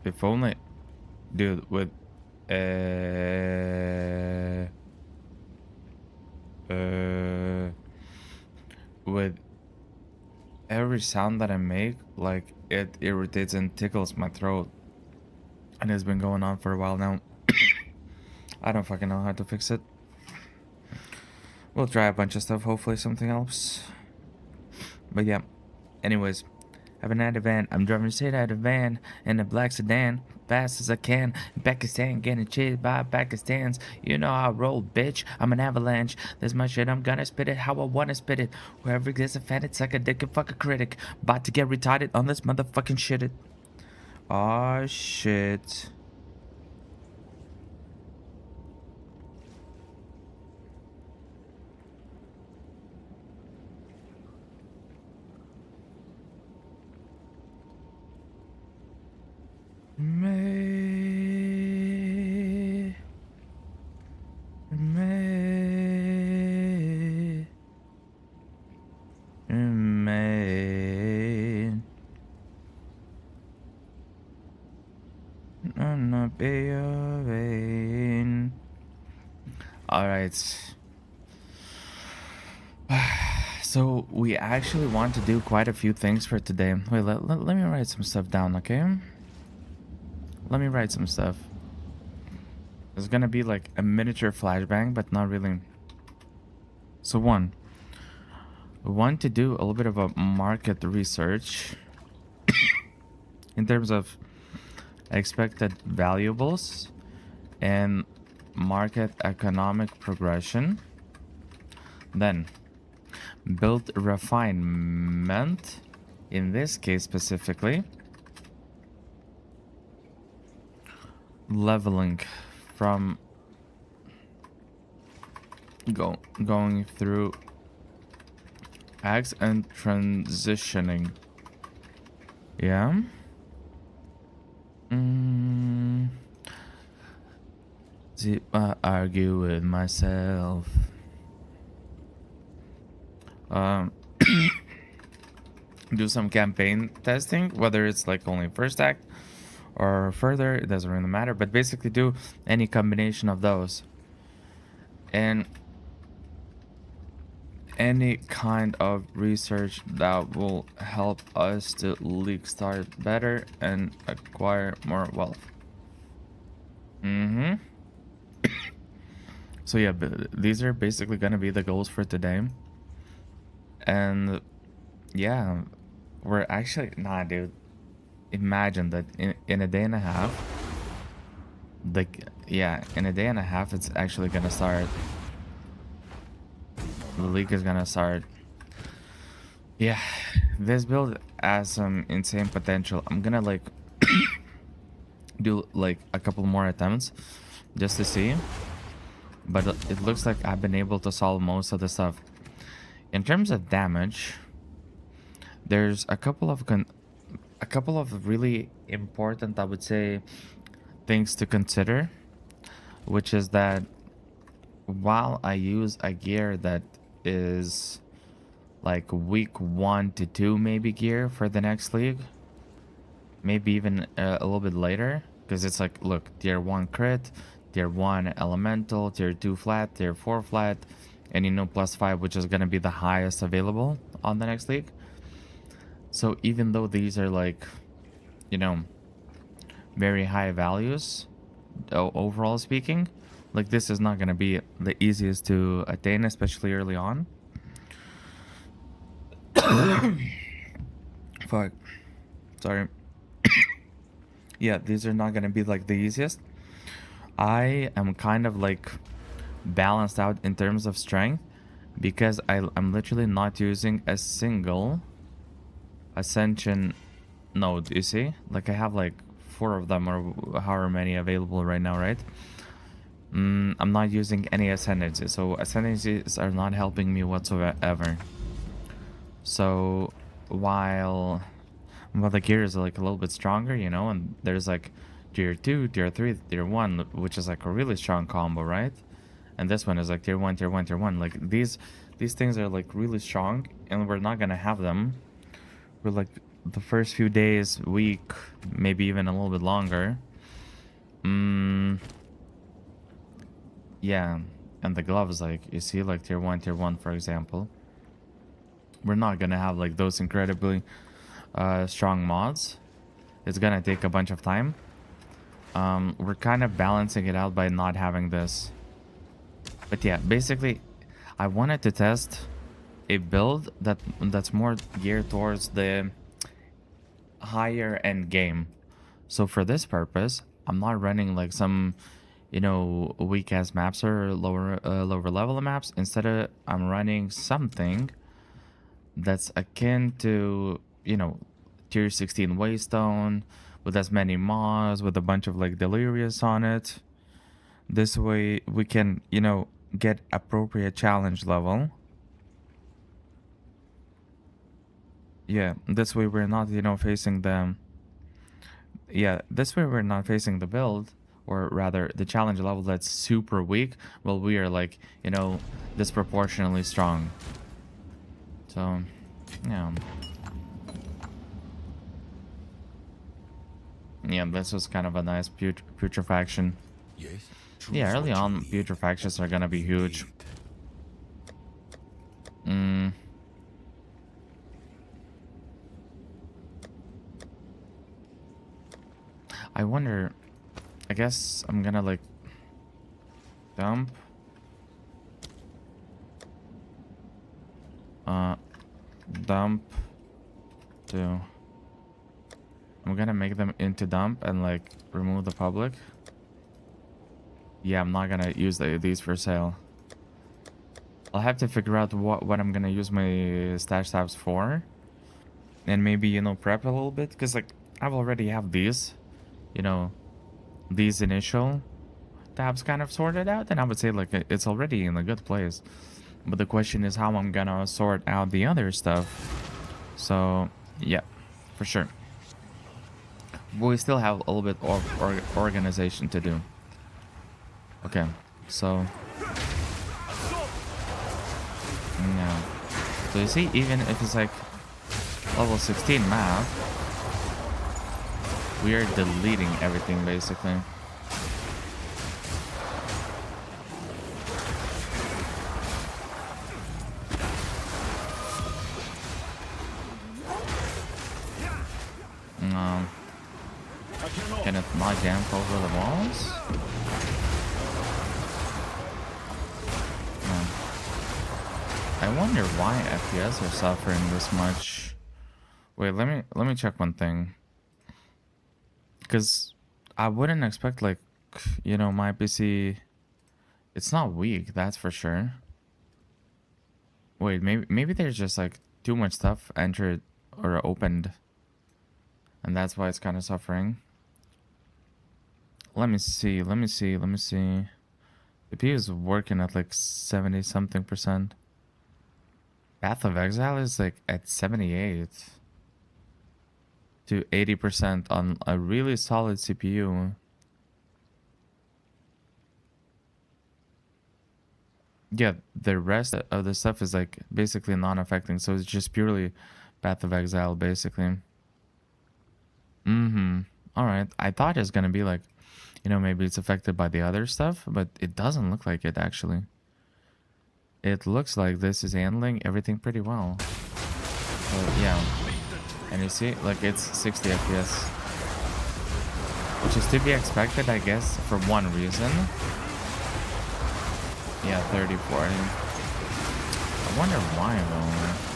If only, dude, uh, uh, with every sound that I make, like it irritates and tickles my throat, and it's been going on for a while now. I don't fucking know how to fix it. We'll try a bunch of stuff. Hopefully something helps. But yeah. Anyways, have a night van. I'm driving straight out of van in a black sedan, fast as I can. Pakistan getting chased by Pakistans. You know how I roll, bitch. I'm an avalanche. There's my shit. I'm gonna spit it how I wanna spit it. Whoever gets offended, suck a dick and fuck a critic. About to get retarded on this motherfucking shit. Aw, shit. May, may, may not be your vain. Alright. So we actually want to do quite a few things for today. Wait, let me write some stuff down, okay? Let me write some stuff. It's gonna be like a miniature flashbang, but not really. So one, we want to do a little bit of a market research in terms of expected valuables and market economic progression. Then build refinement, in this case specifically leveling from going through acts and transitioning. Yeah. See, I argue with myself. Do some campaign testing, whether it's like only first act or further, it doesn't really matter, but basically do any combination of those and any kind of research that will help us to league start better and acquire more wealth. So yeah, these are basically gonna be the goals for today. And yeah, we're actually dude, imagine that in a day and a half, like, yeah, in a day and a half it's actually gonna start. The league is gonna start. Yeah, this build has some insane potential. I'm gonna like do like a couple more attempts just to see, but it looks like I've been able to solve most of the stuff. In terms of damage, there's a couple of really important, I would say, things to consider, which is that while I use a gear that is like week 1 to 2 maybe gear for the next league, maybe even a little bit later, because it's like, look, tier 1 crit, tier 1 elemental, tier 2 flat, tier 4 flat, and you know +5, which is going to be the highest available on the next league. So even though these are like, you know, very high values overall speaking, like this is not going to be the easiest to attain, especially early on. Fuck, sorry. Yeah, these are not going to be like the easiest. I am kind of like balanced out in terms of strength because I'm literally not using a single ascension node. You see, like I have like 4 of them or however many available right now, right? I'm not using any ascendancies, so ascendancies are not helping me whatsoever. So while the gear is like a little bit stronger, you know, and there's like tier 2, tier 3, tier 1, which is like a really strong combo, right? And this one is like tier 1, tier 1, tier 1. Like these things are like really strong, and we're not gonna have them. We're like the first few days, week, maybe even a little bit longer. Yeah, and the gloves, like you see, like tier one, for example, we're not gonna have like those incredibly strong mods. It's gonna take a bunch of time. We're kind of balancing it out by not having this. But yeah, basically, I wanted to test a build that's more geared towards the higher end game. So for this purpose, I'm not running like some, weak ass maps or lower level maps. Instead, I'm running something that's akin to, tier 16 Waystone with as many mods with a bunch of like delirious on it. This way we can, get appropriate challenge level. Yeah, this way we're not, facing them. Yeah, this way we're not facing the build, or rather the challenge level that's super weak, while we are like, disproportionately strong. So, yeah. Yeah, this was kind of a nice putrefaction. Yes. Yeah, early on, putrefactions are gonna be huge. I wonder, I guess I'm gonna like dump dump to, I'm gonna make them into dump and like remove the public. Yeah, I'm not gonna use these for sale. I'll have to figure out what I'm gonna use my stash tabs for, and maybe prep a little bit, because like I've already have these, these initial tabs kind of sorted out, and I would say like it's already in a good place. But the question is how I'm gonna sort out the other stuff. So yeah, for sure. But we still have a little bit of organization to do. Okay, so yeah. So you see, even if it's like level 16 map, we are deleting everything basically. Can it not jump over the walls? I wonder why FPS are suffering this much. Wait, let me check one thing. Because I wouldn't expect like, my PC. It's not weak, that's for sure. Wait, maybe there's just like too much stuff entered or opened, and that's why it's kind of suffering. Let me see. The CPU is working at like 70 something percent. Path of Exile is like at 78 to 80% on a really solid CPU. Yeah, the rest of the stuff is like basically non-affecting, so it's just purely Path of Exile basically. Alright, I thought it was gonna be like, maybe it's affected by the other stuff, but it doesn't look like it actually. It looks like this is handling everything pretty well. So yeah, and you see, like it's 60 FPS, which is to be expected, I guess, for one reason. Yeah, 30, 40. I wonder why though.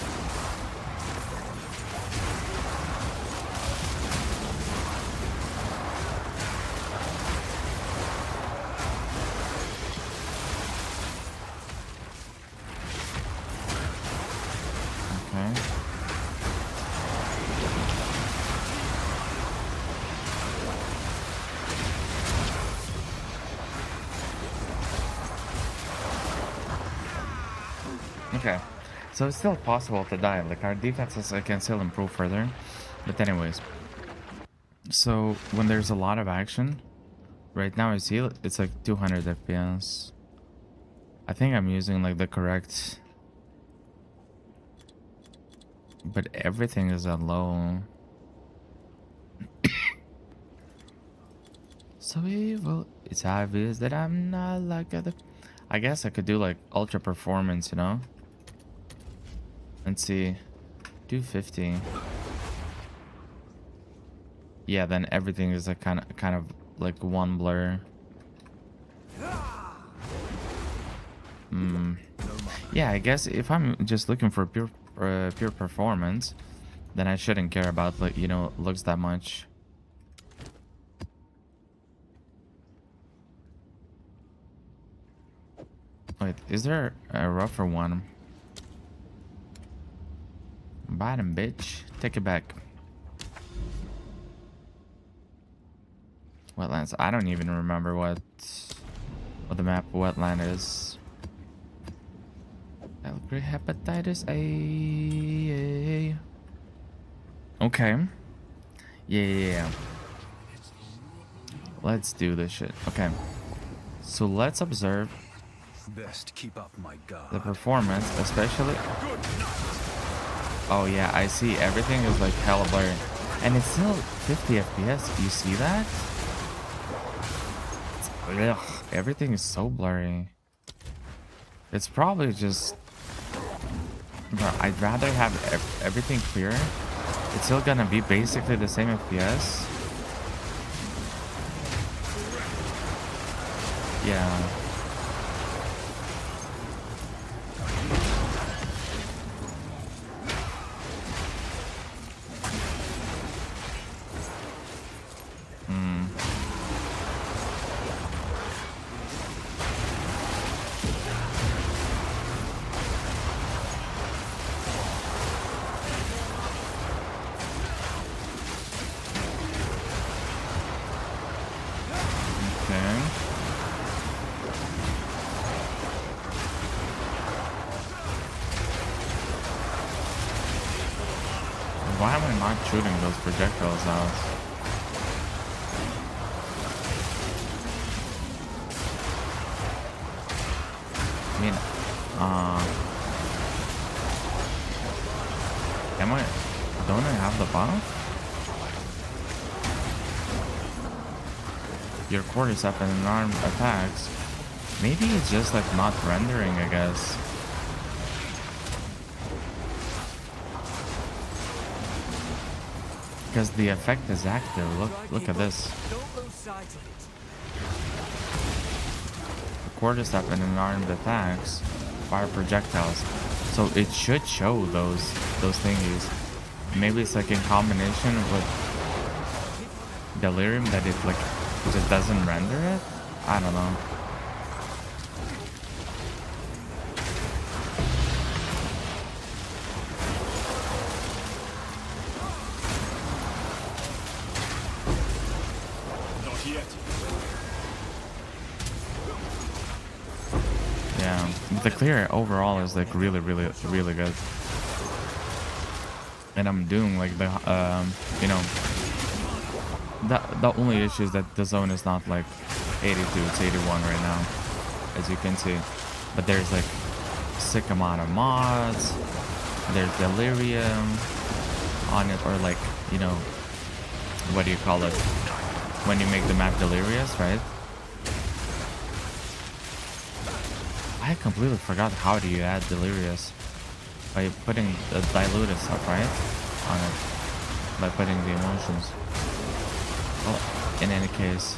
Okay, so it's still possible to die. Like our defenses can still improve further. But anyways, so when there's a lot of action, right now I see it's like 200 FPS. I think I'm using like the correct, but everything is at low. So evil. It's obvious that I'm not like other. I guess I could do like ultra performance, you know? Let's see. Do 50. Yeah, then everything is like kind of like one blur. Yeah, I guess if I'm just looking for pure performance, then I shouldn't care about like, you know, looks that much. Wait, is there a rougher one? Bottom, bitch. Take it back. Wetlands. I don't even remember what the map wetland is. Belgrade hepatitis A. Okay. Yeah. Let's do this shit. Okay. So let's observe Best keep up my guard. the performance, especially. Oh yeah, I see. Everything is like hella blurry, and it's still 50 FPS. You see that? Ugh, everything is so blurry. It's probably just. Bro, I'd rather have everything clear. It's still gonna be basically the same FPS. Yeah. Okay. Why am I not shooting those projectiles out? I mean, don't I have the buff? Your cordyceps and unarmed attacks. Maybe it's just like not rendering, I guess. Because the effect is active. Look at this. The cordyceps and unarmed attacks fire projectiles. So it should show those thingies. Maybe it's like in combination with delirium that it like just doesn't render it. I don't know. Not yet. Yeah, the clear overall is like really good. And I'm doing like the you know, the only issue is that the zone is not like 82, it's 81 right now, as you can see. But there's like sick amount of mods, there's delirium on it, or like, you know, what do you call it when you make the map delirious, right? I completely forgot how do you add delirious. By putting the diluted stuff, right, on it, by putting the emotions. Well, in any case,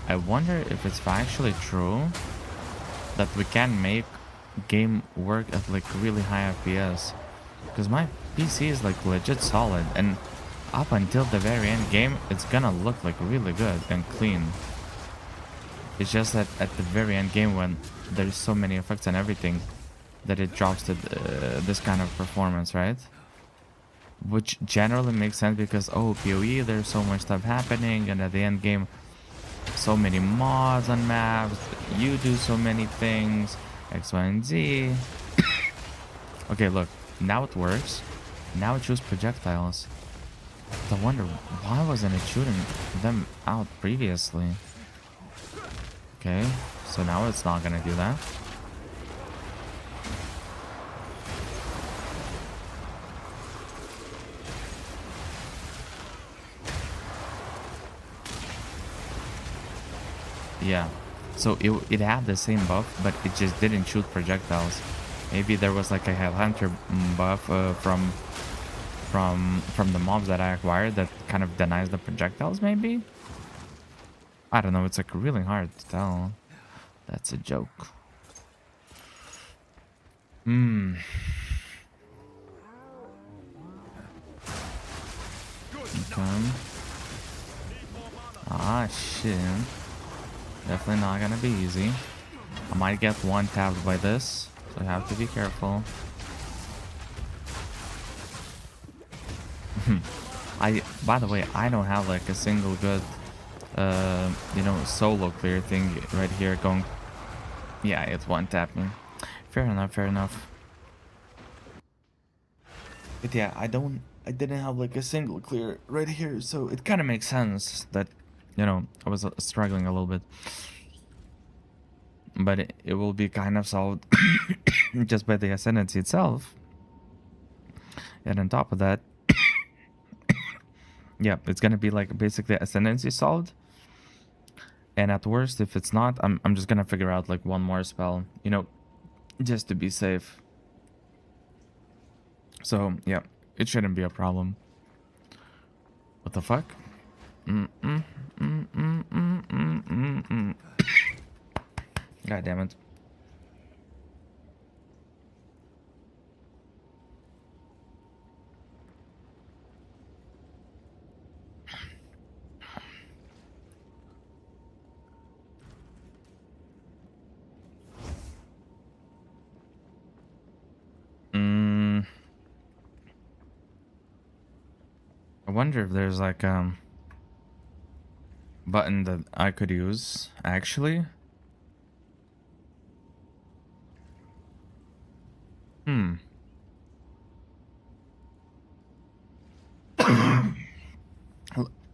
I wonder if it's actually true that we can make game work at like really high FPS, because my PC is like legit solid, and up until the very end game it's gonna look like really good and clean. It's just that at the very end game, when there's so many effects and everything, that it drops to this kind of performance, right? Which generally makes sense because, oh, POE, there's so much stuff happening, and at the end game, so many mods on maps, you do so many things, X, Y, and Z. Okay, look, now it works. Now it shoots projectiles. I wonder, why wasn't it shooting them out previously? Okay, so now it's not gonna do that. Yeah. So it had the same buff, but it just didn't shoot projectiles. Maybe there was like a headhunter buff from the mobs that I acquired that kind of denies the projectiles. Maybe, I don't know. It's like really hard to tell. That's a joke. Hmm. Okay. Ah shit. Definitely not gonna be easy. I might get one tapped by this, so I have to be careful. By the way, I don't have like a single good, solo clear thing right here going. Yeah, it's one tapping. Fair enough, fair enough. But yeah, I didn't have like a single clear right here, so it kind of makes sense that, I was struggling a little bit. But it will be kind of solved just by the ascendancy itself. And on top of that, yeah, it's gonna be like basically ascendancy solved. And at worst, if it's not, I'm just gonna figure out like one more spell, just to be safe. So yeah, it shouldn't be a problem. What the fuck? God damn it. I wonder if there's like button that I could use actually.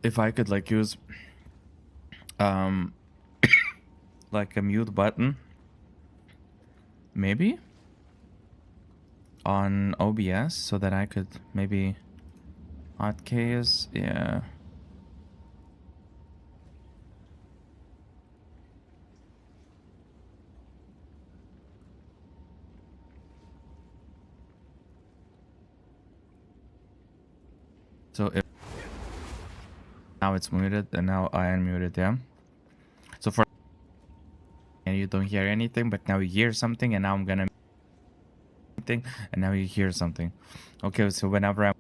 If I could like use um like a mute button maybe on OBS so that I could maybe hotkeys, yeah. So if now it's muted and now I unmuted, yeah. So for and you don't hear anything, but now you hear something, and now I'm gonna something, and now you hear something. Okay, so whenever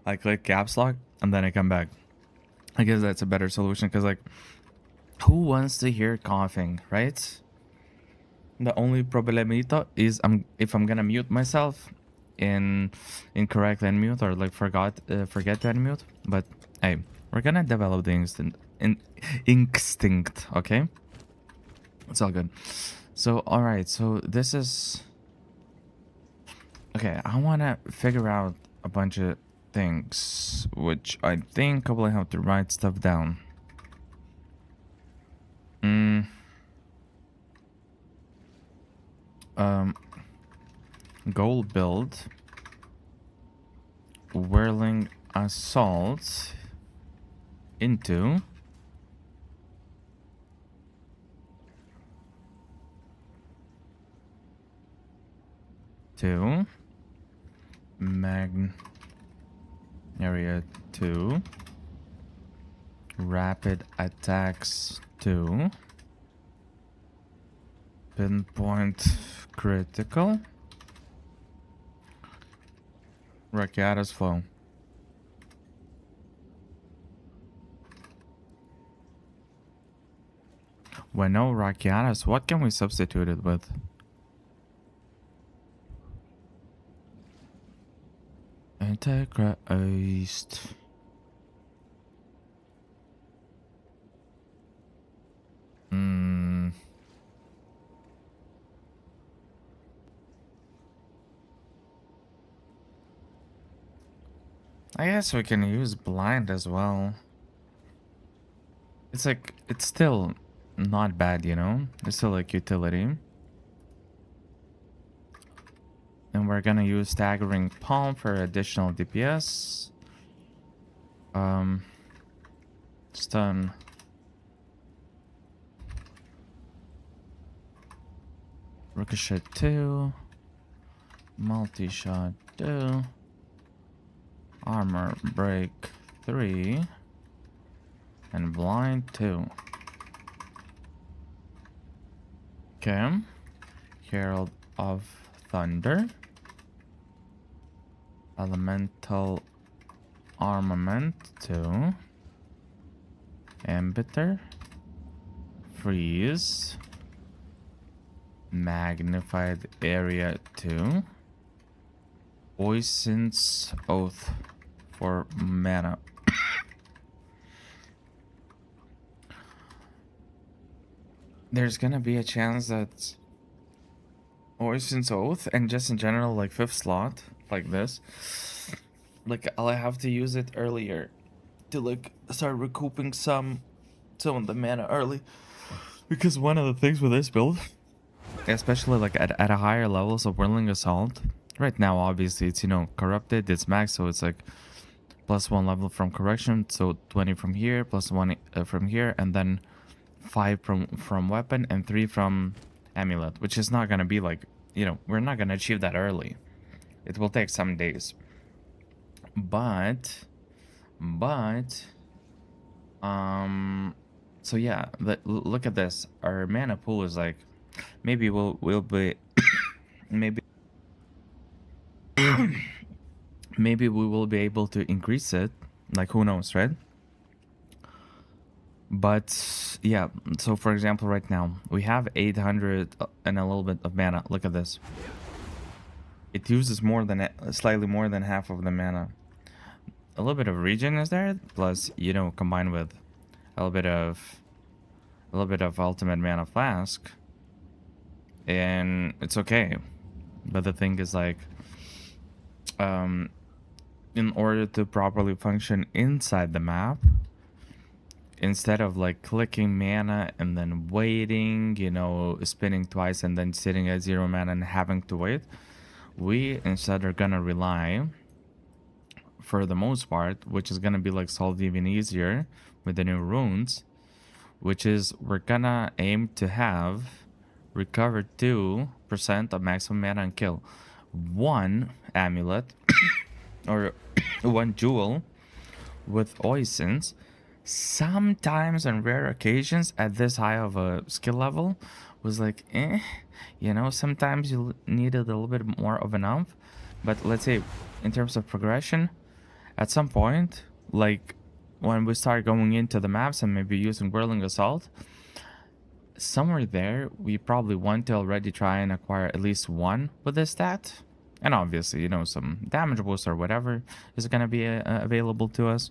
I click caps lock and then I come back, I guess that's a better solution because like, who wants to hear coughing, right? The only problemito is if I'm gonna mute myself in incorrectly unmute or like forget to unmute. But hey, we're gonna develop the instinct, okay? It's all good. So all right, so this is okay. I wanna figure out a bunch of things, which I think I will have to write stuff down. Goal build, whirling assault into mag area 2, rapid attacks 2, pinpoint critical, Rakiata's flow. When no Rakiatas, what can we substitute it with? Antichrist. I guess we can use blind as well. It's like, it's still not bad, It's still like utility. And we're gonna use staggering palm for additional DPS. Stun. Ricochet 2. Multi-shot 2. Armor break 3. And blind 2. Okay. Herald of Thunder. Elemental Armament 2. Embiter. Freeze. Magnified Area 2. Poison's Oath for mana. There's gonna be a chance that Poison's Oath and just in general, like 5th slot, like this, like I'll have to use it earlier to like start recouping some of the mana early. Because one of the things with this build, especially like at a higher levels of Whirling Assault, right now obviously it's, you know, corrupted, it's max, so it's like +1 level from correction, so 20 from here, +1 from here, and then 5 from weapon and 3 from amulet, which is not gonna be like, you know, we're not gonna achieve that early. It will take some days. But so yeah, look at this. Our mana pool is like, maybe we'll be maybe maybe we will be able to increase it, like who knows, right? But yeah, so for example, right now we have 800 and a little bit of mana. Look at this. It uses more than slightly more than half of the mana. A little bit of regen is there, plus, you know, combined with a little bit of ultimate mana flask, and it's okay. But the thing is, like, in order to properly function inside the map, instead of like clicking mana and then waiting, you know, spinning twice and then sitting at 0 mana and having to wait, we instead are gonna rely, for the most part, which is gonna be like solved even easier with the new runes, which is we're gonna aim to have recover 2% of maximum mana and kill 1 amulet or 1 jewel with oisins. Sometimes on rare occasions at this high of a skill level was like, you know, sometimes you needed a little bit more of an umph. But let's say in terms of progression, at some point, like when we start going into the maps and maybe using Whirling Assault, somewhere there we probably want to already try and acquire at least 1 with this stat. And obviously, you know, some damage boost or whatever is going to be available to us.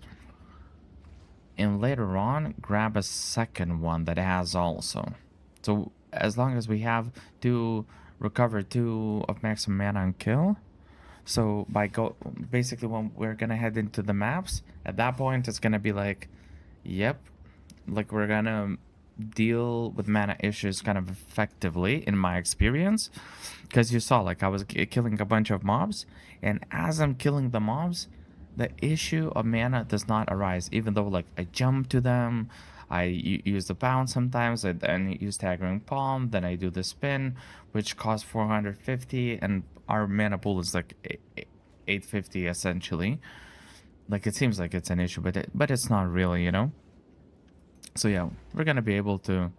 And later on, grab a second one that has also. So as long as we have to recover 2 of maximum mana and kill, so basically when we're gonna head into the maps, at that point it's gonna be like, yep, like we're gonna deal with mana issues kind of effectively in my experience, because you saw like I was killing a bunch of mobs, and as I'm killing the mobs, the issue of mana does not arise, even though like I jump to them, I use the bounce sometimes, I then use staggering palm, then I do the spin, which costs 450, and our mana pool is like 850 essentially. Like it seems like it's an issue, but it's not really, you know. So yeah, we're gonna be able to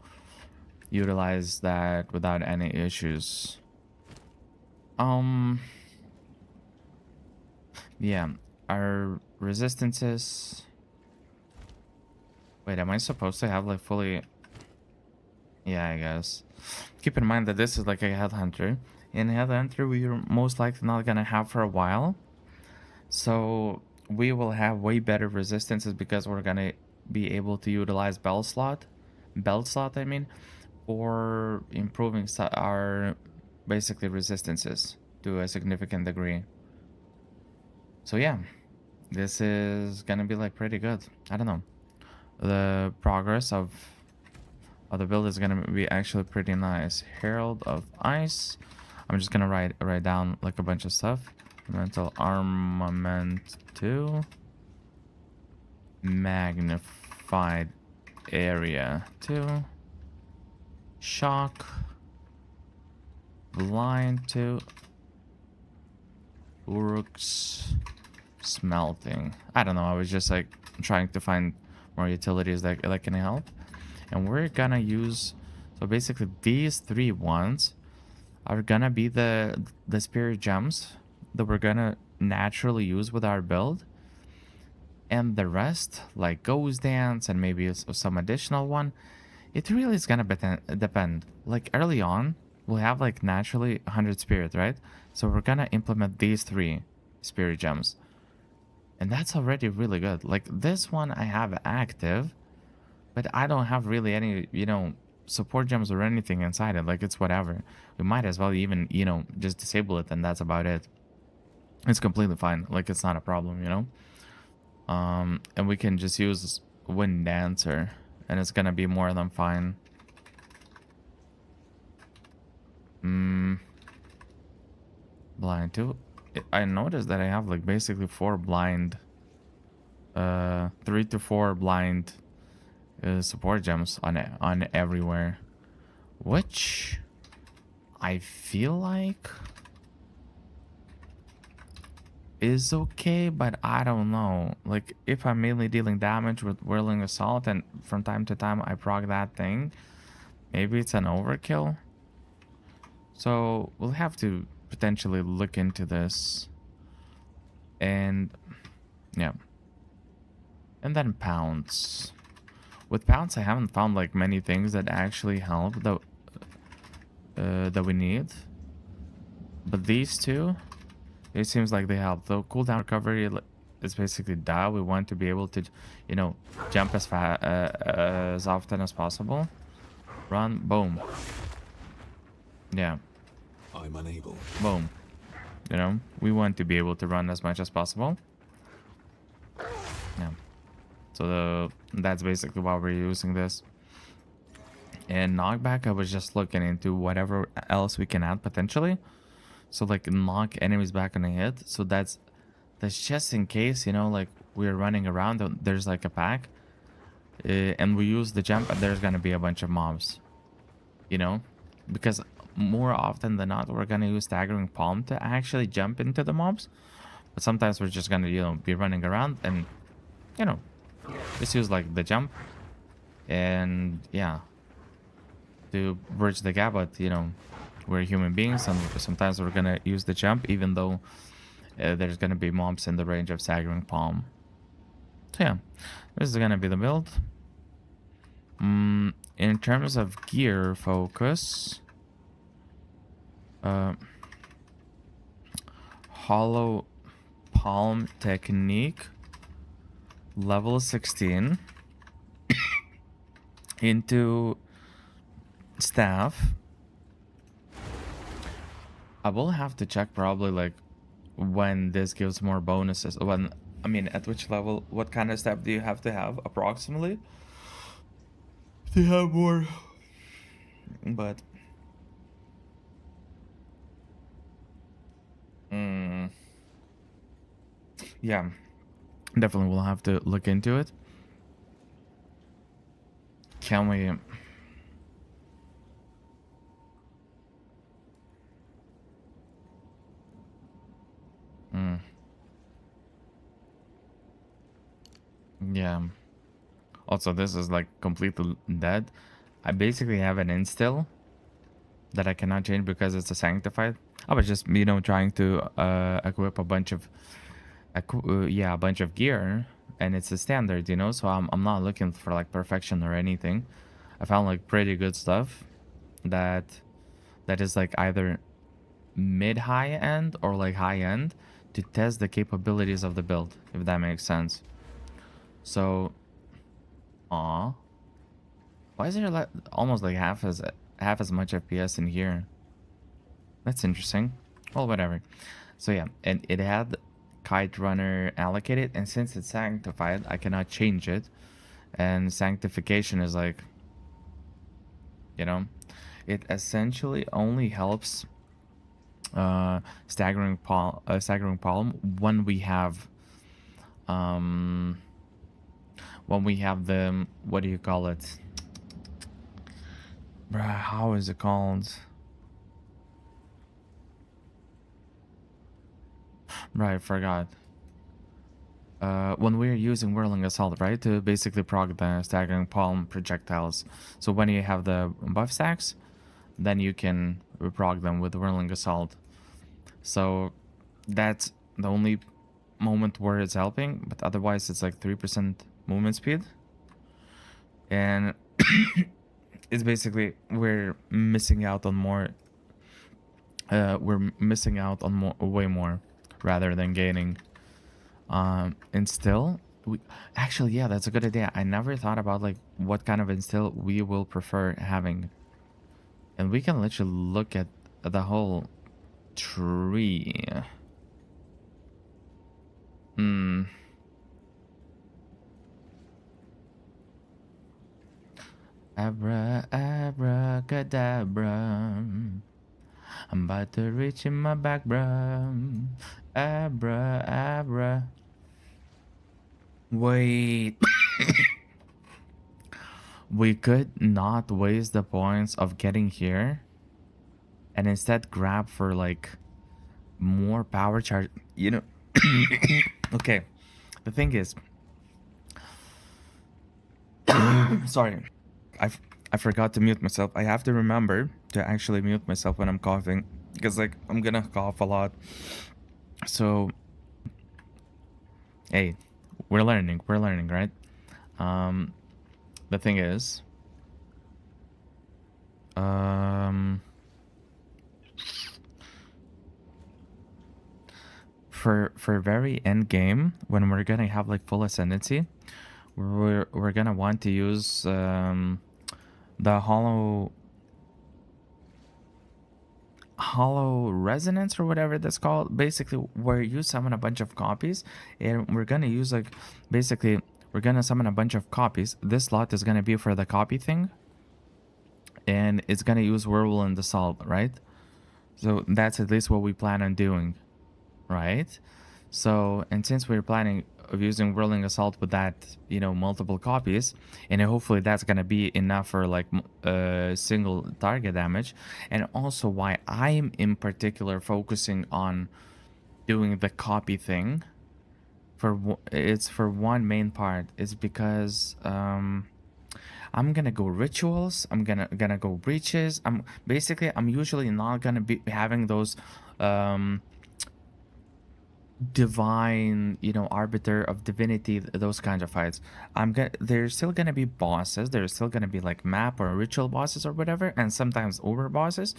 utilize that without any issues. Yeah, our resistances. Wait, am I supposed to have like fully? Yeah, I guess. Keep in mind that this is like a headhunter. In headhunter, we're most likely not gonna have for a while, so we will have way better resistances because we're gonna be able to utilize belt slot, I mean, for improving our basically resistances to a significant degree. So yeah, this is gonna be like pretty good. I don't know, the progress of the build is gonna be actually pretty nice. Herald of Ice. I'm just gonna write down like a bunch of stuff. Mental Armament 2. magnified area 2, shock, blind 2, Uruk's smelting. I don't know, I was just like trying to find more utilities that can help. And we're gonna use, so basically these 3 ones are gonna be the spirit gems that we're gonna naturally use with our build. And the rest, like Ghost Dance and maybe some additional one, it really is gonna depend. Like early on, we'll have like naturally 100 spirit, right? So we're gonna implement these 3 spirit gems. And that's already really good. Like this one I have active, but I don't have really any, support gems or anything inside it. Like it's whatever. We might as well even, just disable it and that's about it. It's completely fine. Like it's not a problem. And we can just use Wind Dancer and it's gonna be more than fine. Blind 2. I noticed that I have like basically 4 blind 3 to 4 blind support gems on everywhere, which I feel like is okay, but I don't know. Like if I'm mainly dealing damage with Whirling Assault and from time to time I proc that thing, maybe it's an overkill. So we'll have to potentially look into this. And yeah. And then Pounce. With Pounce I haven't found like many things that actually help that we need. But these 2, it seems like they help. Though cooldown recovery is basically die. We want to be able to, jump as often as possible. Run, boom. Yeah. I'm unable. Boom. We want to be able to run as much as possible. Yeah. So that's basically why we're using this. And knockback, I was just looking into whatever else we can add potentially. So like knock enemies back on a hit. So that's just in case, like we're running around, there's like a pack. And we use the jump and there's gonna be a bunch of mobs. Because more often than not, we're gonna use staggering palm to actually jump into the mobs. But sometimes we're just gonna, be running around and, just use like the jump. And yeah, to bridge the gap, but we're human beings and sometimes we're gonna use the jump even though there's gonna be mobs in the range of staggering palm. So yeah, this is gonna be the build. In terms of gear focus, hollow palm technique level 16 into staff. I will have to check probably like when this gives more bonuses. At which level, what kind of staff do you have to have approximately to have more? But yeah, definitely we'll have to look into it. Can we? Yeah. Also, this is like completely dead. I basically have an instill that I cannot change because it's a sanctified. I was just, trying to equip a bunch of, a bunch of gear, and it's a standard, So I'm not looking for like perfection or anything. I found like pretty good stuff that is like either mid-high end or like high end to test the capabilities of the build, if that makes sense. So, why is there like almost like half as much FPS in here? That's interesting. Well, whatever. So yeah, and it had Kite Runner allocated, and since it's sanctified, I cannot change it. And sanctification is like, it essentially only helps staggering palm when we have when we have the, what do you call it? Bruh, how is it called? Right, I forgot. When we're using Whirling Assault, right, to basically proc the staggering palm projectiles. So when you have the buff stacks, then you can proc them with Whirling Assault. So that's the only moment where it's helping, but otherwise it's like 3% movement speed. And it's basically we're missing out on more. We're missing out on more, way more, rather than gaining. And still, we actually, yeah, that's a good idea. I never thought about like what kind of instill we will prefer having, and we can literally look at the whole tree. Hmm. Abra, abracadabra. I'm about to reach in my back, bruh. Abra, abra. Wait. We could not waste the points of getting here and instead grab for like more power charge. You know. Okay. The thing is, sorry. I forgot to mute myself. I have to remember to actually mute myself when I'm coughing because like I'm gonna cough a lot. So hey, we're learning, right? The thing is, for very end game, when we're gonna have like full ascendancy, we're gonna want to use the hollow resonance or whatever that's called, basically where you summon a bunch of copies, and we're gonna use like basically we're gonna summon a bunch of copies. This slot is gonna be for the copy thing, and it's gonna use Whirlwind Assault, right? So that's at least what we plan on doing, right? So, and since we're planning of using Whirling Assault with that, you know, multiple copies, and hopefully that's gonna be enough for like single target damage, and also why I'm in particular focusing on doing the copy thing it's for one main part is because I'm gonna go rituals. I'm gonna go breaches. I'm usually not gonna be having those divine, you know, arbiter of divinity, those kinds of fights. There's still gonna be bosses. There's still gonna be like map or ritual bosses or whatever, and sometimes over bosses.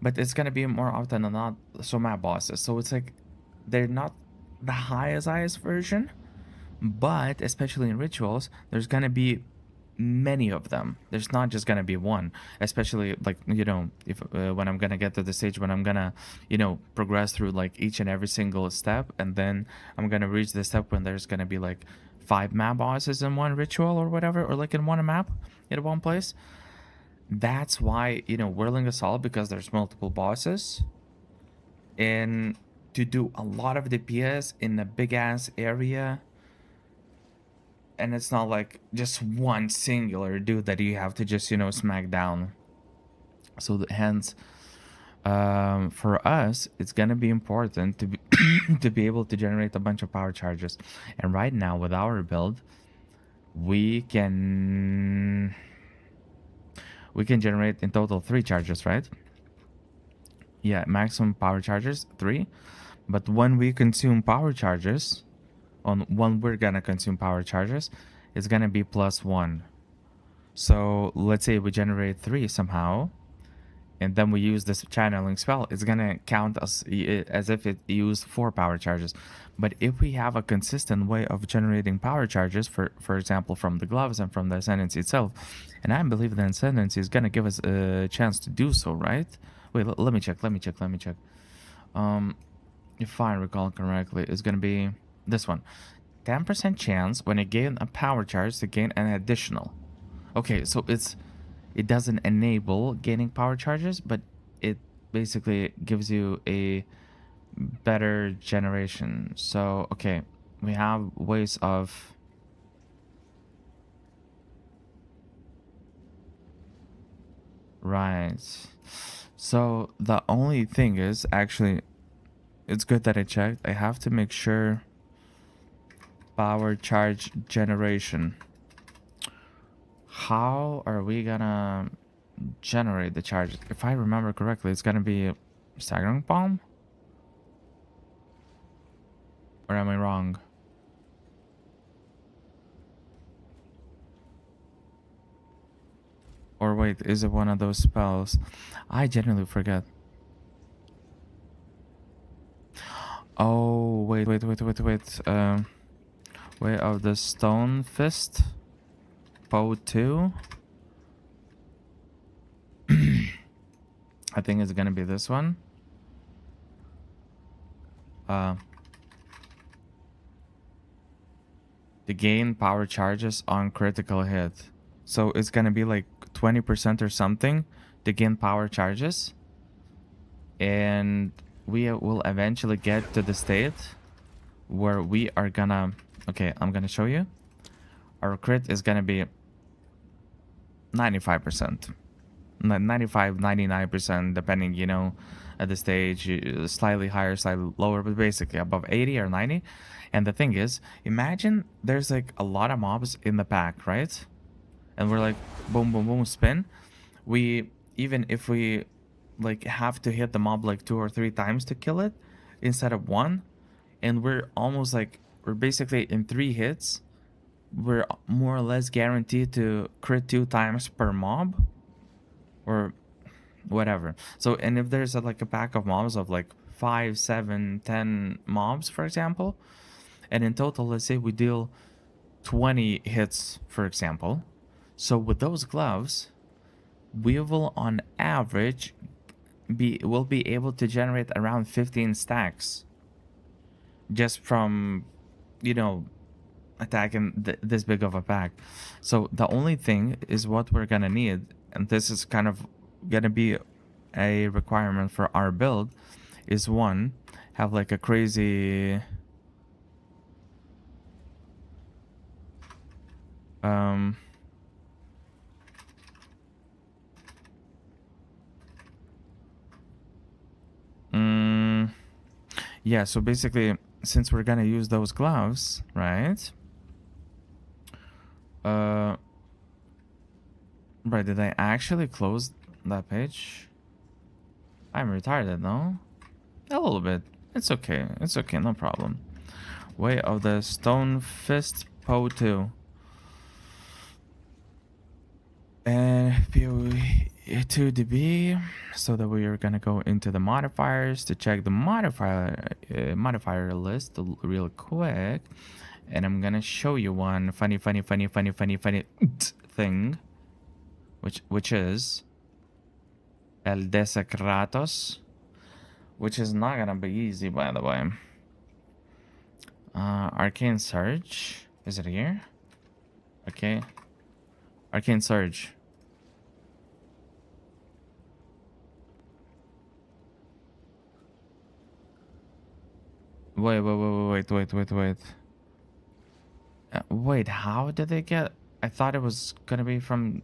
But it's gonna be more often than not so map bosses. So it's like they're not the highest version, but especially in rituals, there's gonna be many of them. There's not just gonna be one, especially like, you know, if when I'm gonna get to the stage when I'm gonna, you know, progress through like each and every single step, and then I'm gonna reach the step when there's gonna be like 5 map bosses in one ritual or whatever, or like in one map in one place. That's why, you know, Whirling Assault, because there's multiple bosses, and to do a lot of DPS in a big ass area, and it's not like just one singular dude that you have to just, you know, smack down. So hence, for us, it's gonna be important to be to be able to generate a bunch of power charges. And right now, with our build, we can generate in total 3 charges, right? Yeah, maximum power charges 3. But when we consume power charges, when we're gonna consume power charges, it's gonna be +1. So let's say we generate 3 somehow, and then we use this channeling spell, it's gonna count as if it used 4 power charges. But if we have a consistent way of generating power charges, for example from the gloves and from the ascendancy itself, and I believe the ascendancy is gonna give us a chance to do so, right? Wait, let me check. If I recall correctly, it's gonna be this one. 10% chance when you gain a power charge to gain an additional. Okay, so it doesn't enable gaining power charges, but it basically gives you a better generation. So okay, we have ways of Right. So the only thing is, actually, it's good that I checked. I have to make sure power charge generation. How are we gonna generate the charge? If I remember correctly, it's gonna be a staggering palm? Or am I wrong? Or wait, is it one of those spells? I genuinely forget. Oh, wait. Way of the Stone Fist? POE 2? I think it's gonna be this one. To gain power charges on critical hit. So it's gonna be like 20% or something to gain power charges. And we will eventually get to the state where we are gonna... Okay, I'm gonna show you. Our crit is gonna be 95%. 95, 99%, depending, you know, at the stage, slightly higher, slightly lower, but basically above 80 or 90. And the thing is, imagine there's like a lot of mobs in the pack, right? And we're like, boom, boom, boom, spin. Even if we like have to hit the mob like 2 or 3 times to kill it instead of 1, and we're almost like, we're basically in 3 hits, we're more or less guaranteed to crit 2 times per mob or whatever. So, and if there's like a pack of mobs of like 5, 7, 10 mobs, for example, and in total, let's say we deal 20 hits, for example. So with those gloves, we will on average will be able to generate around 15 stacks just from, you know, attacking this big of a pack. So the only thing is what we're gonna need, and this is kind of gonna be a requirement for our build, is one, have like a crazy yeah, so basically, since we're gonna use those gloves, right? Right, did I actually close that page? I'm retarded, no? A little bit. It's okay. It's okay, no problem. Way of the Stone Fist POE 2. And POE 2 DB. So that we are gonna go into the modifiers to check the modifier list real quick. And I'm gonna show you one funny thing. Which is El Desecratos. Which is not gonna be easy, by the way. Arcane Surge. Is it here? Okay. Arcane Surge. Wait. Wait, how did they get... I thought it was gonna be from...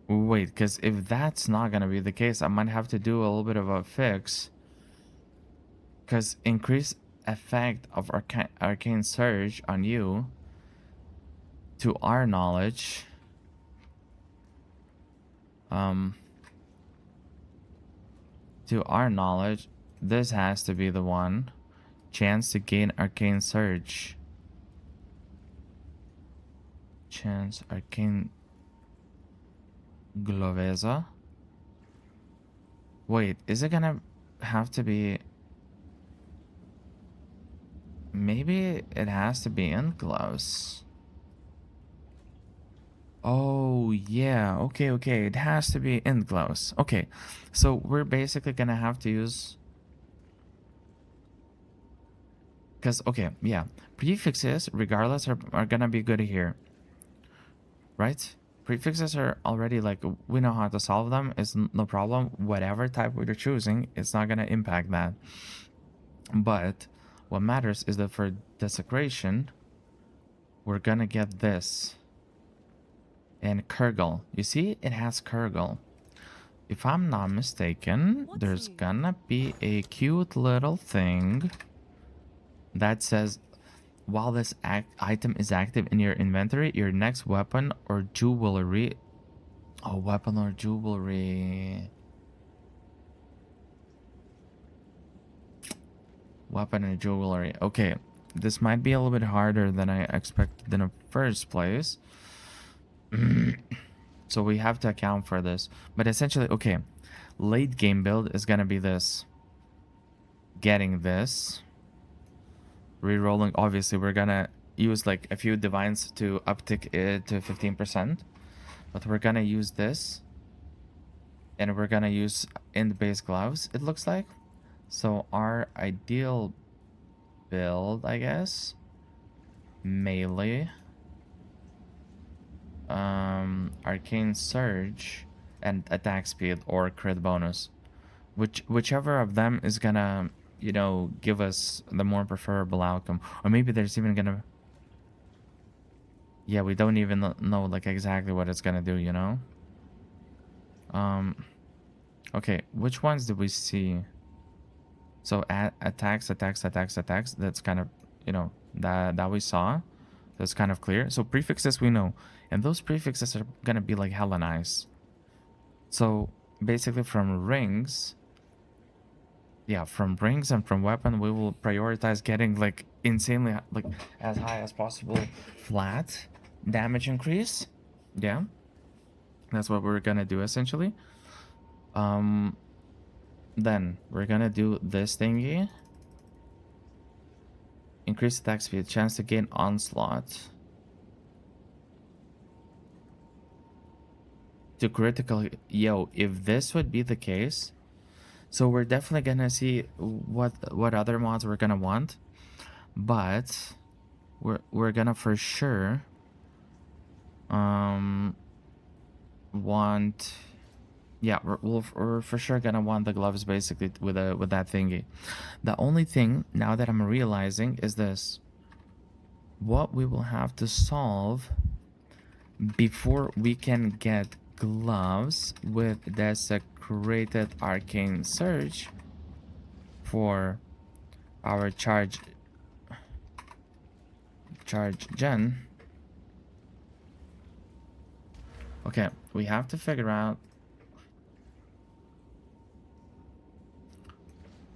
Wait, because if that's not gonna be the case, I might have to do a little bit of a fix. Because increased effect of Arcane Surge on you, to our knowledge... To our knowledge, this has to be the one. Chance to gain Arcane Surge. Chance Arcane Gloveza. Wait, is it gonna have to be... Maybe it has to be in gloves. Oh, yeah. Okay. It has to be in gloves. Okay. So we're basically gonna have to use... Because, okay, yeah. Prefixes, regardless, are gonna be good here. Right? Prefixes are already like... We know how to solve them. It's no problem. Whatever type we're choosing, it's not gonna impact that. But what matters is that for desecration... we're gonna get this. And Kurgle. You see, it has Kurgle. If I'm not mistaken, What's there's new? gonna be a cute little thing that says, while this item is active in your inventory, your next weapon or jewelry. Oh, weapon or jewelry. Weapon and jewelry. Okay, this might be a little bit harder than I expected in the first place. So we have to account for this. But essentially, okay, late game build is gonna be this. Getting this. Rerolling, obviously, we're gonna use like a few divines to uptick it to 15%. But we're gonna use this. And we're gonna use in the base gloves, it looks like. So our ideal build, I guess. Melee. Arcane Surge and attack speed or crit bonus. Whichever of them is gonna, you know, give us the more preferable outcome. Or maybe there's even gonna... Yeah, we don't even know like exactly what it's gonna do, you know? Okay, which ones did we see? So attacks, that's kind of, you know, that we saw. That's kind of clear. So prefixes we know. And those prefixes are gonna be like hella nice. So basically from rings, yeah, from rings and from weapon, we will prioritize getting like insanely like as high as possible flat damage increase. Yeah, that's what we're gonna do essentially. Then we're gonna do this thingy. Increase attack speed, chance to gain onslaught. To critical, yo, if this would be the case, so we're definitely gonna see what other mods we're gonna want, but we're gonna for sure want, yeah, we're for sure gonna want the gloves basically with that thingy. The only thing now that I'm realizing is this: what we will have to solve before we can get gloves with desecrated arcane surge for our charge gen. Okay, we have to figure out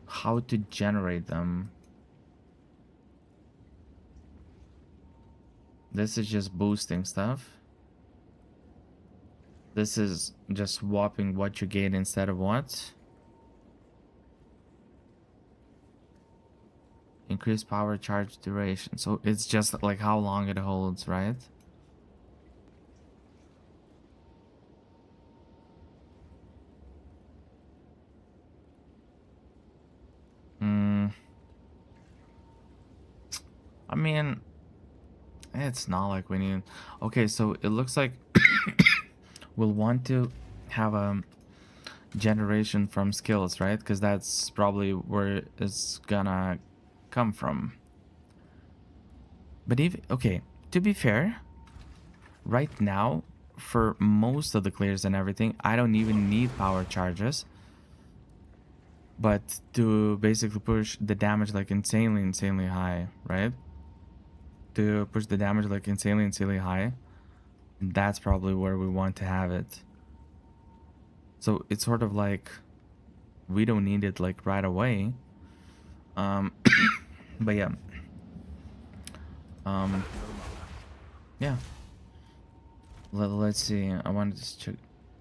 how to generate them. This is just boosting stuff. This is just swapping what you gain instead of what. Increase power charge duration. So it's just like how long it holds, right? I mean, it's not like we need... Okay, so it looks like we'll want to have a generation from skills, right? Because that's probably where it's gonna come from. But if... Okay, to be fair, right now, for most of the clears and everything, I don't even need power charges. But to basically push the damage like insanely high, right? To push the damage like insanely high, that's probably where we want to have it. So it's sort of like we don't need it like right away. But yeah. Yeah. Let's see. I wanted to check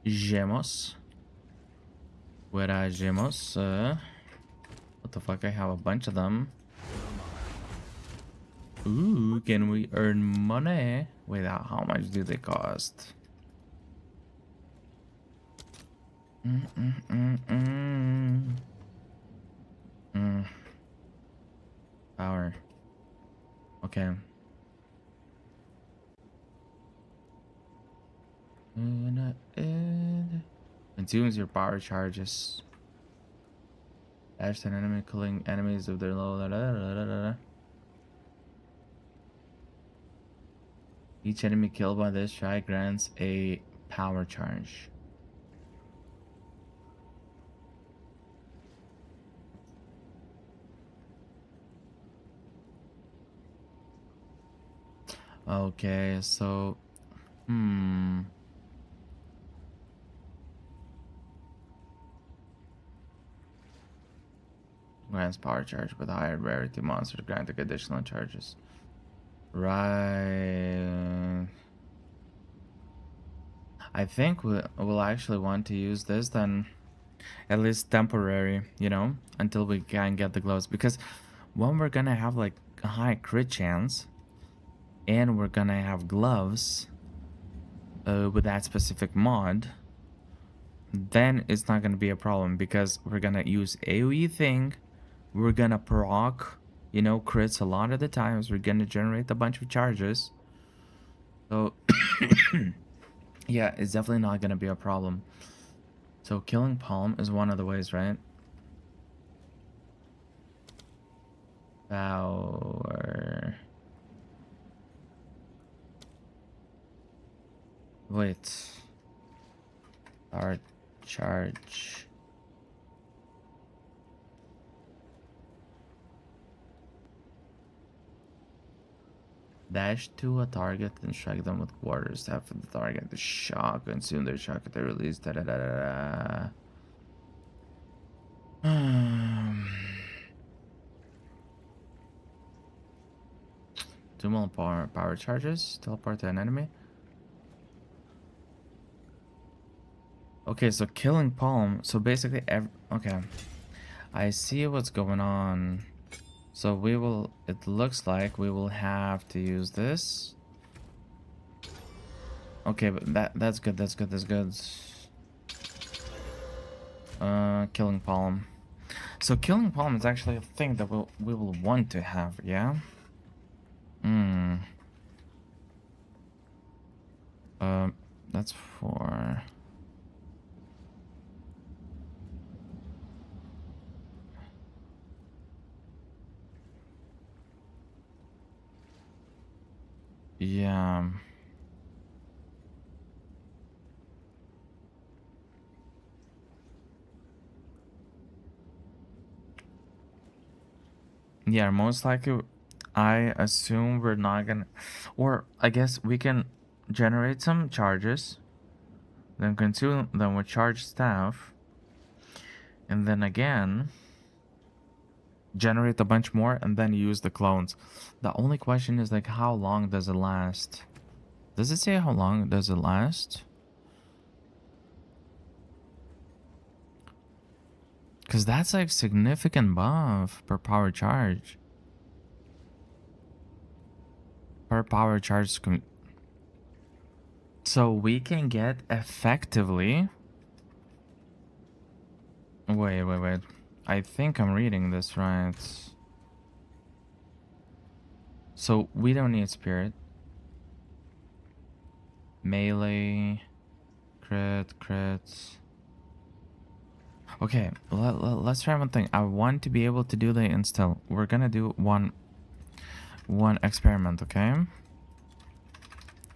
Gemos. Where are Gemos? What the fuck? I have a bunch of them. Ooh, can we earn money? Wait, how much do they cost? Power. Okay. Consumes your power charges. Dash an enemy, killing enemies if they're low. Each enemy killed by this strike grants a power charge. Okay, so grants power charge with higher rarity monsters granting additional charges. Right. I think we'll actually want to use this then, at least temporary, you know, until we can get the gloves. Because when we're gonna have like a high crit chance, and we're gonna have gloves with that specific mod, then it's not gonna be a problem because we're gonna use AoE thing. We're gonna proc, you know, crits a lot of the times. We're gonna generate a bunch of charges. So yeah, it's definitely not gonna be a problem. So killing Palm is one of the ways, right? Power. Wait. Power charge. Dash to a target and strike them with quarters. After the target the shock, consume their shock at the release. Da da da da da. Two more power charges. Teleport to an enemy. Okay, so killing Palm. So basically, okay, I see what's going on. So we will. It looks like we will have to use this. Okay, but that's good. That's good. That's good. Killing Palm. So killing Palm is actually a thing that we will want to have. Yeah. That's for. Yeah. Yeah, most likely, I assume we're not gonna, or I guess we can generate some charges, then consume them with charge staff, and then again, generate a bunch more, and then use the clones. The only question is like, how long does it last? Does it say how long does it last? Because that's like significant buff per power charge. Per power charge. So we can get effectively. Wait. I think I'm reading this right. So we don't need spirit. Melee. Crits. Okay, let's try one thing. I want to be able to do the instill. We're gonna do one experiment, okay?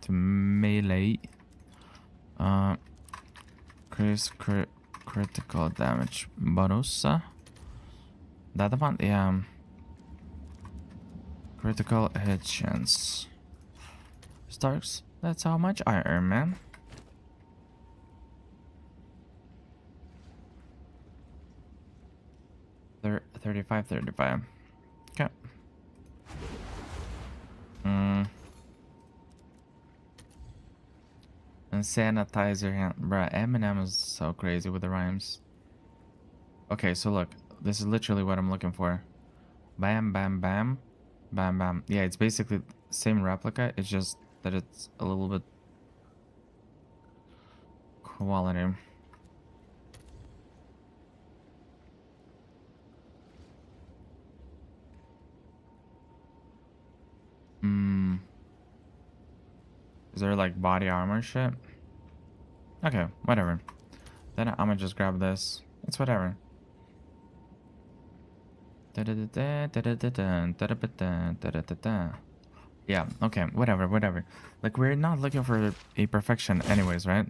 To melee. Critical damage bonus. That one, yeah. Critical hit chance. Starks. That's how much I earn, man. 35. Okay. And sanitize your hand. Bruh, Eminem is so crazy with the rhymes. Okay, so look. This is literally what I'm looking for. Bam, bam, bam. Bam, bam. Yeah, it's basically same replica. It's just that it's a little bit quality. Is there like body armor shit? Okay, whatever. Then I'm gonna just grab this. It's whatever. Yeah, okay, whatever. Like, we're not looking for a perfection anyways, right?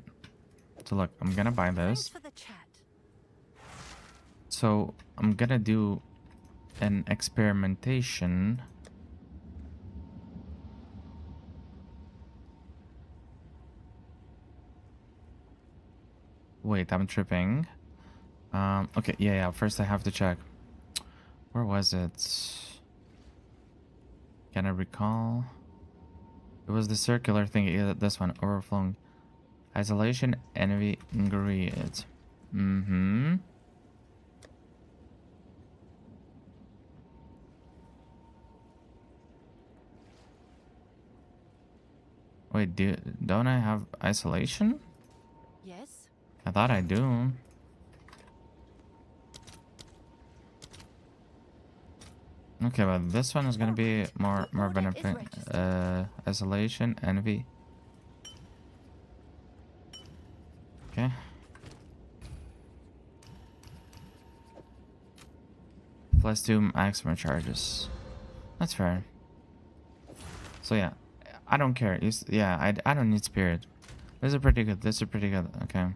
So look, I'm gonna buy Thanks this. for the chat. So I'm gonna do an experimentation. Wait, I'm tripping. Okay, yeah. First I have to check. Where was it? Can I recall? It was the circular thing. Yeah, this one, overflowing. Isolation, envy, greed. Mm-hmm. Wait, don't I have isolation? Yes. I thought I do. Okay, but this one is gonna be Alright, more your order is benefit. registered. Isolation, envy. Okay. +2 maximum charges. That's fair. So yeah, I don't care. Yeah, I don't need spirit. This is pretty good. This is pretty good. Okay.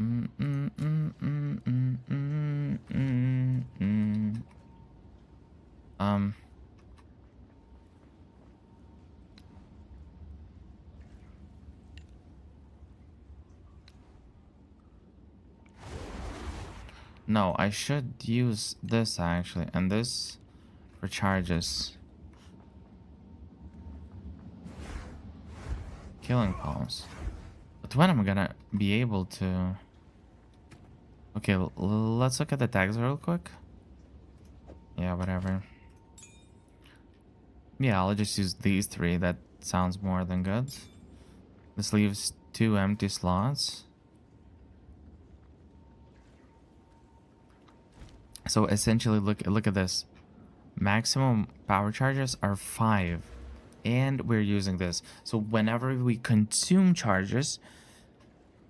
Mm, mm, mm, mm, mm, mm, mm, mm. Um. No, I should use this actually, and this for charges. Killing pulse. But when am I gonna be able to? Okay, let's look at the tags real quick. Yeah, whatever. Yeah, I'll just use these three. That sounds more than good. This leaves 2 empty slots. So essentially, look at this. Maximum power charges are 5, and we're using this. So whenever we consume charges,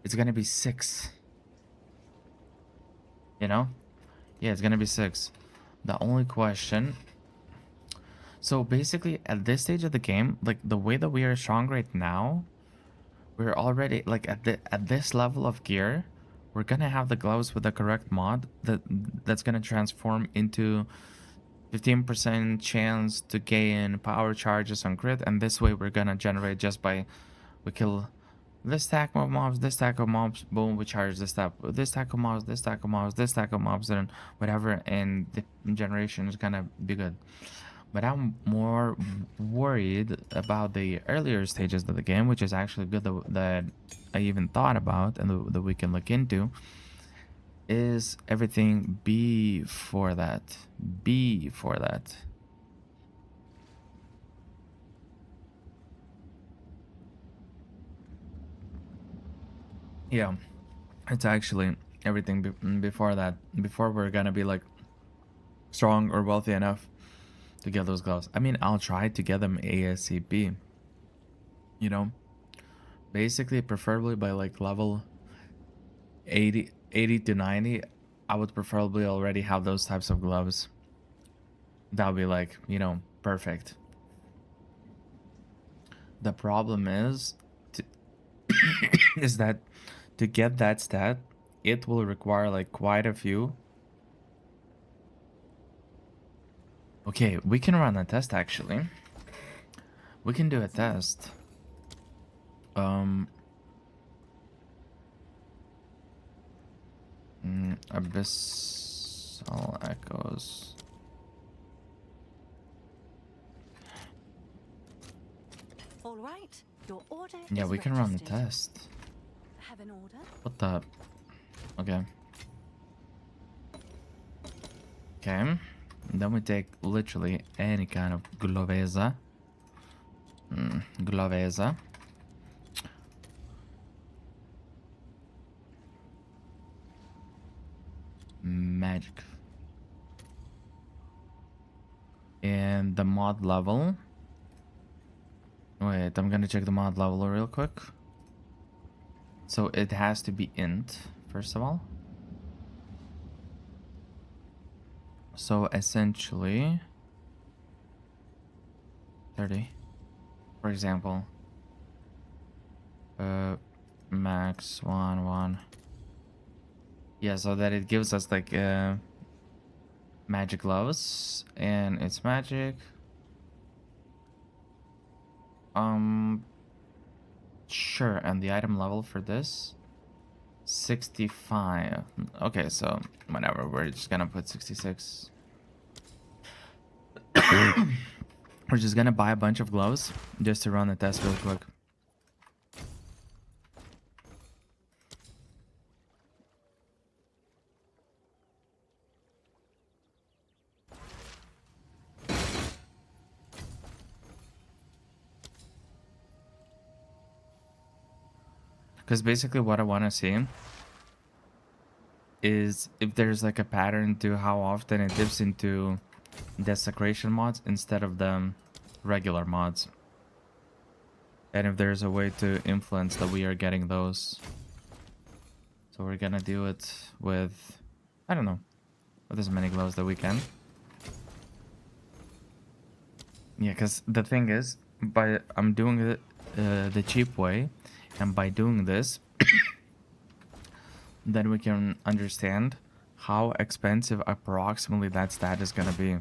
it's gonna be 6. You know? Yeah, it's gonna be 6. The only question. So basically, at this stage of the game, like the way that we are strong right now, we're already like at this level of gear. We're gonna have the gloves with the correct mod that's gonna transform into 15% chance to gain power charges on crit, and this way we're gonna generate just by we kill this stack of mobs, this stack of mobs, boom, we charge this stack, this stack of mobs, this stack of mobs, this stack of mobs, and whatever, and the generation is gonna be good. But I'm more worried about the earlier stages of the game, which is actually good that I even thought about and that we can look into. Is everything before that? Before that. Yeah, it's actually everything before that. Before we're gonna be like strong or wealthy enough to get those gloves. I mean, I'll try to get them ASAP. You know, basically, preferably by like level 80 to 90. I would preferably already have those types of gloves. That would be like, perfect. The problem to, is that to get that stat, it will require like quite a few. Okay, we can run a test actually. We can do a test. Abyssal echoes. All right, your order Yeah, is we can run the registered. test. Have an order? What the? Okay. Okay. Then we take literally any kind of gloveza. Gloveza. Magic. And the mod level. Wait, I'm gonna check the mod level real quick. So it has to be int, first of all. So essentially, 30. For example. Max 1. Yeah, so that it gives us like magic gloves, and it's magic. Sure, and the item level for this 65. Okay, so whatever, we're just gonna put 66. We're just gonna buy a bunch of gloves just to run the test real quick. Because basically what I want to see is if there's like a pattern to how often it dips into desecration mods instead of the regular mods. And if there's a way to influence that we are getting those. So we're gonna do it with, I don't know, with as many gloves that we can. Yeah, because the thing is, I'm doing it the cheap way, and by doing this, then we can understand how expensive approximately that stat is gonna be.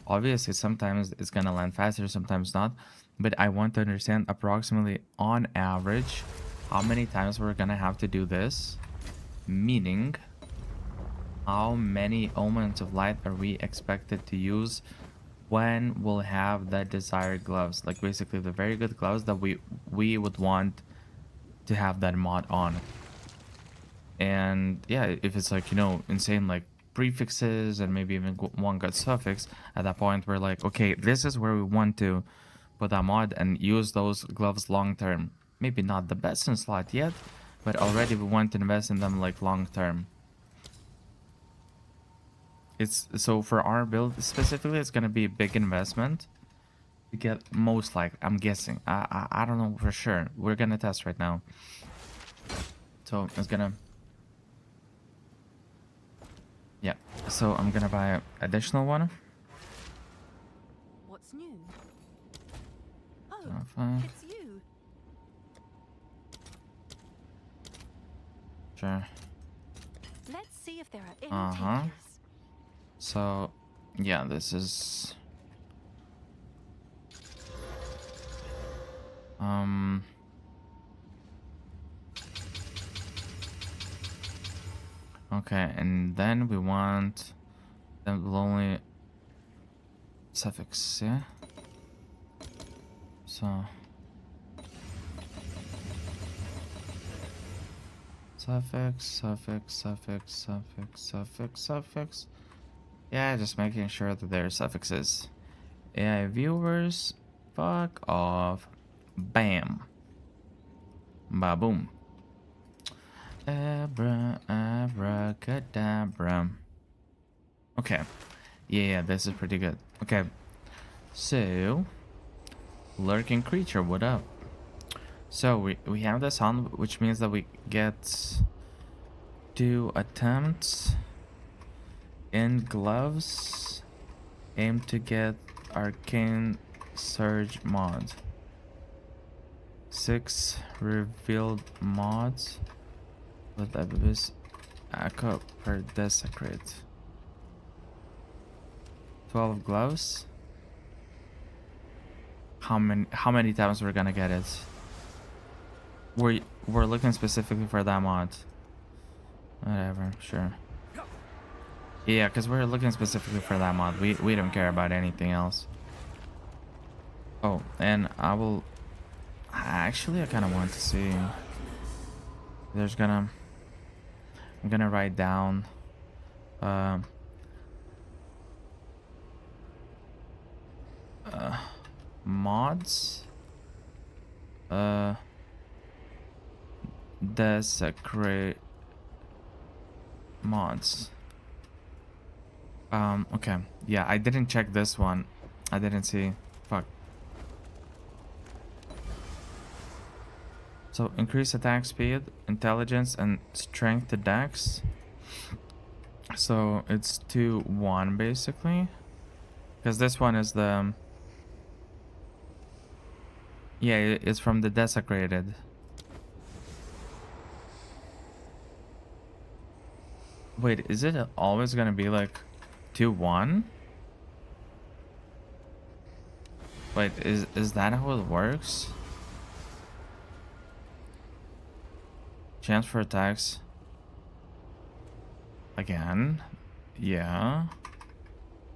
Obviously, sometimes it's gonna land faster, sometimes not, but I want to understand approximately on average how many times we're gonna have to do this, meaning how many omens of light are we expected to use when we'll have the desired gloves, like basically the very good gloves that we would want to have that mod on. And yeah, if it's like, you know, insane like prefixes and maybe even one good suffix, at that point we're like, okay, this is where we want to put that mod and use those gloves long term. Maybe not the best in slot yet, but already we want to invest in them like long term. It's so for our build specifically, it's gonna be a big investment to get most, like, I'm guessing, I don't know for sure, we're gonna test right now. So it's gonna, yeah, so I'm gonna buy an additional one. What's new? Oh, Fine. it's you. Sure. Let's see if there are any Uh-huh. takers. So yeah, this is okay, and then we want the lonely suffix, yeah. So suffix. Yeah, just making sure that there are suffixes. AI viewers, fuck off. Bam. Ba-boom. Abracadabra. Okay. Yeah, this is pretty good. Okay. So, lurking creature, what up? So, we have this on, which means that we get 2 attempts in gloves. Aim to get arcane surge mod. 6 revealed mods with abyss echo per desecrate. 12 gloves. How many times we're gonna get it? We're looking specifically for that mod. Whatever, sure. Yeah, because we're looking specifically for that mod. We don't care about anything else. Oh, and actually I kind of want to see. I'm gonna write down mods desecrate mods. Okay, yeah, I didn't check this one. I didn't see. Fuck. So increase attack speed, intelligence, and strength to dex. So it's 2-1 basically, because this one is the Yeah, it's from the desecrated. Wait, is it always gonna be like 2-1? Wait, is that how it works? Chance for attacks. Again. Yeah.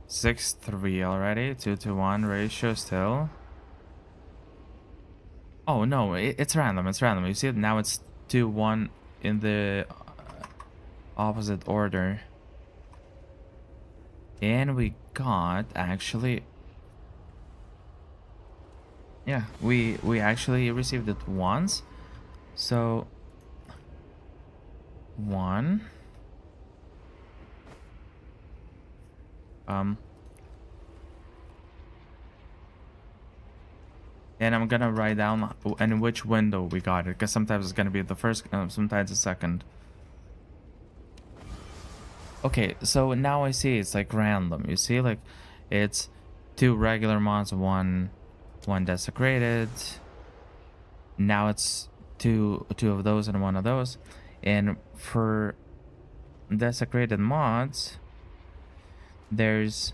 6-3 already. 2-1 ratio still. Oh no, it's random. It's random. You see it now. It's 2-1 in the opposite order. And we got actually. Yeah, we actually received it once. So 1. And I'm gonna write down in which window we got it, because sometimes it's gonna be the first, sometimes the second. Okay, so now I see it's like random. You see, like it's 2 regular mods, one desecrated. Now it's two of those and 1 of those. And for desecrated mods, there's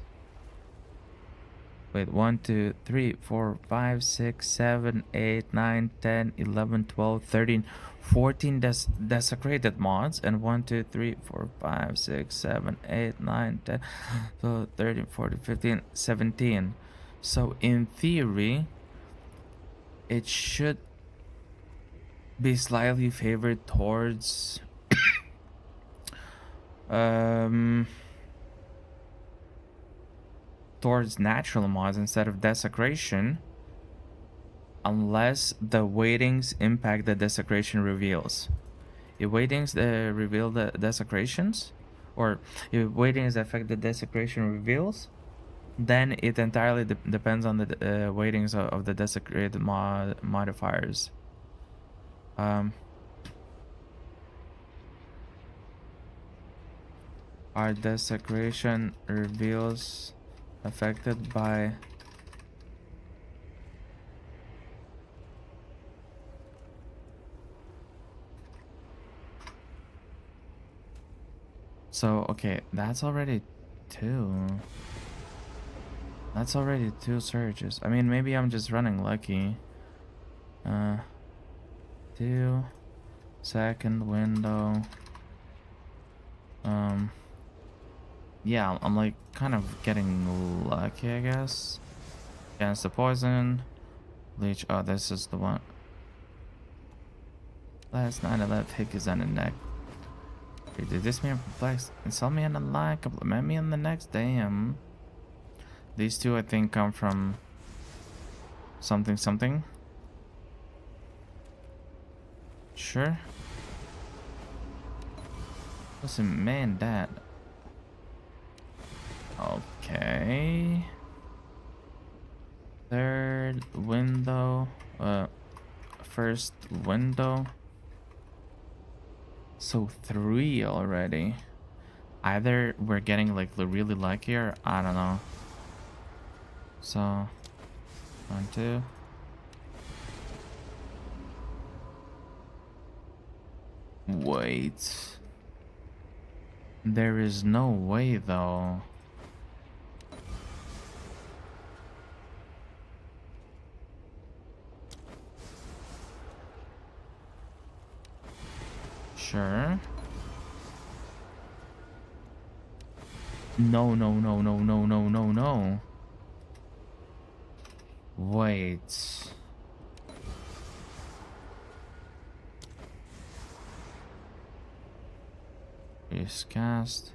wait 1 2 3 4 5 6 7 8 9 10 11 12 13 14 desecrated mods, and 1 2 3 4 5 6 7 8 9 10 12 13 14 15 17. So in theory it should be slightly favored towards towards natural mods instead of desecration, unless the weightings impact the desecration reveals. If weightings reveal the desecrations, or if weightings affect the desecration reveals, then it entirely depends on the weightings of the desecrated modifiers. Are desecration reveals affected by so okay, that's already 2. That's already 2 surges. I mean, maybe I'm just running lucky. 2 second window. Yeah, I'm like kind of getting lucky, I guess. Against the poison. Leech. Oh, this is the one. Last night I left Hickeys on the neck. Did this man perplex? Insult me on the line, compliment me on the next. Damn. These 2 I think come from something. Sure. Listen, man, that. Okay. 3rd window. First window. So 3 already. Either we're getting like really lucky, or I don't know. So 1 2. Wait. There is no way though. Sure. No. Wait. Is cast.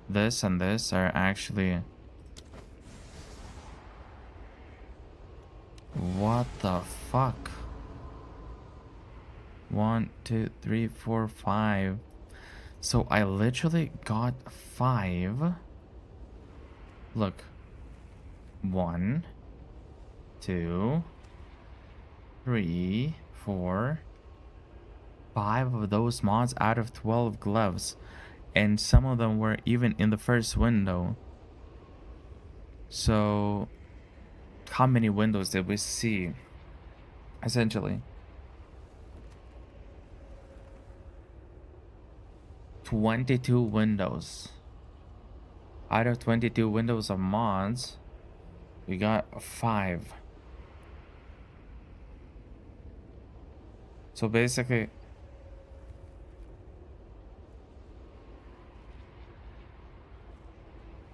This and this are actually. What the fuck? 1 2 3 4 5. So I literally got 5. Look. 1 2 3 4 5 of those mods out of 12 gloves. and some of them were even in the first window. So how many windows did we see? Essentially 22 windows. Out of 22 windows of mods, we got 5. So basically,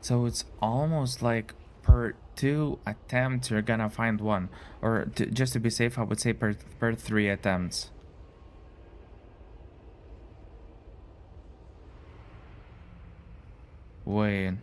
so it's almost like per 2 attempts you're gonna find one, or just to be safe, I would say per 3 attempts. Wait.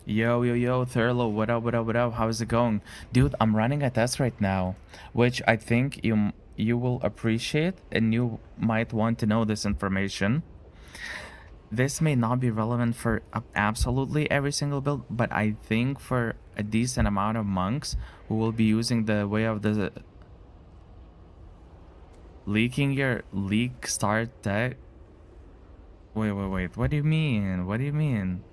Yo, Thurlow, what up, how's it going? Dude, I'm running a test right now, which I think you will appreciate, and you might want to know this information. This may not be relevant for absolutely every single build, but I think for a decent amount of monks who will be using the way of the leaking your leak start tech. Wait, what do you mean? What do you mean?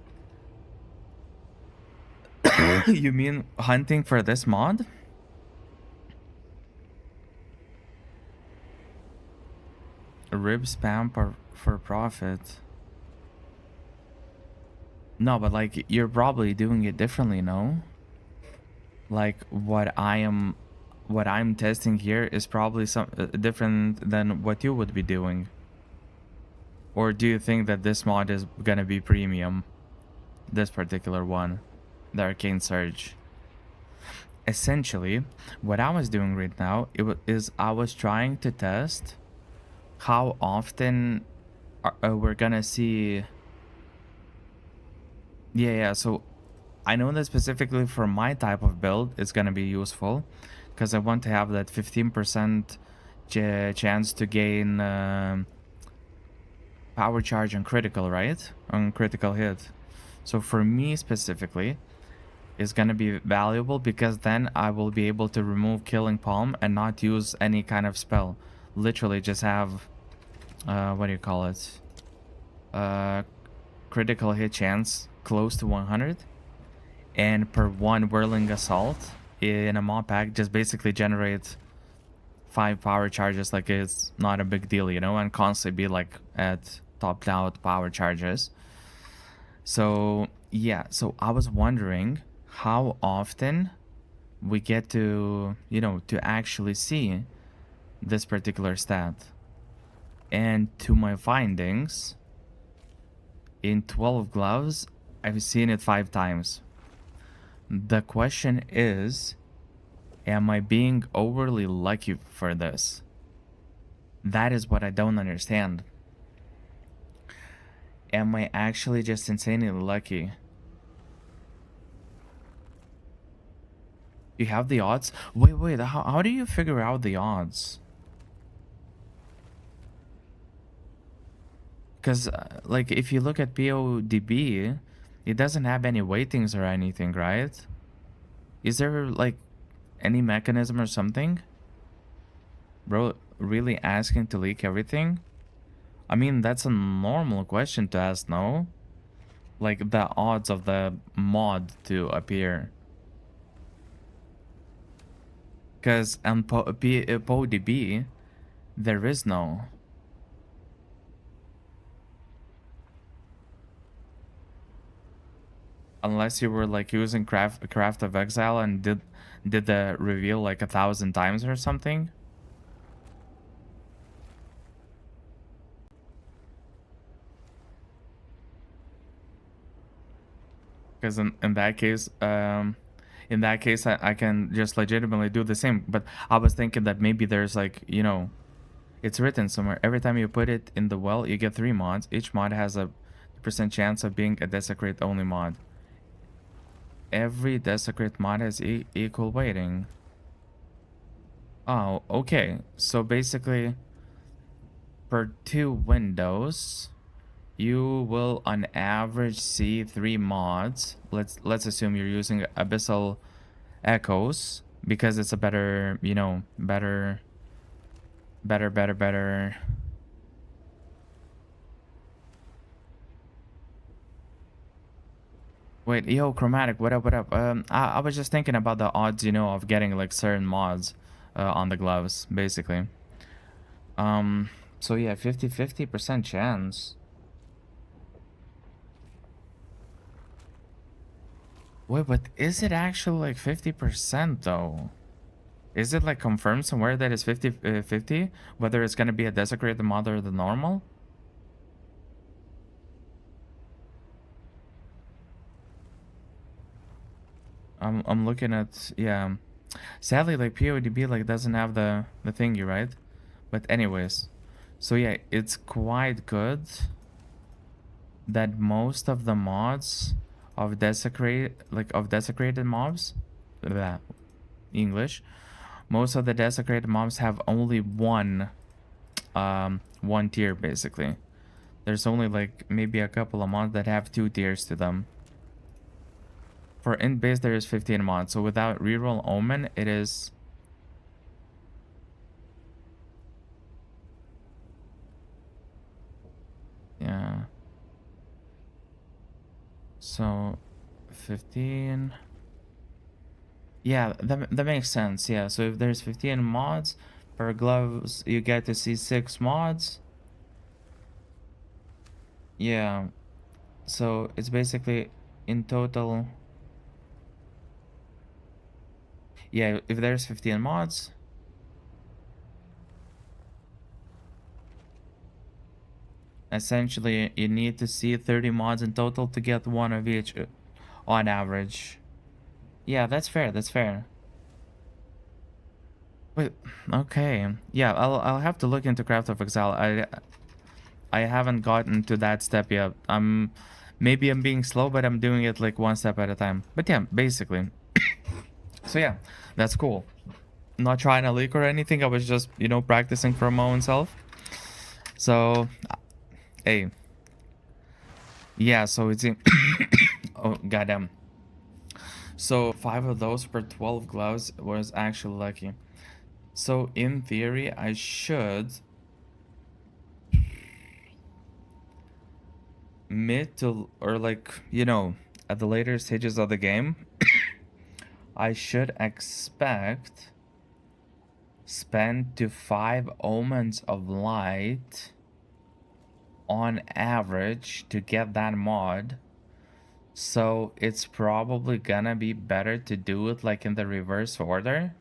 You mean hunting for this mod? Rib spam for profit. No, but like you're probably doing it differently, no? Like what I'm testing here is probably some different than what you would be doing. Or do you think that this mod is gonna be premium? This particular one, the Arcane Surge. Essentially, what I was doing right now is I was trying to test how often we're gonna see. Yeah. So I know that specifically for my type of build, it's gonna be useful because I want to have that 15% chance to gain power charge on critical, right? On critical hit. So for me specifically, it's gonna be valuable because then I will be able to remove Killing Palm and not use any kind of spell. Literally just have what do you call it? Critical hit chance close to 100, and per 1 whirling assault in a mod pack just basically generate 5 power charges. Like it's not a big deal, you know, and constantly be like at topped out power charges. So yeah, so I was wondering how often we get to, you know, to actually see this particular stat. And to my findings, in 12 gloves, I've seen it 5 times. The question is, am I being overly lucky for this? That is what I don't understand. Am I actually just insanely lucky? You have the odds? Wait, how do you figure out the odds? Because, like, if you look at PODB, it doesn't have any weightings or anything, right? Is there, like, any mechanism or something? Bro, really asking to leak everything? I mean, that's a normal question to ask, no? Like, the odds of the mod to appear. Because on PODB, there is no. Unless you were like using craft of exile and did the reveal like 1,000 times or something. Because in that case, I can just legitimately do the same. But I was thinking that maybe there's like, you know, it's written somewhere. Every time you put it in the well, you get 3 mods. Each mod has a 50% chance of being a desecrate only mod. Every desecrate mod has equal weighting. Oh, okay. So basically, per 2 windows, you will on average see 3 mods. Let's assume you're using Abyssal Echoes because it's a better, you know, better. Wait, yo, Chromatic, what up, what up? I was just thinking about the odds, you know, of getting like certain mods on the gloves, basically. So yeah, 50% chance. Wait, but is it actually like 50% though? Is it like confirmed somewhere that it's 50, whether it's gonna be a desecrated mod or the normal? I'm looking at, yeah. Sadly, like PODB like doesn't have the thingy, right? But anyways, so yeah, it's quite good that most of the mods of desecrated mobs, blah, English, most of the desecrated mobs have only one tier basically. There's only like maybe a couple of mods that have 2 tiers to them. For in base there is 15 mods, so without reroll omen it is yeah. So 15. Yeah, that makes sense. Yeah, so if there's 15 mods per gloves, you get to see 6 mods. Yeah. So it's basically in total. Yeah, if there's 15 mods, essentially you need to see 30 mods in total to get one of each on average. Yeah, that's fair. That's fair. Wait, okay. Yeah, I'll have to look into Craft of Exile. I haven't gotten to that step yet. Maybe I'm being slow, but I'm doing it like one step at a time. But yeah, basically. So yeah, that's cool. Not trying to leak or anything. I was just, you know, practicing for my own self. So, hey. Yeah, so it's in oh goddamn. So 5 of those per 12 gloves was actually lucky. So in theory, I should mid to or like, you know, at the later stages of the game, I should expect spend to 5 omens of light on average to get that mod. So it's probably gonna be better to do it like in the reverse order.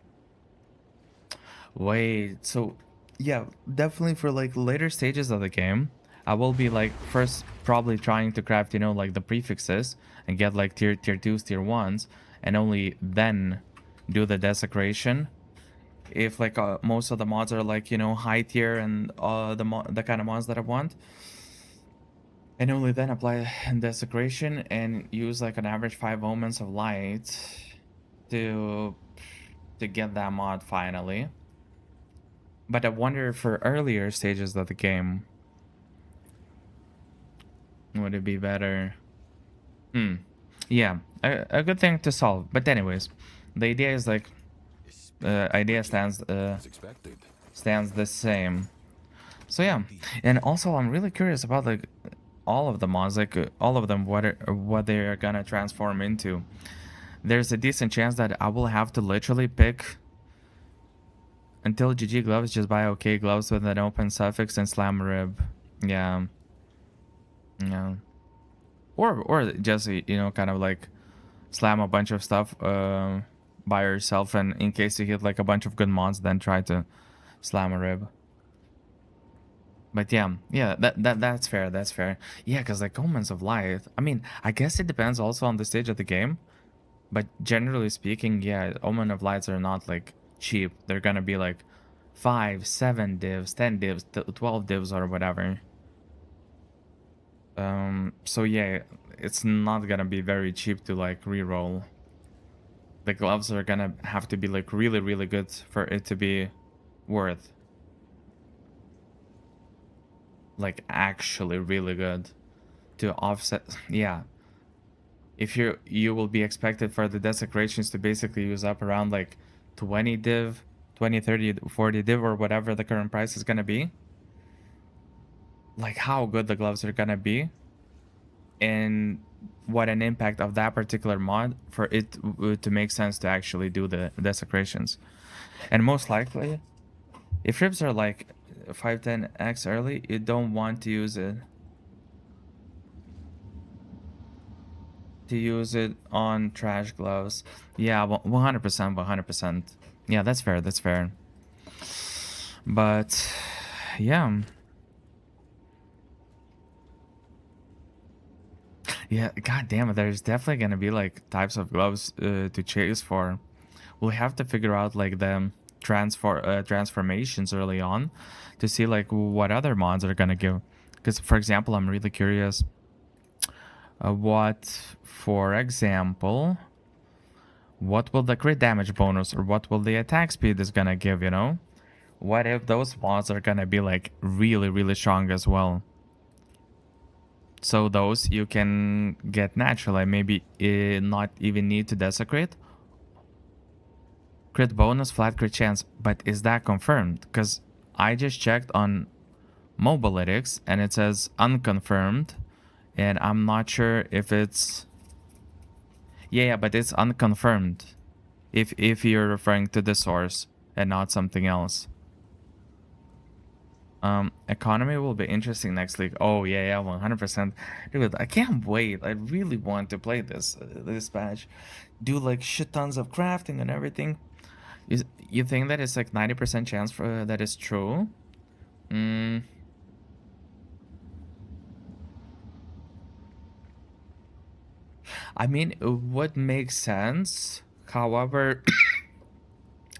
Wait, so yeah, definitely for like later stages of the game, I will be like first probably trying to craft, you know, like the prefixes and get like tier 2s, tier 1s, and only then do the desecration. If like most of the mods are like, you know, high tier and the kind of mods that I want, and only then apply desecration and use like an average 5 omens of light to get that mod finally. But I wonder for earlier stages of the game, would it be better? Yeah, a good thing to solve. But anyways, the idea is like, idea stands stands the same. So yeah, and also I'm really curious about like all of the mods, like all of them, what they are gonna transform into. There's a decent chance that I will have to literally pick until GG gloves, just buy okay gloves with an open suffix and slam rib. Yeah. Yeah. Or just, you know, kind of like slam a bunch of stuff by yourself, and in case you hit like a bunch of good mods, then try to slam a rib. But yeah, that's fair. That's fair. Yeah, because like Omens of Light, I mean, I guess it depends also on the stage of the game. But generally speaking, yeah, Omen of Lights are not like cheap. They're gonna be like 5, 7 divs, 10 divs, 12 divs or whatever. So yeah, it's not gonna be very cheap to like re-roll. The gloves are gonna have to be like really, really good for it to be worth. Like actually really good to offset. Yeah. If you will be expected for the desecrations to basically use up around like 20 div, 20, 30, 40 div or whatever the current price is gonna be. Like how good the gloves are gonna be and what an impact of that particular mod for it to make sense to actually do the desecrations. And most likely, if ribs are like 510x early, you don't want to use it. To use it on trash gloves. Yeah, 100%, 100%. Yeah, that's fair, that's fair. But, yeah. Yeah, god damn it, there's definitely gonna be like types of gloves to chase for. We'll have to figure out like the transformations early on to see like what other mods are gonna give. Because for example, I'm really curious for example, what will the crit damage bonus or what will the attack speed is gonna give, you know? What if those mods are gonna be like really, really strong as well? So those you can get naturally, maybe not even need to desecrate. Crit bonus, flat crit chance, but is that confirmed? Because I just checked on Mobalytics and it says unconfirmed, and I'm not sure if it's... Yeah, but it's unconfirmed if you're referring to the source and not something else. Economy will be interesting next week. Oh yeah, 100%. Dude, I can't wait. I really want to play this patch. Do like shit tons of crafting and everything. You think that it's like 90% chance for that is true? I mean, it would make sense. However,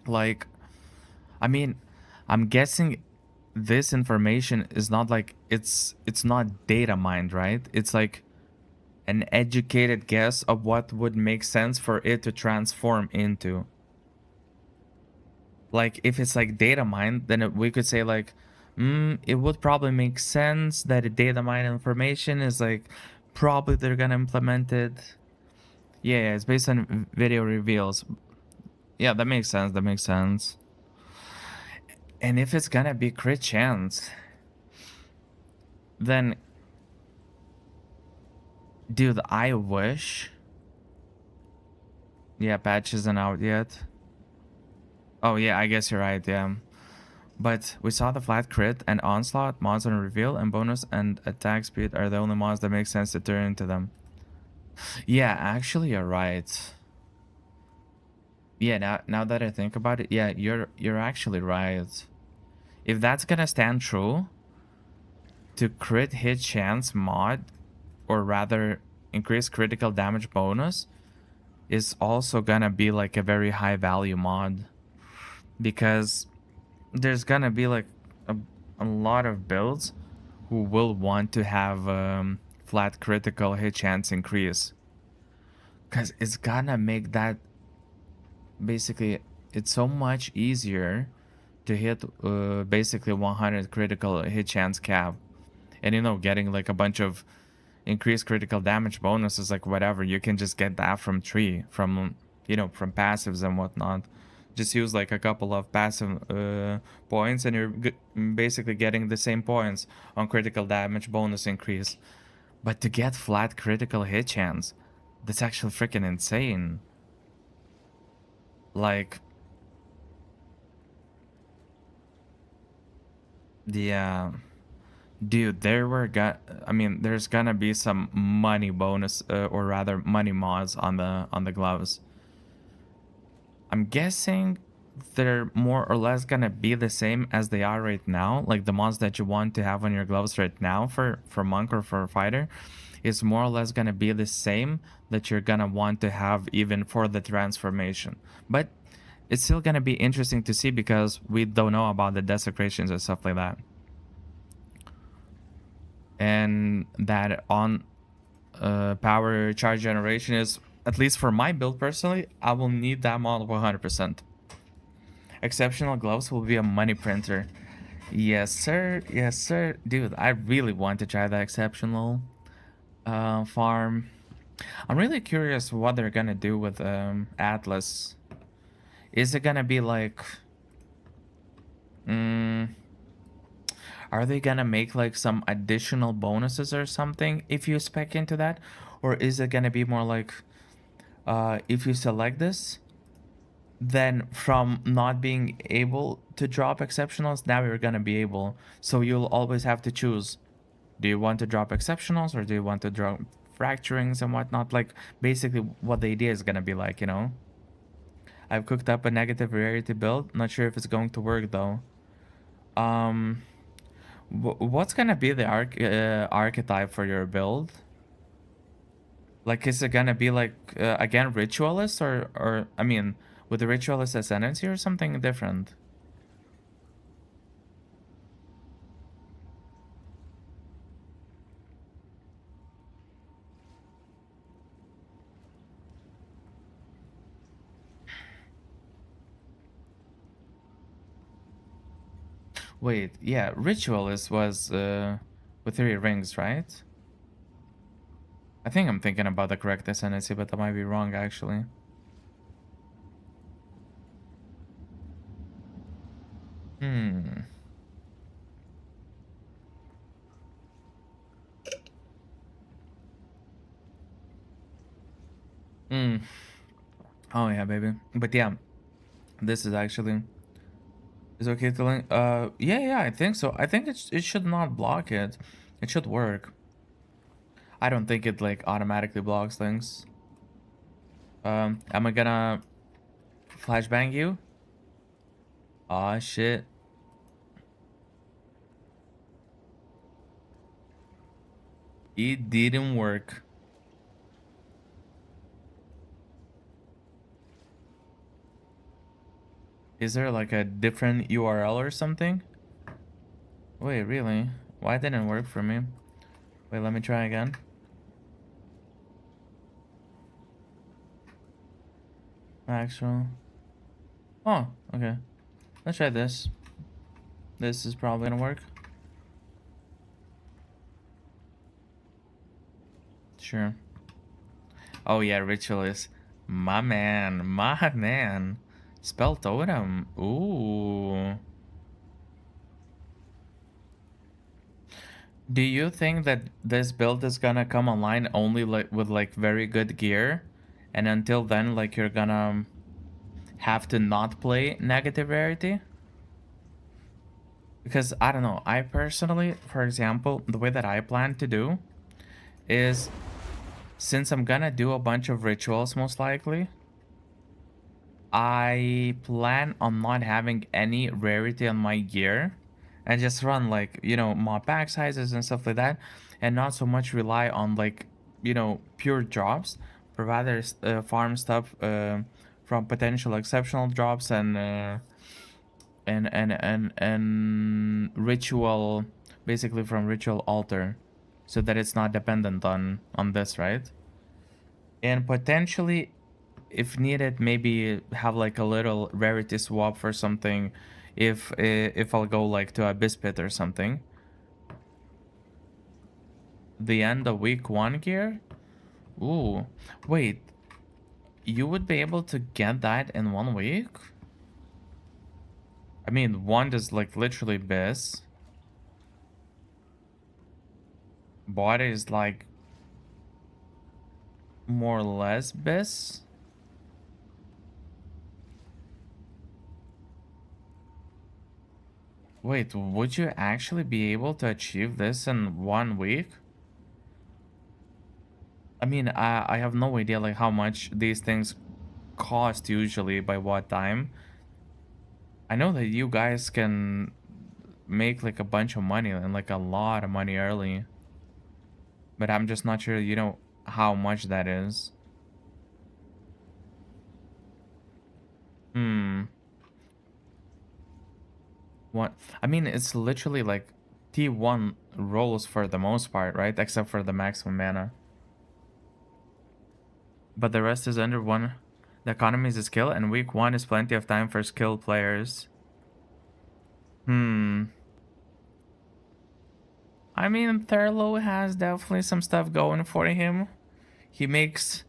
like, I mean, I'm guessing this information is not like it's not data mined, right? It's like an educated guess of what would make sense for it to transform into. Like if it's like data mined, then we could say like, it would probably make sense that a data mine information is like probably they're gonna implement it. Yeah, it's based on video reveals. Yeah, that makes sense. That makes sense. And if it's gonna be crit chance, then, dude, I wish. Yeah, patch isn't out yet. Oh yeah, I guess you're right. Yeah, but we saw the flat crit and onslaught mods on reveal, and bonus and attack speed are the only mods that make sense to turn into them. Yeah, actually, you're right. Yeah, now that I think about it, yeah, you're actually right. If that's gonna stand true, to crit hit chance mod, or rather increase critical damage bonus, is also gonna be like a very high value mod, because there's gonna be like a lot of builds who will want to have flat critical hit chance increase, because it's gonna make that basically it's so much easier to hit basically 100 critical hit chance cap, and you know, getting like a bunch of increased critical damage bonuses, like whatever, you can just get that from tree, from, you know, from passives and whatnot. Just use like a couple of passive points and you're basically getting the same points on critical damage bonus increase. But to get flat critical hit chance, that's actually freaking insane. Like, yeah, dude, there's gonna be some money bonus, or rather money mods on the gloves. I'm guessing they're more or less gonna be the same as they are right now. Like the mods that you want to have on your gloves right now for monk or for fighter is more or less gonna be the same that you're gonna want to have even for the transformation. But it's still gonna be interesting to see because we don't know about the desecrations and stuff like that. and that on power charge generation is, at least for my build personally, I will need that model 100%. Exceptional gloves will be a money printer. Yes, sir. Yes, sir. Dude, I really want to try that exceptional farm. I'm really curious what they're gonna do with Atlas. Is it gonna be like... are they gonna make like some additional bonuses or something if you spec into that? Or is it gonna be more like if you select this, then from not being able to drop exceptionals, now you're gonna be able. So you'll always have to choose. Do you want to drop exceptionals or do you want to drop fracturings and whatnot? Like basically what the idea is gonna be like, you know? I've cooked up a negative rarity build. Not sure if it's going to work though. What's gonna be the archetype for your build? Like, is it gonna be like again ritualist or I mean, with the ritualist ascendancy or something different? Wait, yeah, ritualist was with 3 rings, right? I think I'm thinking about the correct ascendancy, but I might be wrong actually. Hmm. Hmm. Oh yeah, baby. But yeah, this is actually is okay to link. Yeah, I think so. I think it should not block it. It should work. I don't think it like automatically blocks things. Am I gonna flashbang you? Aw, shit. It didn't work. Is there like a different URL or something? Wait, really? Why didn't it work for me? Wait, let me try again. Actual. Oh, okay. Let's try this. This is probably gonna work. Sure. Oh yeah, ritualist. My man, my man. Spell totem. Ooh. Do you think that this build is gonna come online only like with like very good gear? And until then, like you're gonna have to not play negative rarity? Because I don't know, I personally, for example, the way that I plan to do is, since I'm gonna do a bunch of rituals most likely, I plan on not having any rarity on my gear and just run like, you know, mod pack sizes and stuff like that, and not so much rely on like, you know, pure drops, but rather farm stuff from potential exceptional drops and ritual, basically from ritual altar, so that it's not dependent on this, right? And potentially, if needed, maybe have like a little rarity swap for something if I'll go like to Abyss Pit or something. The end of week 1 gear? Ooh, wait, you would be able to get that in 1 week? I mean, one is like literally Abyss. Body is like more or less Abyss. Wait, would you actually be able to achieve this in 1 week? I mean, I have no idea like how much these things cost usually by what time. I know that you guys can make like a bunch of money and like a lot of money early, but I'm just not sure, you know, how much that is. Hmm. What? I mean, it's literally like T1 rolls for the most part, right? Except for the maximum mana. But the rest is under 1. The economy is a skill, and week 1 is plenty of time for skilled players. I mean, Thurlow has definitely some stuff going for him. He makes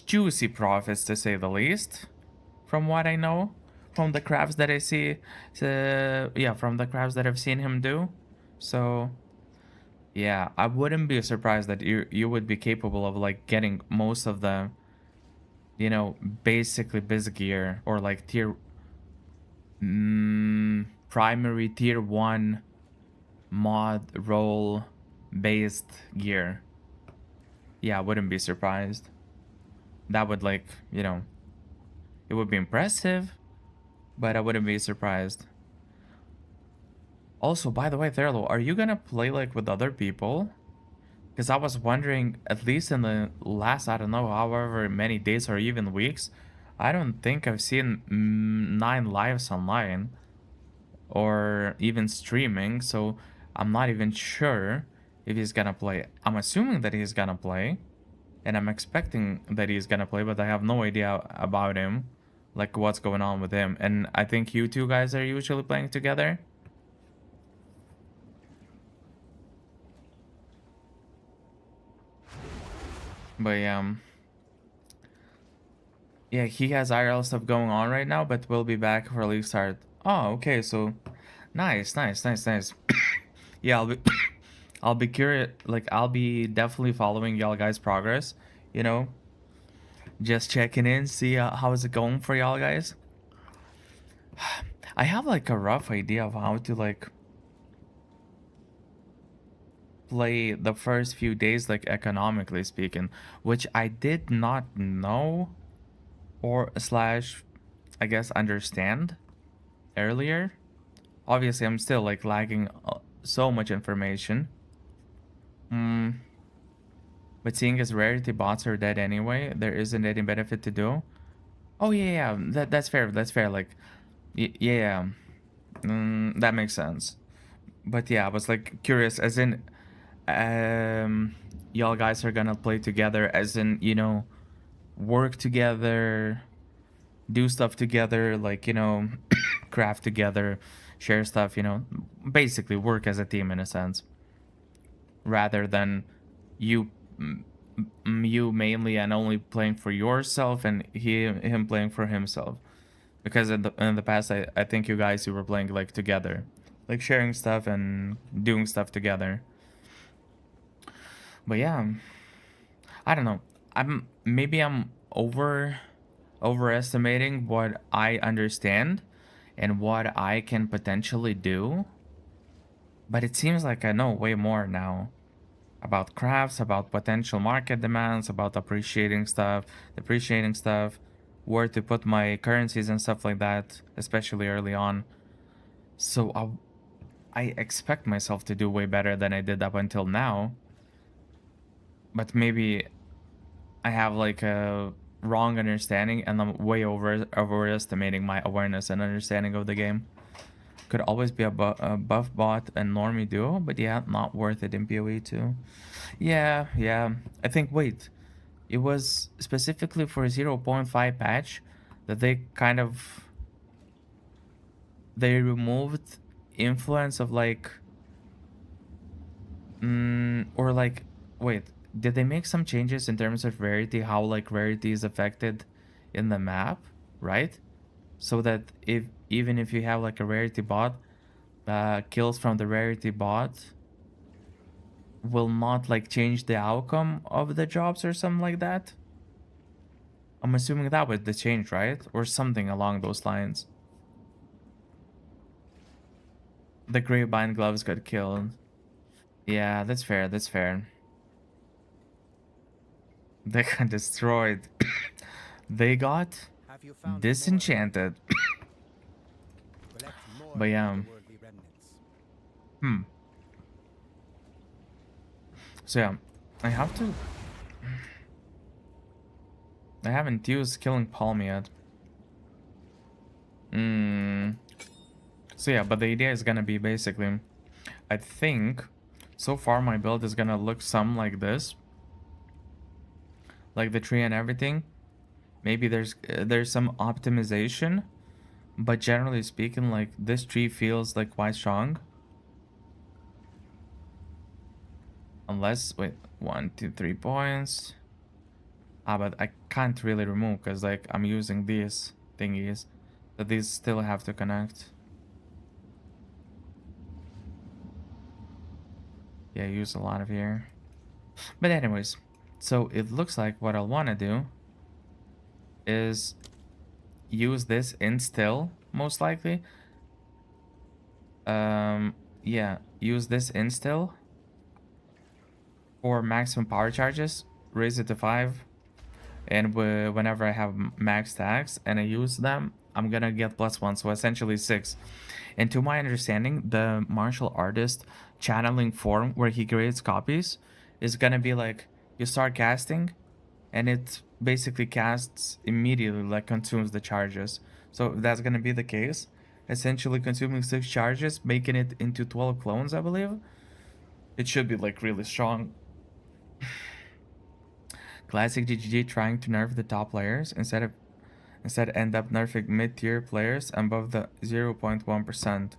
juicy profits, to say the least, from what I know, from the crafts that I see. Yeah, from the crafts that I've seen him do. So yeah, I wouldn't be surprised that you would be capable of like getting most of the, you know, basically biz gear or like primary tier 1 mod role based gear. Yeah, I wouldn't be surprised. That would, like, you know, it would be impressive, but I wouldn't be surprised. Also, by the way, Thurlow, are you gonna play like with other people? Because I was wondering, at least in the last, I don't know, however many days or even weeks, I don't think I've seen 9 lives online or even streaming, so I'm not even sure if he's gonna play. I'm assuming that he's gonna play, and I'm expecting that he's gonna play, but I have no idea about him, like what's going on with him. And I think you two guys are usually playing together. But yeah, he has IRL stuff going on right now, but we'll be back for league start. Oh, okay, so nice. Yeah, I'll be curious, like I'll be definitely following y'all guys' progress, you know, just checking in, see how is it going for y'all guys. I have like a rough idea of how to like play the first few days, like economically speaking, which I did not know or slash I guess understand earlier. Obviously I'm still like lagging so much information. But seeing as rarity bots are dead anyway, there isn't any benefit to do. Oh yeah, that's fair, like yeah, that makes sense. But yeah, I was like curious, as in y'all guys are gonna play together, as in, you know, work together, do stuff together, like, you know, craft together, share stuff, you know, basically work as a team in a sense, rather than you you mainly and only playing for yourself and him playing for himself. Because in the past, I think you were playing like together, like sharing stuff and doing stuff together. But yeah, I don't know. I'm overestimating what I understand and what I can potentially do. But it seems like I know way more now about crafts, about potential market demands, about depreciating stuff, where to put my currencies and stuff like that, especially early on. So I expect myself to do way better than I did up until now. But maybe I have like a wrong understanding and I'm way overestimating my awareness and understanding of the game. Could always be a buff bot and normie duo, but yeah, not worth it in PoE too. Yeah. I think, wait, it was specifically for 0.5 patch that they removed influence of like or like, wait, did they make some changes in terms of rarity, how like rarity is affected in the map, right? So that if even if you have like a rarity bot, kills from the rarity bot will not like change the outcome of the jobs or something like that. I'm assuming that was the change, right? Or something along those lines. The gray bind gloves got killed. Yeah, that's fair. They got destroyed. They got Have you found disenchanted. Collect more But yeah. otherworldly remnants. So yeah, I haven't used killing palm yet. So yeah, but the idea is gonna be basically I think so far my build is gonna look some like this, like the tree and everything. Maybe there's some optimization, but generally speaking, like this tree feels like quite strong. Unless, wait, 1, 2, 3 points. Ah, but I can't really remove because like I'm using these thingies, but these still have to connect. Yeah, I use a lot of here. But anyways, so it looks like what I'll want to do is use this instill, most likely. Yeah, use this instill for maximum power charges, raise it to 5, and whenever I have max stacks and I use them, I'm gonna get +1, so essentially 6. And to my understanding, the martial artist channeling form where he creates copies is gonna be like you start casting and it basically casts immediately, like consumes the charges. So if that's gonna be the case, essentially consuming 6 charges, making it into 12 clones, I believe. It should be like really strong. Classic GGG trying to nerf the top players instead end up nerfing mid-tier players above the 0.1%.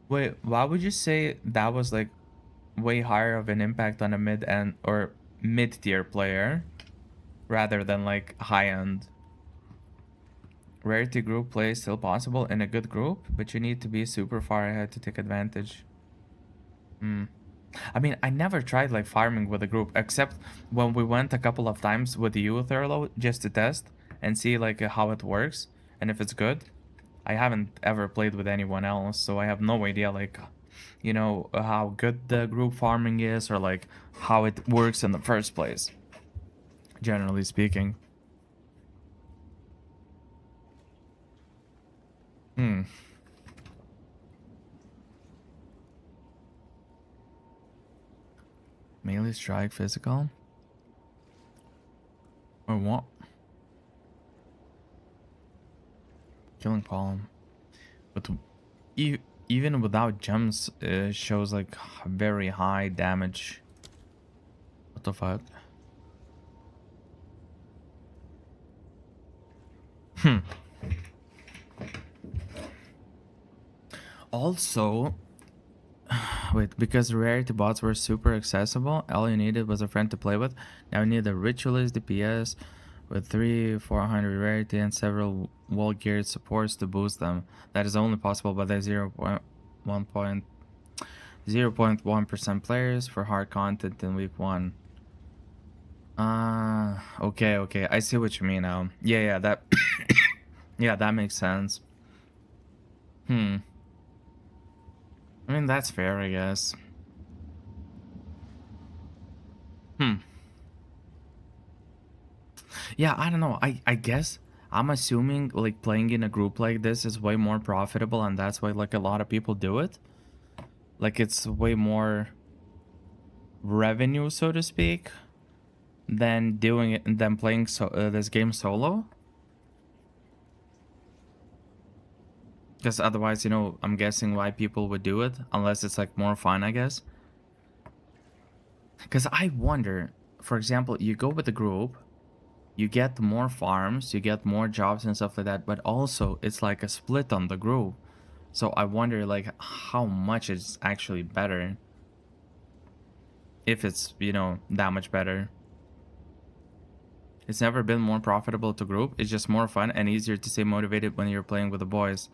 Wait, why would you say that was like way higher of an impact on a mid-end or mid-tier player rather than like high-end? Rarity group play is still possible in a good group, but you need to be super far ahead to take advantage. I mean, I never tried like farming with a group except when we went a couple of times with you, Thurlow, just to test and see like how it works and if it's good. I haven't ever played with anyone else, so I have no idea like, you know, how good the group farming is or like how it works in the first place, generally speaking. Melee strike physical? Or what? Killing column. But even without gems, it shows like very high damage. What the fuck? Also, wait, because rarity bots were super accessible, all you needed was a friend to play with. Now you need a ritualist DPS with 400 rarity and several well-geared supports to boost them. That is only possible by the 0.1% players for hard content in week 1. Okay, I see what you mean now. Yeah, that yeah, that makes sense. I mean, that's fair, I guess. Yeah, I don't know. I guess I'm assuming like playing in a group like this is way more profitable and that's why like a lot of people do it. Like it's way more revenue, so to speak, than doing it than playing this game solo. Because otherwise, you know, I'm guessing why people would do it unless it's like more fun, I guess. Because I wonder, for example, you go with a group, you get more farms, you get more jobs and stuff like that, but also it's like a split on the group. So I wonder like how much it's actually better. If it's, you know, that much better. It's never been more profitable to group. It's just more fun and easier to stay motivated when you're playing with the boys.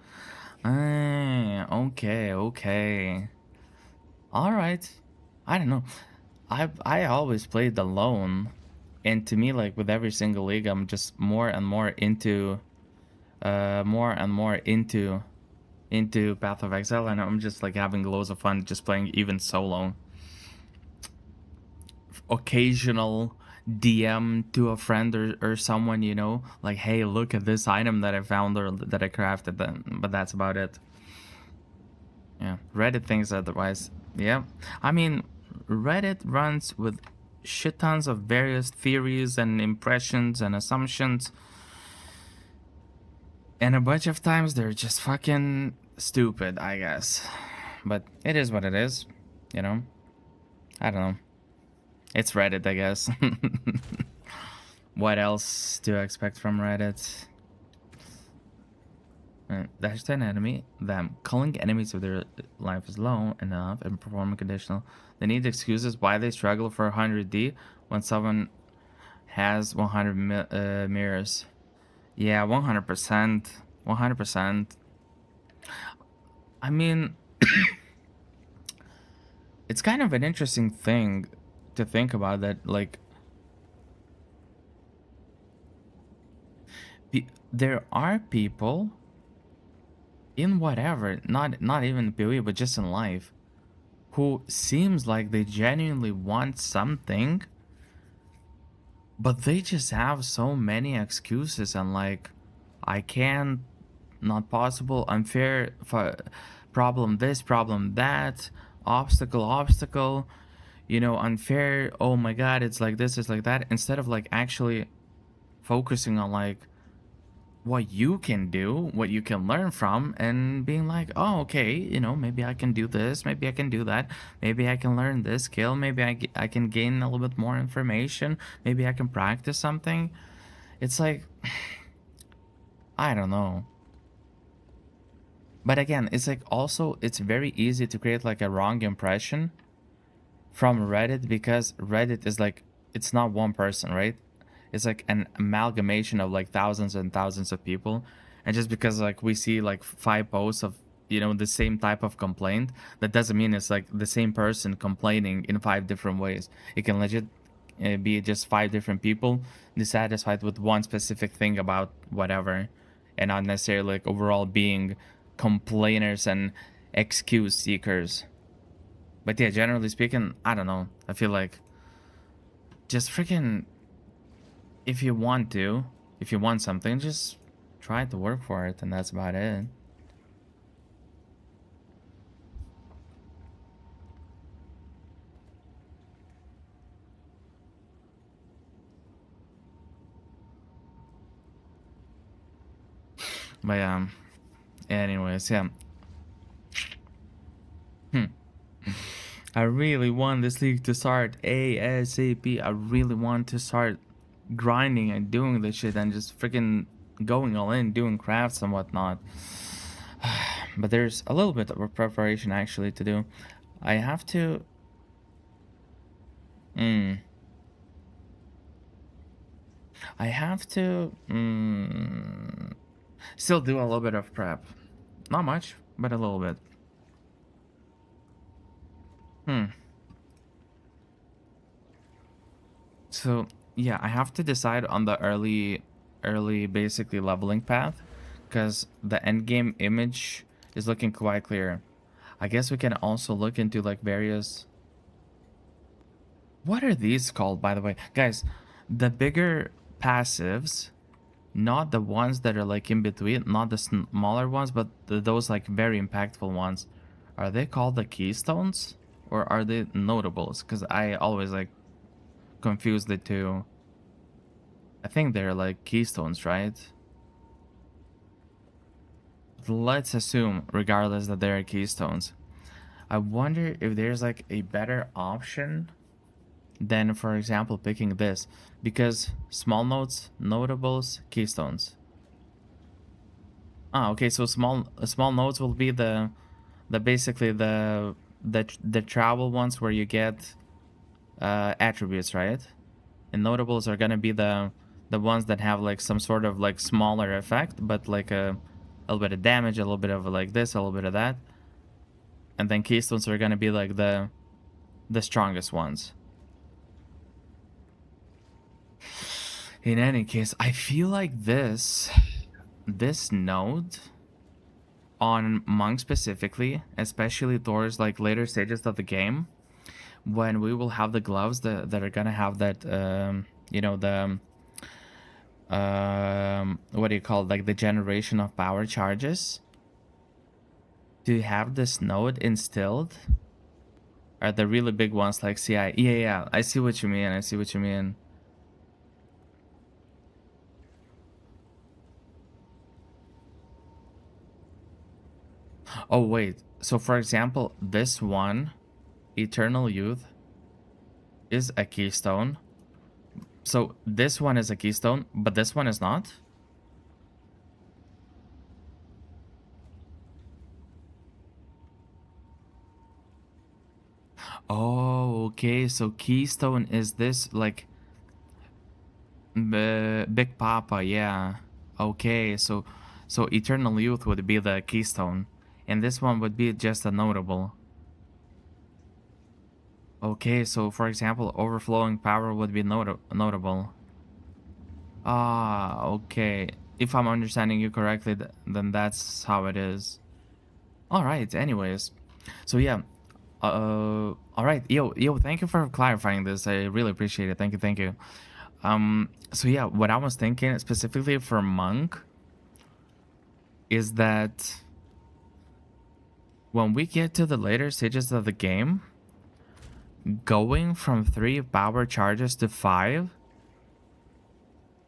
Okay. All right. I don't know. I always played alone, and to me, like with every single league, I'm just more and more into Path of Exile, and I'm just like having loads of fun just playing even solo. Occasional DM to a friend or someone, you know, like, hey, look at this item that I found or that I crafted, then, but that's about it. Yeah, Reddit thinks otherwise. Yeah, I mean, Reddit runs with shit tons of various theories and impressions and assumptions. And a bunch of times they're just fucking stupid, I guess. But it is what it is, you know? I don't know. It's Reddit, I guess. What else do I expect from Reddit? Dash to an enemy. Them. Calling enemies if their life is low enough and performing conditional. They need excuses why they struggle for 100D when someone has 100 mirrors. Yeah, 100%. 100%. I mean, it's kind of an interesting thing to think about that, like, there are people in whatever, not even POE, but just in life, who seems like they genuinely want something, but they just have so many excuses and like, I can't, not possible, unfair, problem this, problem that, obstacle, you know, unfair, oh my god, it's like this, it's like that, instead of like actually focusing on like what you can do, what you can learn from, and being like, oh, okay, you know, maybe I can do this, maybe I can do that, maybe I can learn this skill, maybe I can gain a little bit more information, maybe I can practice something. It's like, I don't know. But again, it's like also, it's very easy to create like a wrong impression from Reddit, because Reddit is like, it's not one person, right? It's like an amalgamation of like thousands and thousands of people. And just because like we see like 5 posts of, you know, the same type of complaint, that doesn't mean it's like the same person complaining in 5 different ways. It can legit be just 5 different people dissatisfied with one specific thing about whatever, and not necessarily like overall being complainers and excuse seekers. But yeah, generally speaking, I don't know. I feel like just freaking, if you want something, just try to work for it, and that's about it. But anyways, yeah. I really want this league to start ASAP. I really want to start grinding and doing this shit and just freaking going all in, doing crafts and whatnot. But there's a little bit of a preparation actually to do. I have to I have to still do a little bit of prep. Not much, but a little bit. So yeah, I have to decide on the early basically leveling path, because the end game image is looking quite clear. I guess we can also look into like various, what are these called, by the way, guys? The bigger passives, not the ones that are like in between, not the smaller ones, but those like very impactful ones. Are they called the keystones, or are they notables? Because I always like confuse the two. I think they're like keystones, right? Let's assume regardless that they're keystones. I wonder if there's like a better option than, for example, picking this, because small nodes, notables, keystones. Ah, okay, so small nodes will be the basically the travel ones where you get attributes, right? And notables are gonna be the ones that have like some sort of like smaller effect, but like a little bit of damage, a little bit of like this, a little bit of that. And then keystones are gonna be like the strongest ones. In any case, I feel like this node on Monk specifically, especially towards like later stages of the game, when we will have the gloves that are gonna have that you know, the what do you call it, like the generation of power charges, to have this node instilled are the really big ones like CI. Yeah, I see what you mean. I see what you mean. Oh wait. So for example, this one, Eternal Youth, is a keystone. So this one is a keystone, but this one is not. Oh, okay. So keystone is this like Big Papa, yeah. Okay, so Eternal Youth would be the keystone, and this one would be just a notable. Okay, so for example, overflowing power would be notable. Ah, okay. If I'm understanding you correctly, then that's how it is. All right. Anyways, so yeah. All right. Yo. Thank you for clarifying this. I really appreciate it. Thank you. Thank you. So yeah, what I was thinking specifically for Monk is that when we get to the later stages of the game, going from 3 power charges to 5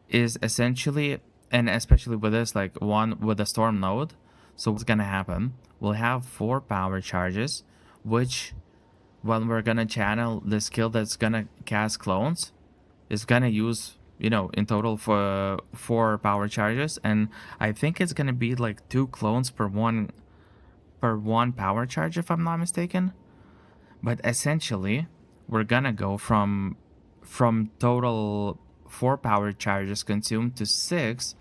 is essentially, and especially with this, like one with the storm node. So what's gonna happen? We'll have 4 power charges, which when we're gonna channel the skill that's gonna cast clones, is gonna use, you know, in total for 4 power charges, and I think it's gonna be like 2 clones per one power charge, if I'm not mistaken. But essentially, we're gonna go from total 4 power charges consumed to 6,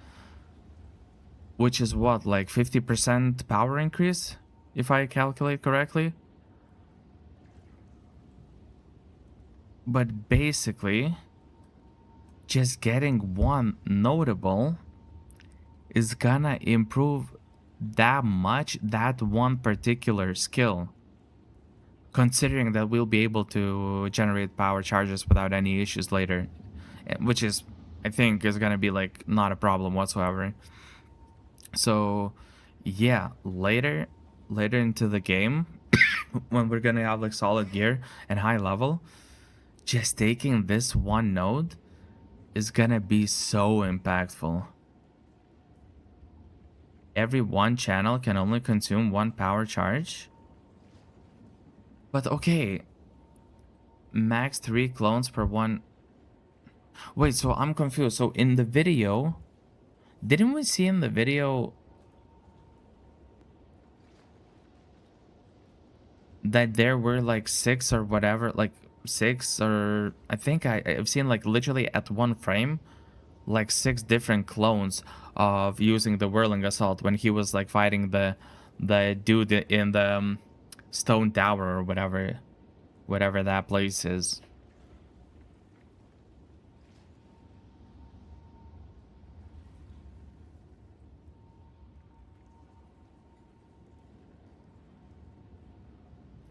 which is what, like 50% power increase, if I calculate correctly. But basically, just getting one notable is gonna improve that much that one particular skill, considering that we'll be able to generate power charges without any issues later, which is, I think, is gonna be like not a problem whatsoever. So yeah, later into the game, when we're gonna have like solid gear and high level, just taking this one node is gonna be so impactful. Every one channel can only consume 1 power charge. But okay, max 3 clones per one. Wait, so I'm confused. So in the video, didn't we see in the video that there were like 6 or whatever, like 6, or I think I've seen like literally at one frame, like 6 different clones of using the whirling assault when he was like fighting the dude in the stone tower or whatever that place is.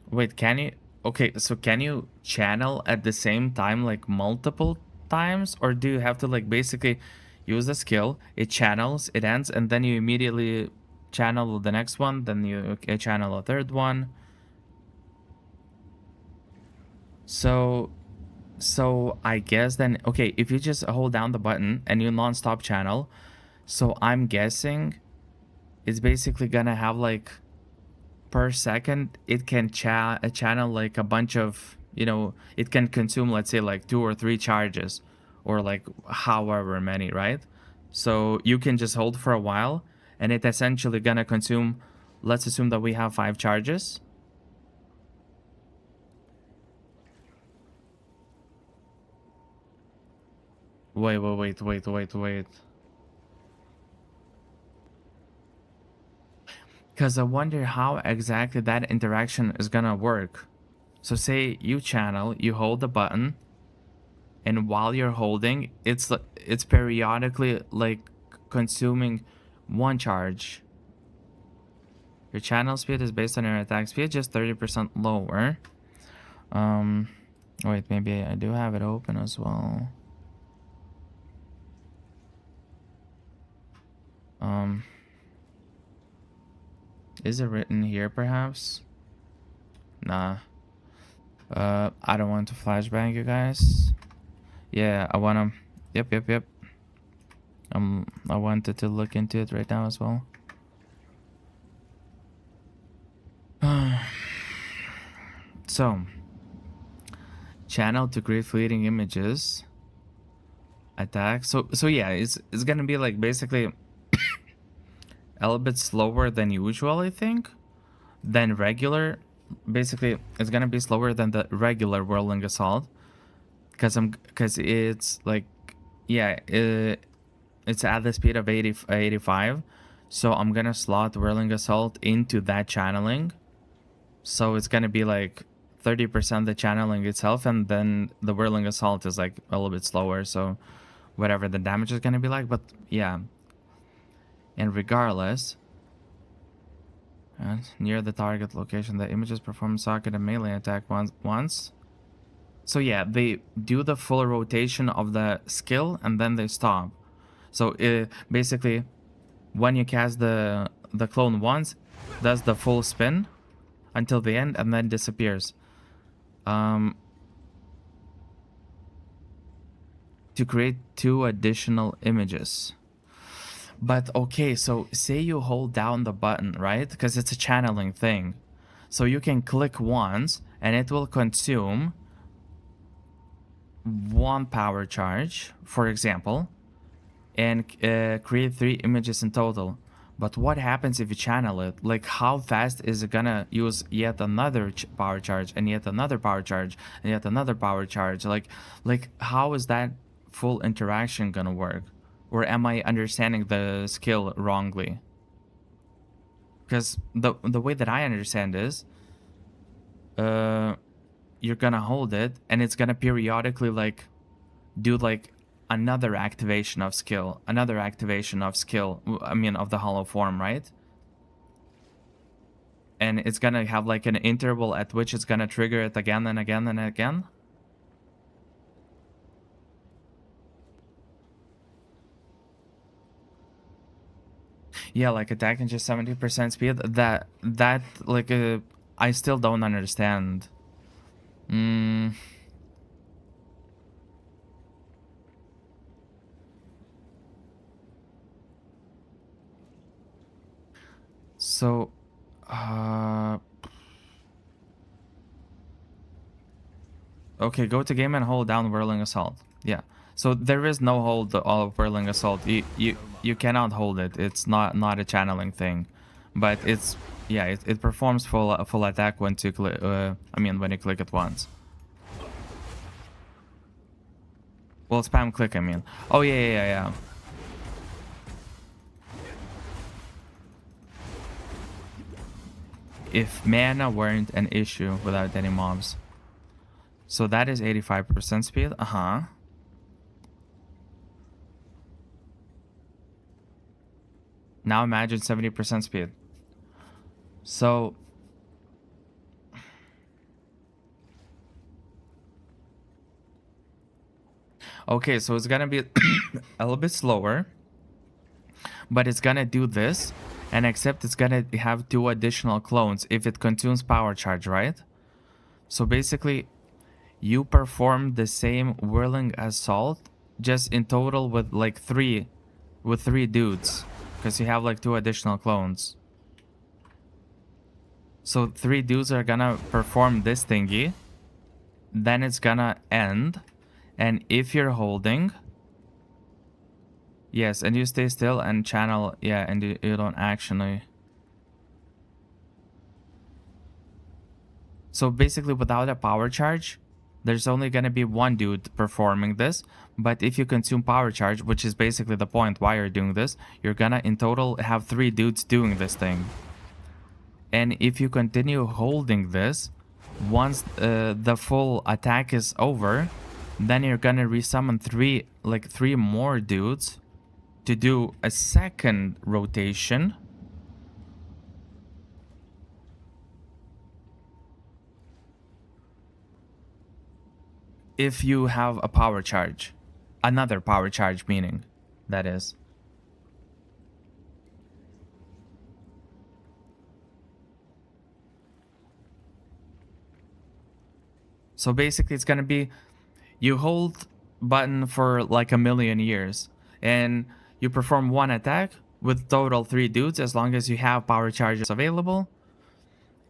Wait, can you? Okay, so can you channel at the same time, like multiple times, or do you have to like basically use the skill, it channels, it ends, and then you immediately channel the next one, then you channel a third one? So, so I guess then, okay, if you just hold down the button and you non-stop channel, so I'm guessing it's basically gonna have like per second it can channel like a bunch of, you know, it can consume, let's say, like 2 or 3 charges, or like however many, right? So you can just hold for a while and it essentially gonna consume, let's assume that we have 5 charges. Wait. Because I wonder how exactly that interaction is gonna work. So say you channel, you hold the button, and while you're holding, it's periodically like consuming 1 charge. Your channel speed is based on your attack speed, just 30% lower. Um, wait, maybe I do have it open as well. Um, is it written here perhaps? Nah. I don't want to flashbang you guys. Yeah, I wanna. Yep. I wanted to look into it right now as well. So, channel to create fleeting images. Attack. So yeah, it's gonna be like basically a little bit slower than usual, I think, than regular. Basically, it's gonna be slower than the regular whirling assault, because it's like, yeah, it's at the speed of 85. So I'm gonna slot whirling assault into that channeling. So it's gonna be like 30% the channeling itself, and then the whirling assault is like a little bit slower. So whatever the damage is gonna be like, but yeah. And regardless, near the target location, the images perform socket and melee attack once. So yeah, they do the full rotation of the skill and then they stop. So basically, when you cast the clone once, does the full spin until the end and then disappears. To create 2 additional images. But okay, so say you hold down the button, right? Because it's a channeling thing. So you can click once and it will consume 1 power charge, for example, and create 3 images in total. But what happens if you channel it? Like, how fast is it gonna use yet another power charge and yet another power charge and yet another power charge? Like how is that full interaction gonna work? Or am I understanding the skill wrongly? Because the way that I understand is, you're gonna hold it and it's gonna periodically like do like another activation of skill, I mean, of the hollow form, right? And it's gonna have like an interval at which it's gonna trigger it again and again and again. Yeah, like attacking just 70% speed. That like I still don't understand. So, okay, go to game and hold down whirling assault. Yeah. So there is no hold of whirling assault. You cannot hold it. It's not a channeling thing, but it's, yeah, it performs full attack when you click. I mean, when you click it once. Well, spam click. I mean. Oh yeah. If mana weren't an issue without any mobs. So that is 85% speed. Now imagine 70% speed. So okay, so it's gonna be a little bit slower, but it's gonna do this, and except it's gonna have 2 additional clones if it consumes power charge, right? So basically, you perform the same whirling assault, just in total with like 3 dudes, because you have like 2 additional clones. So 3 dudes are gonna perform this thingy, then it's gonna end, and if you're holding, yes, and you stay still and channel, yeah, and you don't actually. So basically, without a power charge, there's only gonna be 1 dude performing this, but if you consume power charge, which is basically the point why you're doing this, you're gonna in total have 3 dudes doing this thing. And if you continue holding this, once the full attack is over, then you're gonna resummon 3 more dudes to do a second rotation. If you have a power charge, another power charge, meaning, that is. So basically it's gonna be, you hold button for like a million years and you perform one attack with total 3 dudes as long as you have power charges available.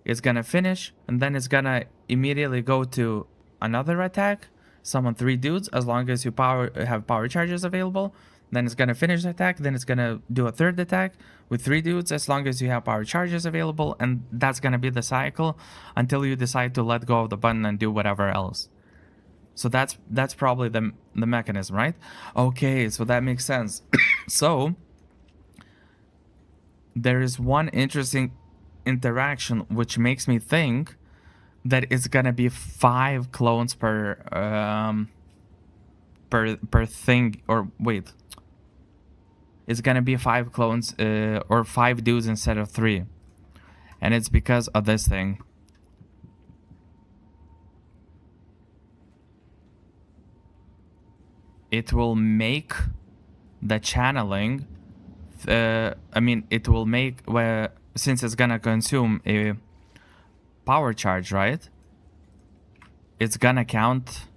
It's gonna finish and then it's gonna immediately go to another attack, summon 3 dudes as long as you have power charges available. Then it's gonna finish the attack, then it's gonna do a third attack with 3 dudes as long as you have power charges available, and that's gonna be the cycle until you decide to let go of the button and do whatever else. So that's probably the mechanism, right? Okay, so that makes sense. So there is one interesting interaction which makes me think that it's gonna be 5 clones per thing, or wait, it's gonna be 5 clones or 5 dudes instead of 3, and it's because of this thing. It will make the channeling, it will make, since it's gonna consume a power charge, right? It's gonna count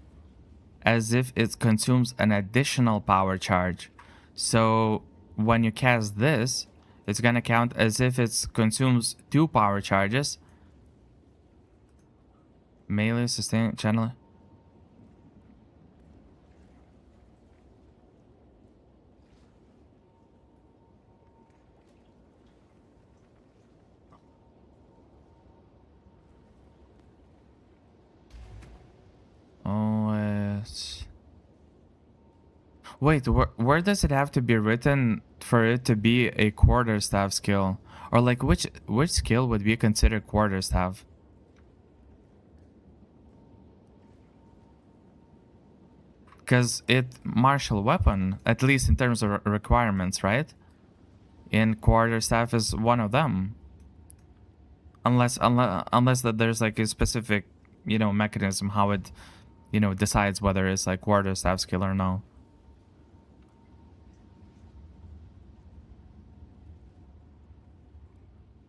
as if it consumes an additional power charge. So when you cast this, it's gonna count as if it consumes 2 power charges. Melee, sustain, channel. Wait, where does it have to be written for it to be a quarterstaff skill? Or like which skill would be considered quarterstaff? Because it martial weapon, at least in terms of requirements, right? And quarterstaff is one of them. Unless that there's like a specific, mechanism how it, decides whether it's like quarterstaff skill or no.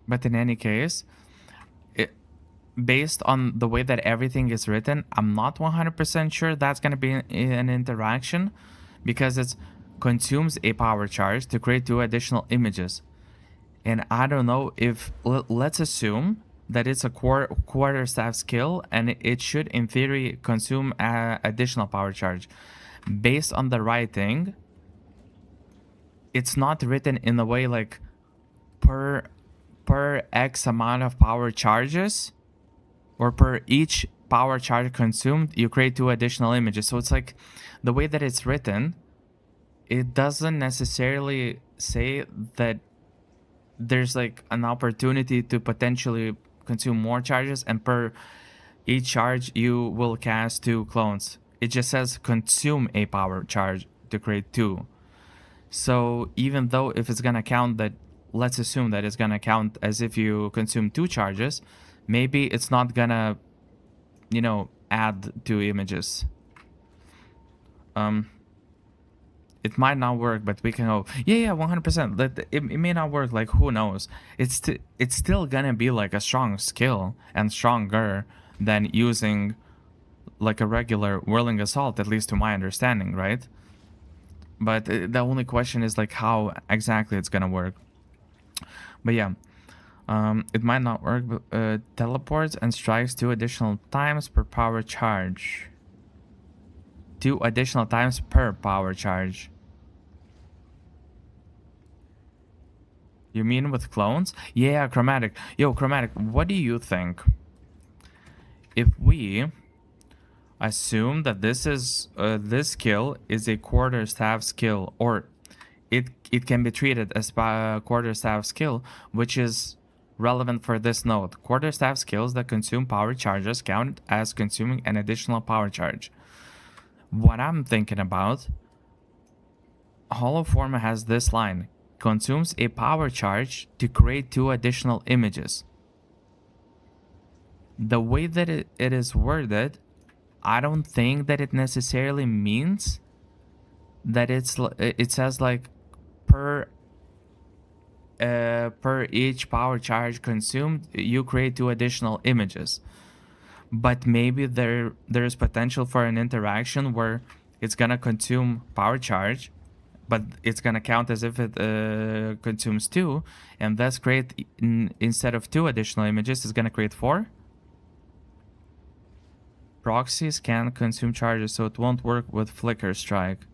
But in any case, based on the way that everything is written, I'm not 100% sure that's going to be an interaction, because it consumes a power charge to create 2 additional images. And I don't know if, let's assume that it's a quarterstaff skill and it should in theory consume additional power charge. Based on the writing, it's not written in the way like per X amount of power charges, or per each power charge consumed, you create 2 additional images. So it's like the way that it's written, it doesn't necessarily say that there's like an opportunity to potentially consume more charges, and per each charge you will cast 2 clones. It just says consume a power charge to create 2. So even though if it's gonna count that, let's assume that it's gonna count as if you consume 2 charges, maybe it's not gonna, add 2 images. It might not work, but we can hope. Yeah, 100%. It may not work, like who knows? It's still gonna be like a strong skill and stronger than using like a regular whirling assault, at least to my understanding, right? But the only question is like how exactly it's gonna work. But yeah, it might not work, but teleports and strikes 2 additional times per power charge. 2 additional times per power charge. You mean with clones? Yeah, Chromatic. Yo, Chromatic, what do you think? If we assume that this is this skill is a quarterstaff skill, or it can be treated as a quarterstaff skill, which is relevant for this node. Quarterstaff skills that consume power charges count as consuming an additional power charge. What I'm thinking about, Hollow Form has this line: consumes a power charge to create 2 additional images. The way that it is worded, I don't think that it necessarily means that it says like per each power charge consumed, you create 2 additional images. but maybe there's potential for an interaction where it's gonna consume power charge, but it's gonna count as if it consumes 2, and thus create instead of 2 additional images, it's gonna create 4. Proxies can consume charges, so it won't work with flicker strike.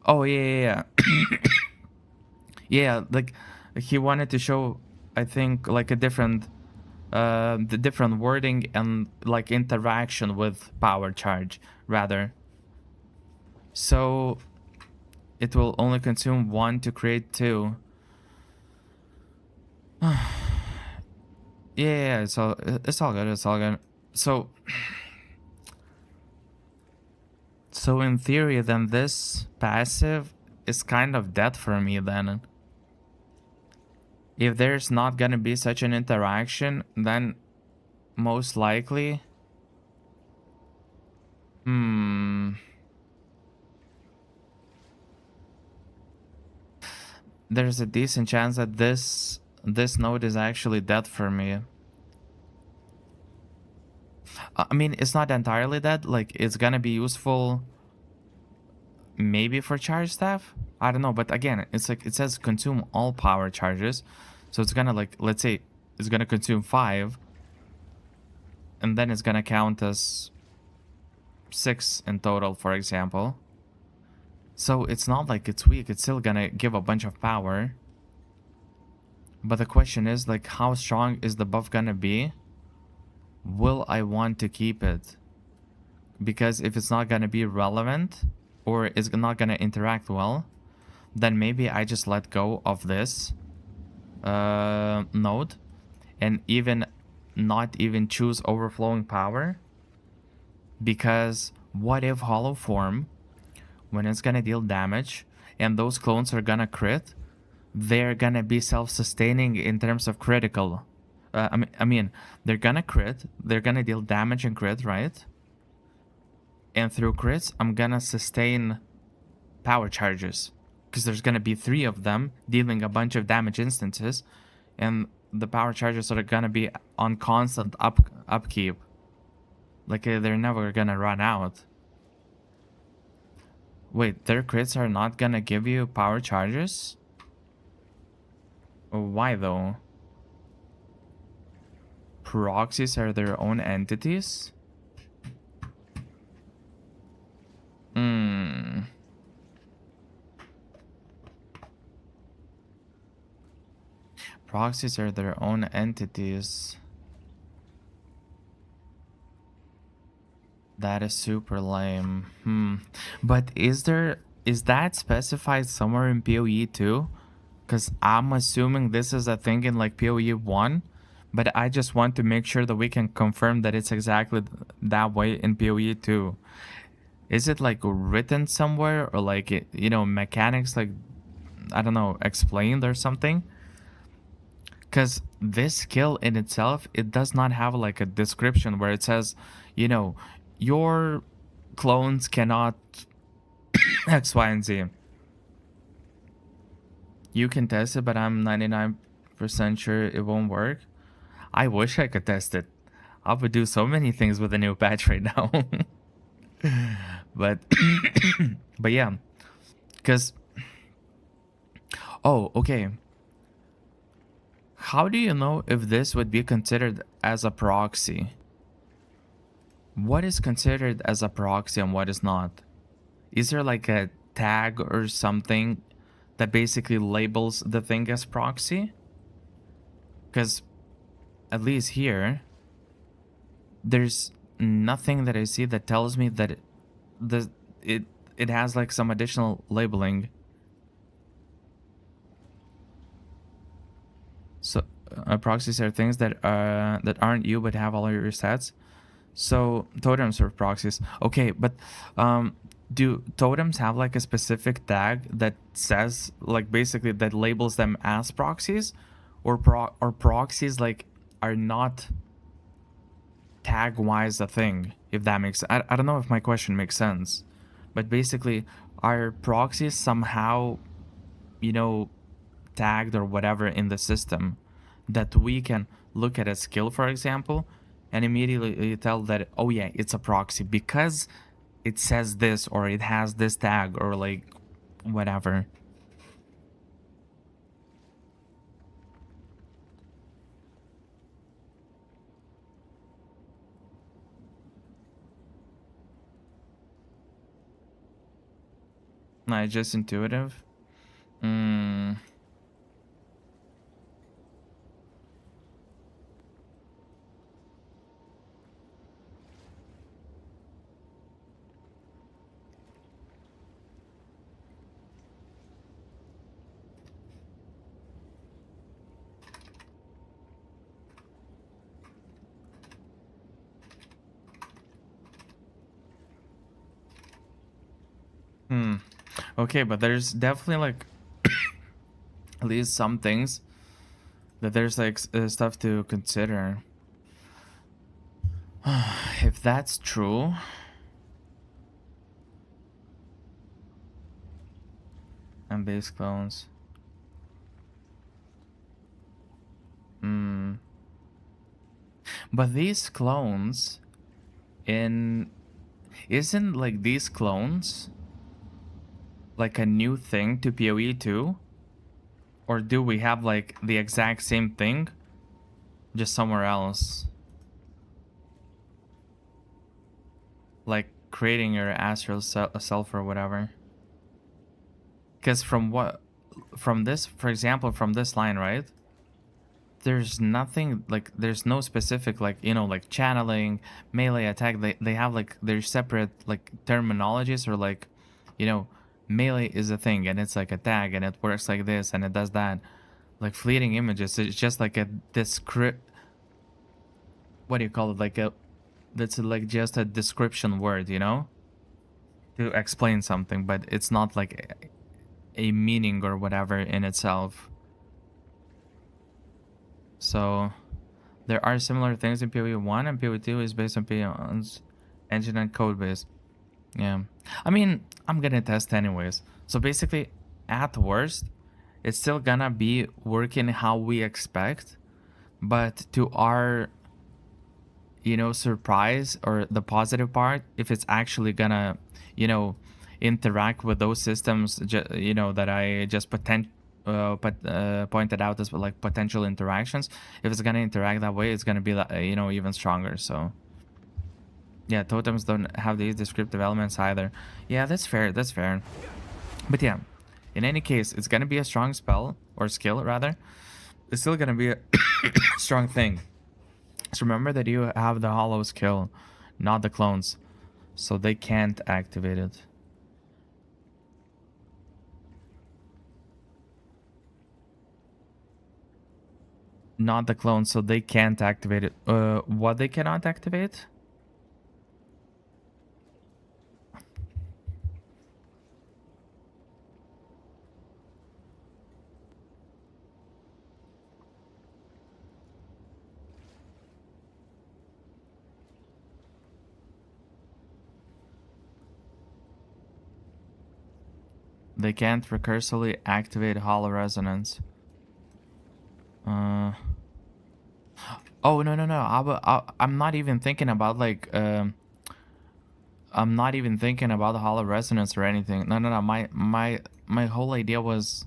Oh yeah. Yeah, like he wanted to show, I think, like a different the different wording and like interaction with power charge rather. So it will only consume 1 to create 2. Yeah, it's all good. It's all good. So in theory, then this passive is kind of dead for me then. If there's not gonna be such an interaction, then most likely... There's a decent chance that this node is actually dead for me. I mean, it's not entirely dead. Like, it's gonna be useful maybe for charge staff. I don't know, but again, it's like it says consume all power charges. So it's gonna, like, let's say it's gonna consume 5, and then it's gonna count as 6 in total, for example. So it's not like it's weak, it's still gonna give a bunch of power. But the question is, like, how strong is the buff gonna be? Will I want to keep it? Because if it's not gonna be relevant, or it's not gonna interact well, then maybe I just let go of this node and even not even choose overflowing power. Because what if hollow form, when it's gonna deal damage and those clones are gonna crit, they're gonna be self-sustaining in terms of critical. I mean, they're gonna crit, they're gonna deal damage and crit, right? And through crits, I'm gonna sustain power charges, because there's gonna be 3 of them dealing a bunch of damage instances, and the power charges are gonna be on constant upkeep. Like, they're never gonna run out. Wait, their crits are not gonna give you power charges? Why though? Proxies are their own entities? Proxies are their own entities. That is super lame. But is that specified somewhere in POE 2? Because I'm assuming this is a thing in like POE 1, but I just want to make sure that we can confirm that it's exactly that way in POE 2. Is it like written somewhere, or like, you know, mechanics, like, I don't know, explained or something? Because this skill in itself, it does not have like a description where it says, you know, your clones cannot X, Y, and Z. You can test it, but I'm 99% sure it won't work. I wish I could test it. I would do so many things with the new patch right now. but but yeah, because okay, how do you know if this would be considered as a proxy? What is considered as a proxy and what is not? Is there like a tag or something that basically labels the thing as proxy? Because at least here, there's nothing that I see that tells me that it has like some additional labeling. So proxies are things that aren't you but have all your stats. So totems are proxies. Okay, but do totems have like a specific tag that says, like, basically that labels them as proxies, or proxies like are not tag wise a thing, if that makes I don't know if my question makes sense, but basically are proxies somehow, you know, tagged or whatever in the system that we can look at a skill, for example, and immediately tell that, oh yeah, it's a proxy because it says this or it has this tag or like whatever. Not just intuitive. Mm. Okay, but there's definitely like at least some things that there's like stuff to consider. If that's true, and base clones. But these clones isn't like these clones like a new thing to PoE too? Or do we have like the exact same thing just somewhere else? Like creating your astral self or whatever. Because from this, for example, from this line, right? There's nothing like, there's no specific like, you know, like channeling, melee attack. They have like their separate like terminologies, or like, you know, melee is a thing and it's like a tag and it works like this and it does that. Like fleeting images, it's just like a descript. What do you call it? Like that's like just a description word, you know, to explain something, but it's not like a meaning or whatever in itself. So there are similar things in PoE 1, and PoE 2 is based on PoE's engine and code base. Yeah. I mean, I'm gonna test anyways. So basically, at worst, it's still gonna be working how we expect, but to our, you know, surprise, or the positive part, if it's actually gonna, you know, interact with those systems, you know, that I just pointed out as like potential interactions. If it's gonna interact that way, it's gonna be, you know, even stronger. So yeah, totems don't have these descriptive elements either. Yeah, that's fair, that's fair. But yeah, in any case, it's gonna be a strong spell, or skill rather. It's still gonna be a strong thing. So remember that you have the hollow skill, not the clones, so they can't activate it. Not the clone, so they can't activate it. What they cannot activate? They can't recursively activate hollow resonance. Oh, no. I'm not even thinking about like I'm not even thinking about the hollow resonance or anything. No. My whole idea was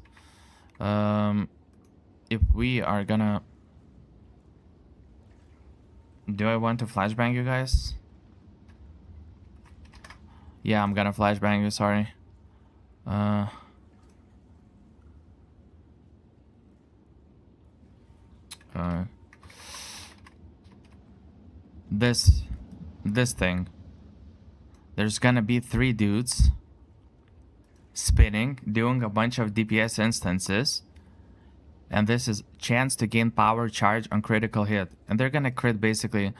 if we are gonna, do I want to flashbang you guys? Yeah, I'm gonna flashbang you, sorry. This thing. There's gonna be 3 dudes spinning, doing a bunch of DPS instances, and this is chance to gain power charge on critical hit, and they're gonna crit basically,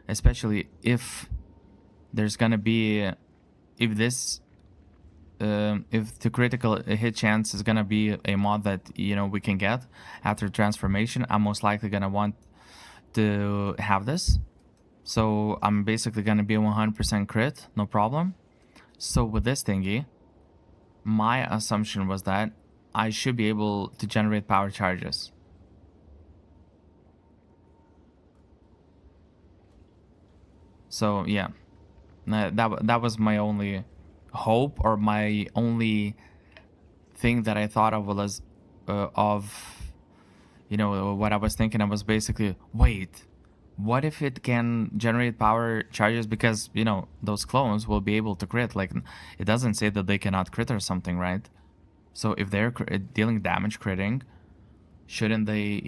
especially if there's gonna be, if this if the critical hit chance is gonna be a mod that, you know, we can get after transformation, I'm most likely gonna want to have this. So I'm basically gonna be 100% crit, no problem. So with this thingy, my assumption was that I should be able to generate power charges. So yeah, that was my only hope, or my only thing that I thought of was what I was thinking. I was basically, wait, what if it can generate power charges, because those clones will be able to crit. Like, it doesn't say that they cannot crit or something, right? So if they're dealing damage critting, shouldn't they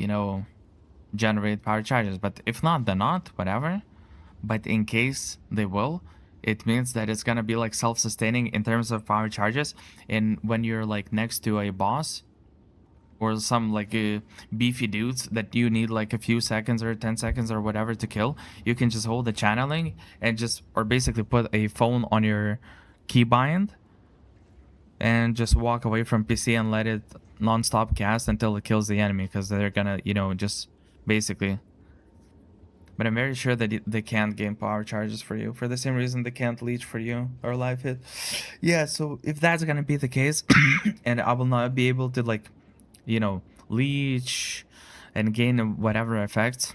generate power charges? But if not, then not, whatever. But in case they will, it means that it's gonna be like self-sustaining in terms of power charges. And when you're like next to a boss or some like beefy dudes that you need like a few seconds or 10 seconds or whatever to kill, you can just hold the channeling and or basically put a phone on your keybind and just walk away from PC and let it non-stop cast until it kills the enemy, because they're gonna just basically. But I'm very sure that they can't gain power charges for you, for the same reason they can't leech for you or life hit. Yeah, so if that's gonna be the case, and I will not be able to like, leech and gain whatever effects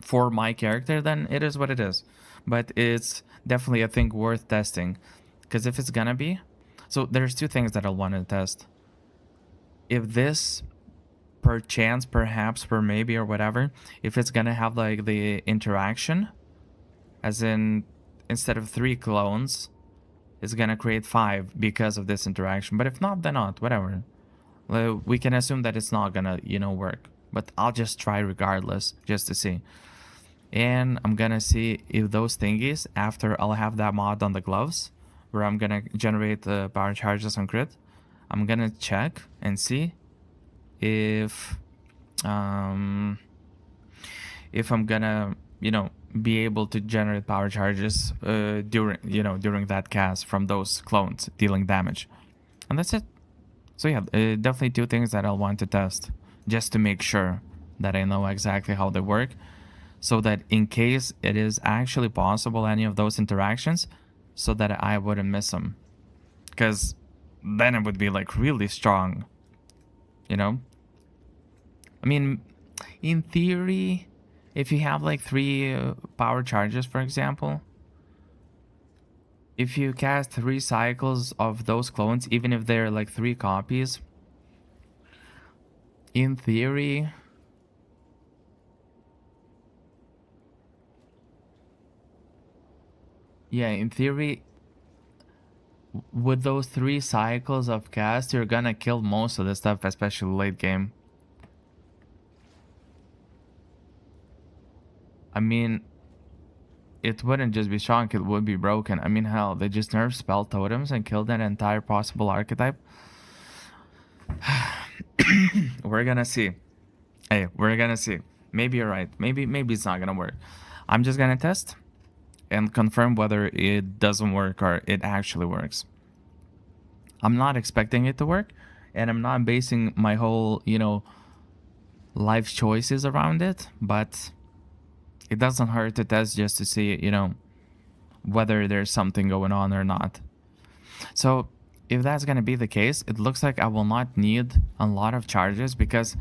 for my character, then it is what it is. But it's definitely a thing worth testing, because if it's gonna be, so there's two things that I'll want to test. If this perchance, perhaps, per maybe, or whatever, if it's gonna have like the interaction, as in instead of 3 clones, it's gonna create 5 because of this interaction. But if not, then not, whatever. We can assume that it's not gonna work, but I'll just try regardless, just to see. And I'm gonna see if those thingies, after I'll have that mod on the gloves where I'm gonna generate the power charges on crit, I'm gonna check and see if I'm gonna be able to generate power charges during that cast from those clones dealing damage. And that's it. So yeah, definitely 2 things that I'll want to test, just to make sure that I know exactly how they work, so that in case it is actually possible, any of those interactions, so that I wouldn't miss them, because then it would be like really strong. I mean, in theory, if you have like 3 power charges, for example, if you cast 3 cycles of those clones, even if they're like 3 copies, in theory, with those 3 cycles of cast, you're gonna kill most of the stuff, especially late game. I mean, it wouldn't just be strong, it would be broken. I mean, hell, they just nerfed spell totems and killed an entire possible archetype. We're gonna see. Hey, we're gonna see. Maybe you're right. Maybe it's not gonna work. I'm just gonna test and confirm whether it doesn't work or it actually works. I'm not expecting it to work, and I'm not basing my whole, life choices around it, but it doesn't hurt to test just to see, whether there's something going on or not. So if that's going to be the case, it looks like I will not need a lot of charges, because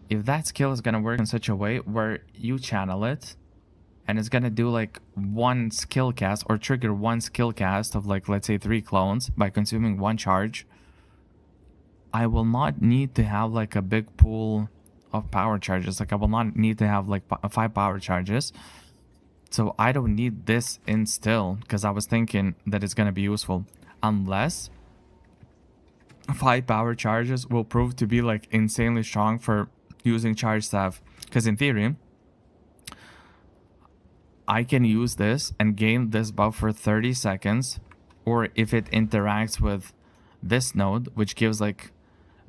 if that skill is going to work in such a way where you channel it and it's going to do like 1 skill cast, or trigger 1 skill cast of like, let's say 3 clones by consuming 1 charge, I will not need to have like a big pool of power charges. Like, I will not need to have like 5 power charges. So I don't need this in still, because I was thinking that it's going to be useful, unless 5 power charges will prove to be like insanely strong for using charge staff. Because in theory, I can use this and gain this buff for 30 seconds, or if it interacts with this node, which gives like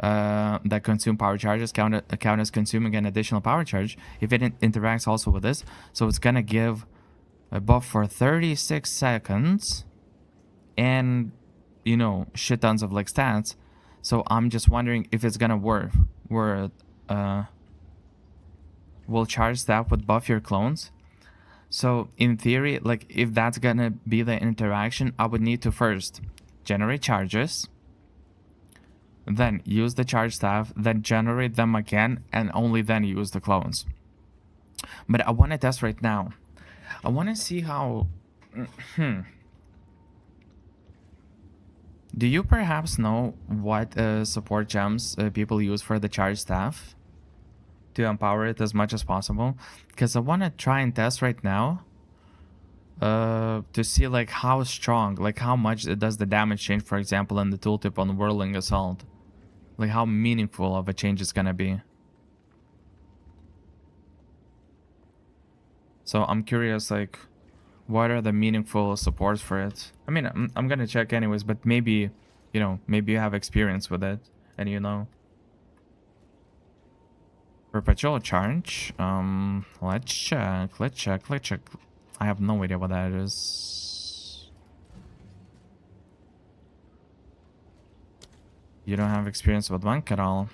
that consume power charges, count as consuming an additional power charge, if it interacts also with this, so it's gonna give a buff for 36 seconds and shit tons of like stats. So I'm just wondering if it's gonna work where will charge staff would buff your clones. So in theory, like, if that's gonna be the interaction, I would need to first generate charges, then use the charge staff, then generate them again, and only then use the clones. But I want to test right now. I want to see how... Do you perhaps know what support gems people use for the charge staff to empower it as much as possible? Because I want to try and test right now to see like how strong, like how much does the damage change, for example, in the tooltip on Whirling Assault. Like how meaningful of a change it's gonna be. So I'm curious, like, what are the meaningful supports for it? I mean, I'm gonna check anyways, but maybe, you know, maybe you have experience with it, and you know. Perpetual charge. Let's check. I have no idea what that is. You don't have experience with Monk at all.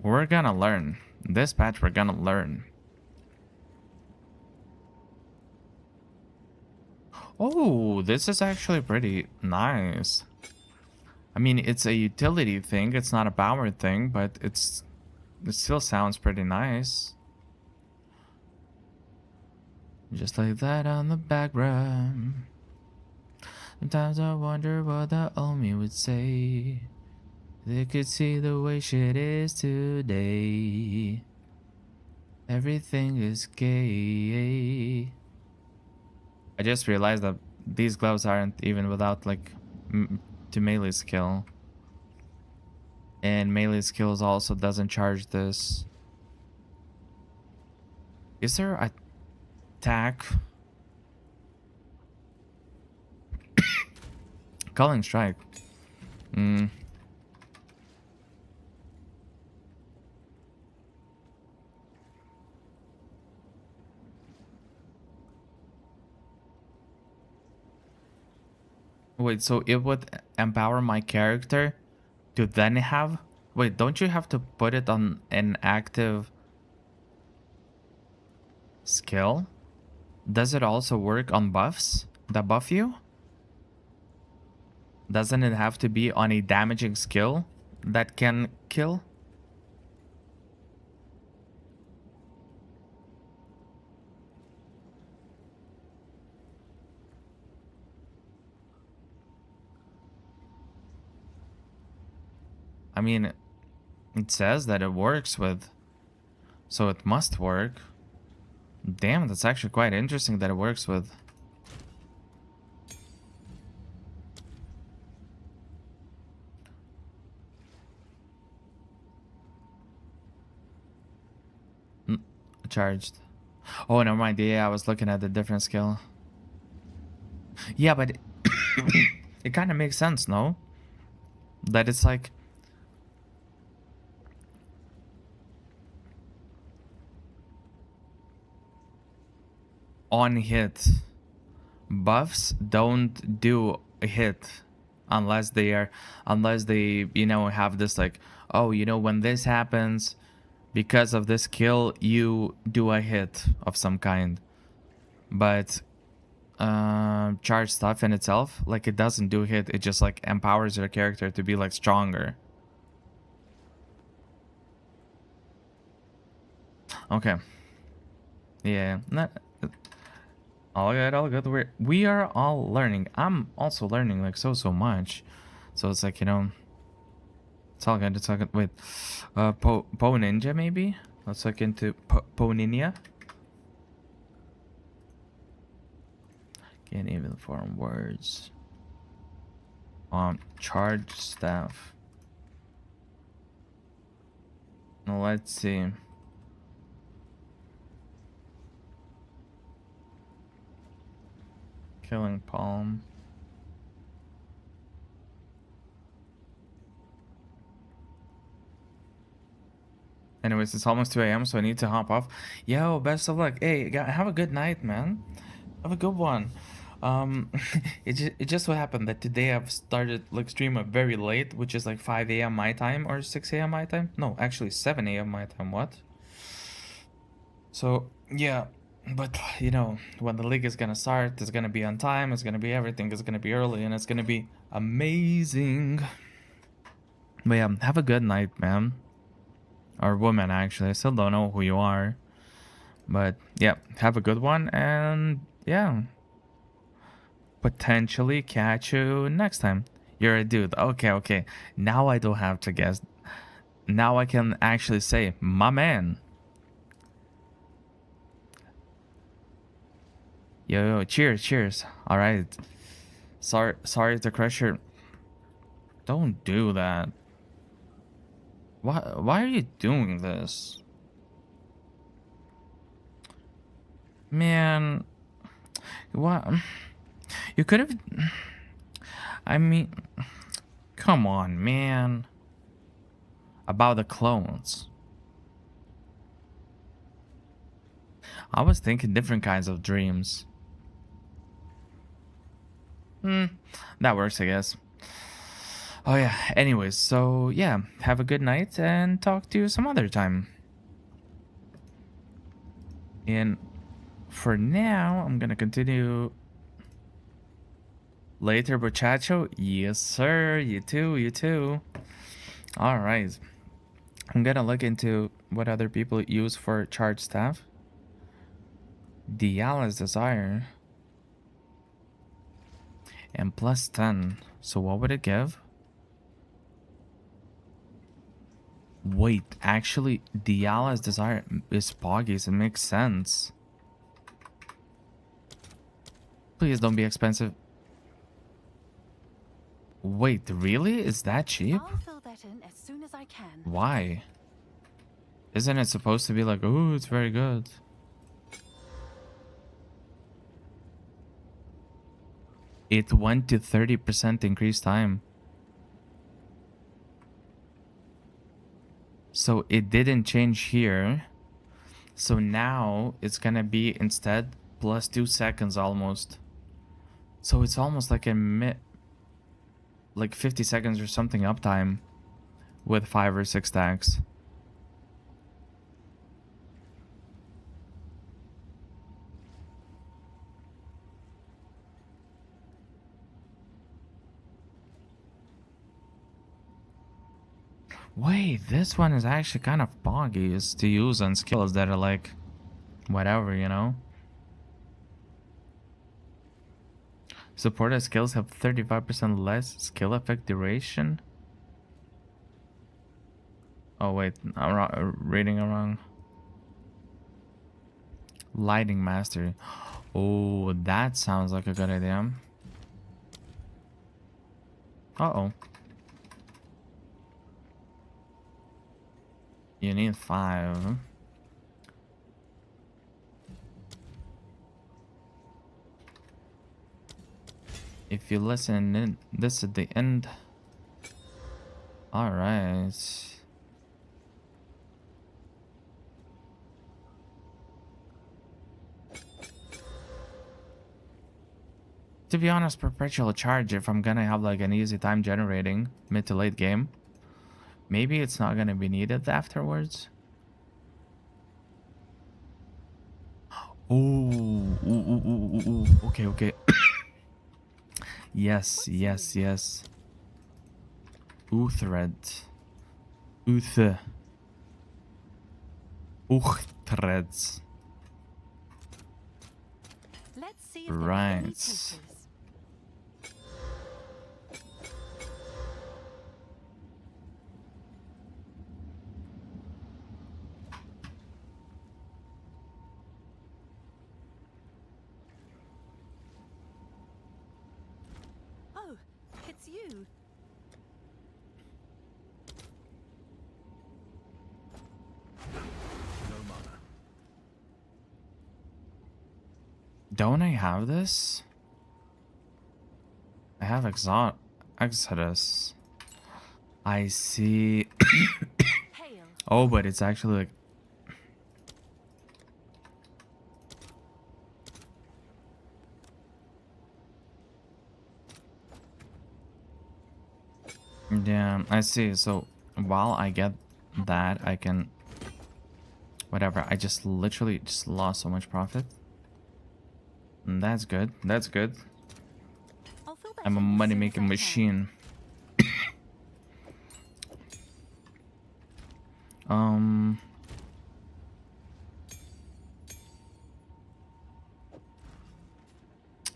We're gonna learn. This patch, we're gonna learn. Oh, this is actually pretty nice. I mean, it's a utility thing. It's not a power thing, but it still sounds pretty nice. Just like that on the background. Sometimes I wonder what the old me would say. They could see the way shit is today. Everything is gay. I just realized that these gloves aren't even without like to melee skill. And melee skills also doesn't charge this. Is there a attack? Culling Strike. Wait, so it would empower my character to then have... Wait, don't you have to put it on an active skill? Does it also work on buffs that buff you? Doesn't it have to be on a damaging skill that can kill? I mean, it says that it works with, so it must work. Damn, that's actually quite interesting that it works with. Charged. Oh, never mind. Yeah, I was looking at the different skill. Yeah, but it kind of makes sense, no? That it's like... on hit. Buffs don't do a hit unless they, you know, have this like, oh, you know, when this happens, because of this kill, you do a hit of some kind. But charge stuff in itself, like, it doesn't do hit, it just like empowers your character to be like stronger. Okay. Yeah, all good. We are all learning. I'm also learning like so much. So it's like, you know, it's all good. Wait, Po Ninja maybe? Let's look into Po Ninja. Can't even form words. Charge staff. Now let's see. Killing Palm. Anyways, it's almost 2 a.m, so I need to hop off. Yo, best of luck. Hey, have a good night, man. Have a good one. It just so happened that today I've started like stream up very late, which is like 5 a.m. my time or 6 a.m. my time. No, actually 7 a.m. my time. What? So yeah. But, you know, when the league is gonna start, it's gonna be on time, it's gonna be everything, it's gonna be early, and it's gonna be amazing. But yeah, have a good night, man. Or woman, actually. I still don't know who you are. But yeah, have a good one. And yeah, potentially catch you next time. You're a dude. Okay, okay. Now I don't have to guess. Now I can actually say, my man. Yo, cheers, cheers. All right. Sorry to crush your. Don't do that. Why are you doing this? Man, what? You could have. I mean, come on, man. About the clones. I was thinking different kinds of dreams. That works, I guess. Oh yeah, anyways, so yeah, have a good night and talk to you some other time. And for now, I'm gonna continue later, muchacho. Yes, sir. You too, you too. Alright. I'm gonna look into what other people use for charge staff. Diala's Desire. And plus 10. So what would it give? Wait, actually, Diala's Desire is Poggy's. It makes sense. Please don't be expensive. Wait, really? Is that cheap? I'll fill that in as soon as I can. Why? Isn't it supposed to be like, oh, it's very good? It went to 30% increased time. So it didn't change here. So now it's gonna be instead plus 2 seconds almost. So it's almost like like 50 seconds or something uptime with 5 or 6 stacks. Wait, this one is actually kind of boggy. It's to use on skills that are like whatever, you know? Supported skills have 35% less skill effect duration. Oh wait, I'm reading it wrong. Lighting mastery. Oh, that sounds like a good idea. Uh-oh. You need 5. If you listen in this at the end. Alright. To be honest, perpetual charge, if I'm gonna have like an easy time generating mid to late game, maybe it's not gonna be needed afterwards. Ooh. Okay, okay. Yes. Uthred. Uchthreds. Let's see if there are any Right. takers. Oh, it's you. No mana. Don't I have this? I have Exodus. I see. Hail. Oh, but it's actually like. Yeah, I see. So while I get that, I can. Whatever. I just literally just lost so much profit. And that's good. That's good. I'll fill that I'm a in as money soon as making I can. machine. Um.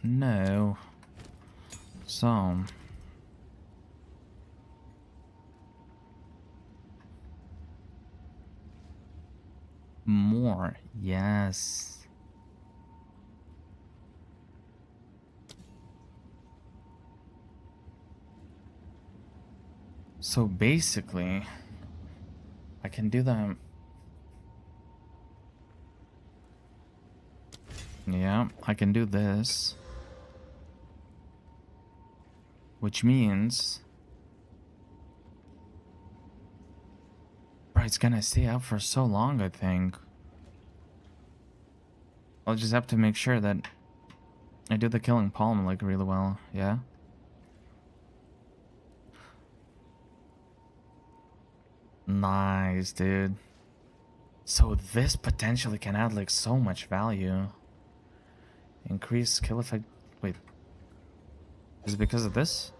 No. So. More. Yes. So basically, I can do that. Yeah, I can do this. Which means... Bro, it's gonna stay up for so long, I think. I'll just have to make sure that I do the killing palm like really well, yeah? Nice, dude. So this potentially can add like so much value. Increase skill effect. Wait. Is it because of this?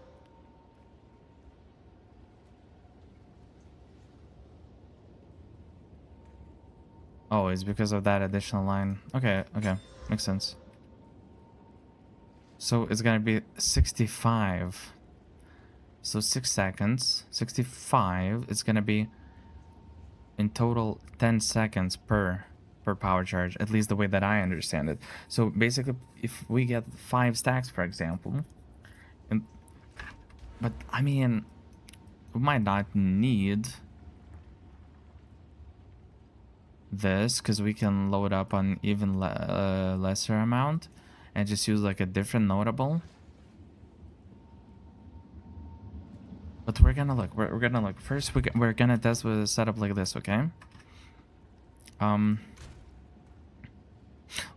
Oh, it's because of that additional line. Okay, okay. Makes sense. So it's gonna be 65. So 6 seconds. 65. It's gonna be in total 10 seconds per power charge, at least the way that I understand it. So basically, if we get 5 stacks, for example, but I mean, we might not need this because we can load up on even lesser amount and just use like a different notable. But we're gonna look. We're gonna look first. We're gonna test with a setup like this, okay?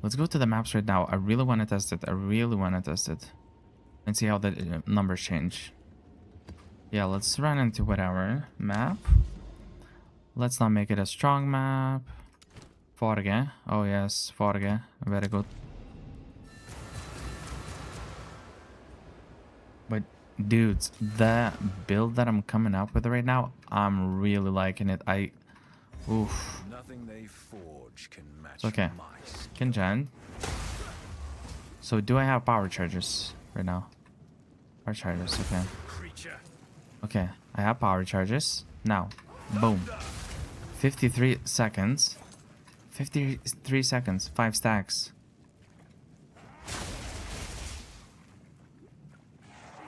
Let's go to the maps right now. I really want to test it. I really want to test it and see how the numbers change. Yeah, let's run into whatever map. Let's not make it a strong map. Forge. Oh yes, Forge. Very good. But dudes, the build that I'm coming up with right now, I'm really liking it. Oof. Nothing they forge can match Okay. my skill. Can Jan. So do I have power chargers right now? Power chargers, okay. Creature. Okay, I have power chargers. Now, boom. 53 seconds. 53 seconds, 5 stacks.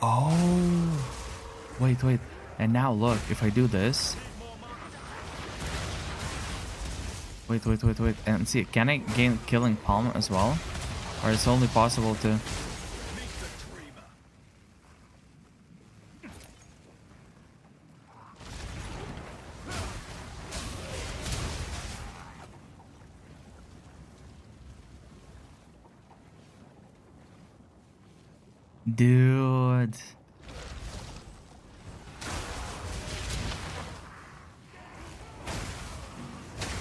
Oh. Wait. And now look, if I do this. Wait. And see, can I gain killing palm as well? Or it's only possible to... Dude.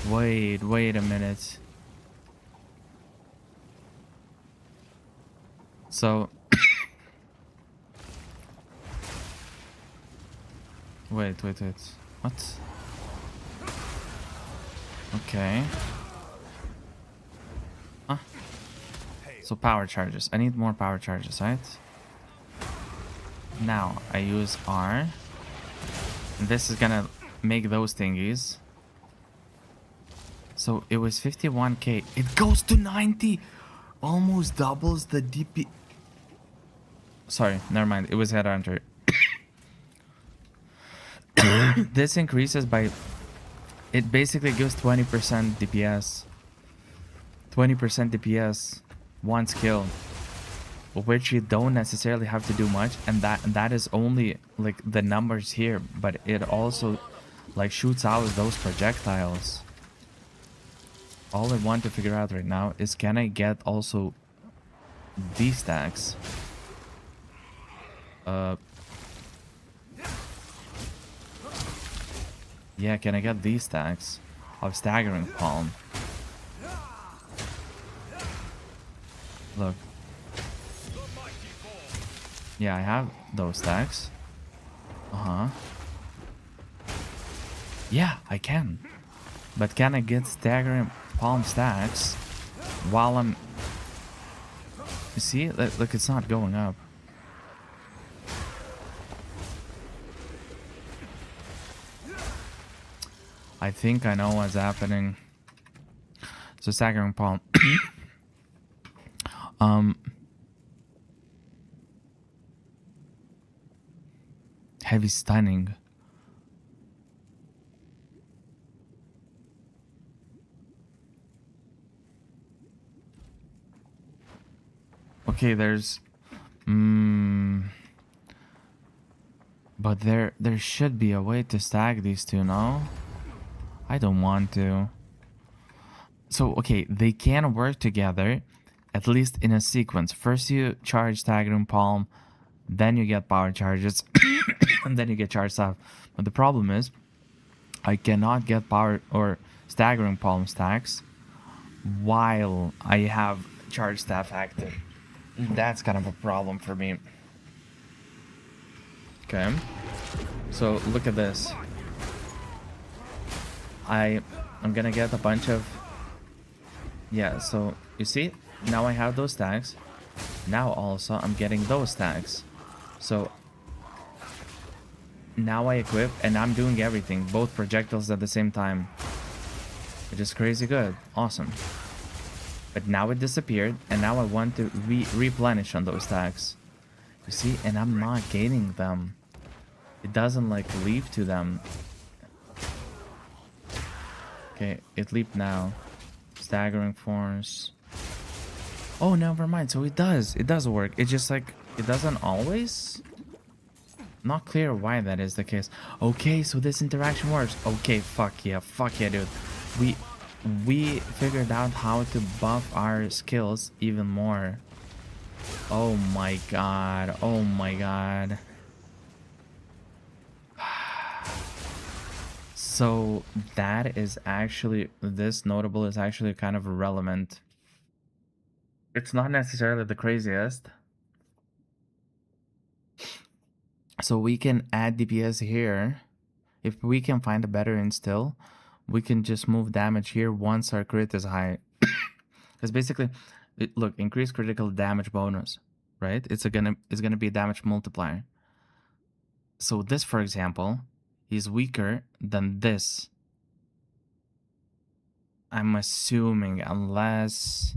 Wait a minute. So wait. What? Okay. Huh? So power charges. I need more power charges, right? Now I use R. And this is gonna make those thingies. So it was 51k. It goes to 90. Almost doubles the DP. Sorry, never mind. It was headhunter. This increases by... It basically gives 20% DPS. 20% DPS once killed. Which you don't necessarily have to do much. And that is only like the numbers here. But it also like shoots out those projectiles. All I want to figure out right now is, can I get also these stacks? Yeah, can I get these stacks of staggering palm? Look. Yeah, I have those stacks. Yeah, I can. But can I get staggering palm stacks while I'm... You see? Look, it's not going up. I think I know what's happening. So staggering palm. Heavy stunning. Okay, there's but there should be a way to stack these two, no? I don't want to. So okay, they can work together, at least in a sequence. First you charge staggering palm, then you get power charges, and then you get charge staff. But the problem is, I cannot get power or staggering palm stacks while I have charge staff active. That's kind of a problem for me. Okay, so look at this. I'm gonna get a bunch of... Yeah, so you see, now I have those stacks. Now also I'm getting those stacks. So now I equip and I'm doing everything, both projectiles at the same time, which is crazy good. Awesome. But now it disappeared and now I want to replenish on those stacks. You see, and I'm not gaining them. It doesn't like leap to them. Okay, it leaped now. Staggering force. Oh, never mind. So it does work. It's just like it doesn't always. Not clear why that is the case. Okay, so this interaction works. Okay, fuck yeah, dude. We figured out how to buff our skills even more. Oh my god. Oh my god. So that is actually, this notable is actually kind of irrelevant. It's not necessarily the craziest. So we can add DPS here. If we can find a better instill, we can just move damage here once our crit is high. Because basically, look, increase critical damage bonus, right? It's gonna be a damage multiplier. So this, for example, is weaker than this. I'm assuming, unless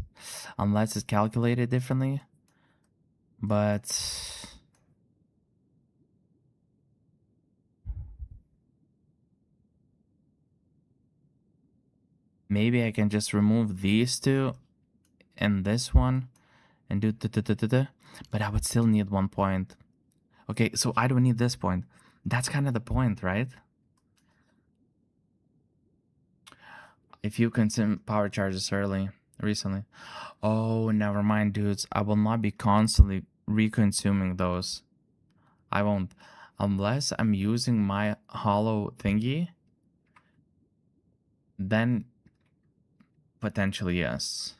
it's calculated differently. But maybe I can just remove these two and this one and do but I would still need 1 point. Okay, so I don't need this point. That's kind of the point, right? If you consume power charges recently. Oh, never mind, dudes. I will not be constantly reconsuming those. I won't. Unless I'm using my hollow thingy. Then potentially yes.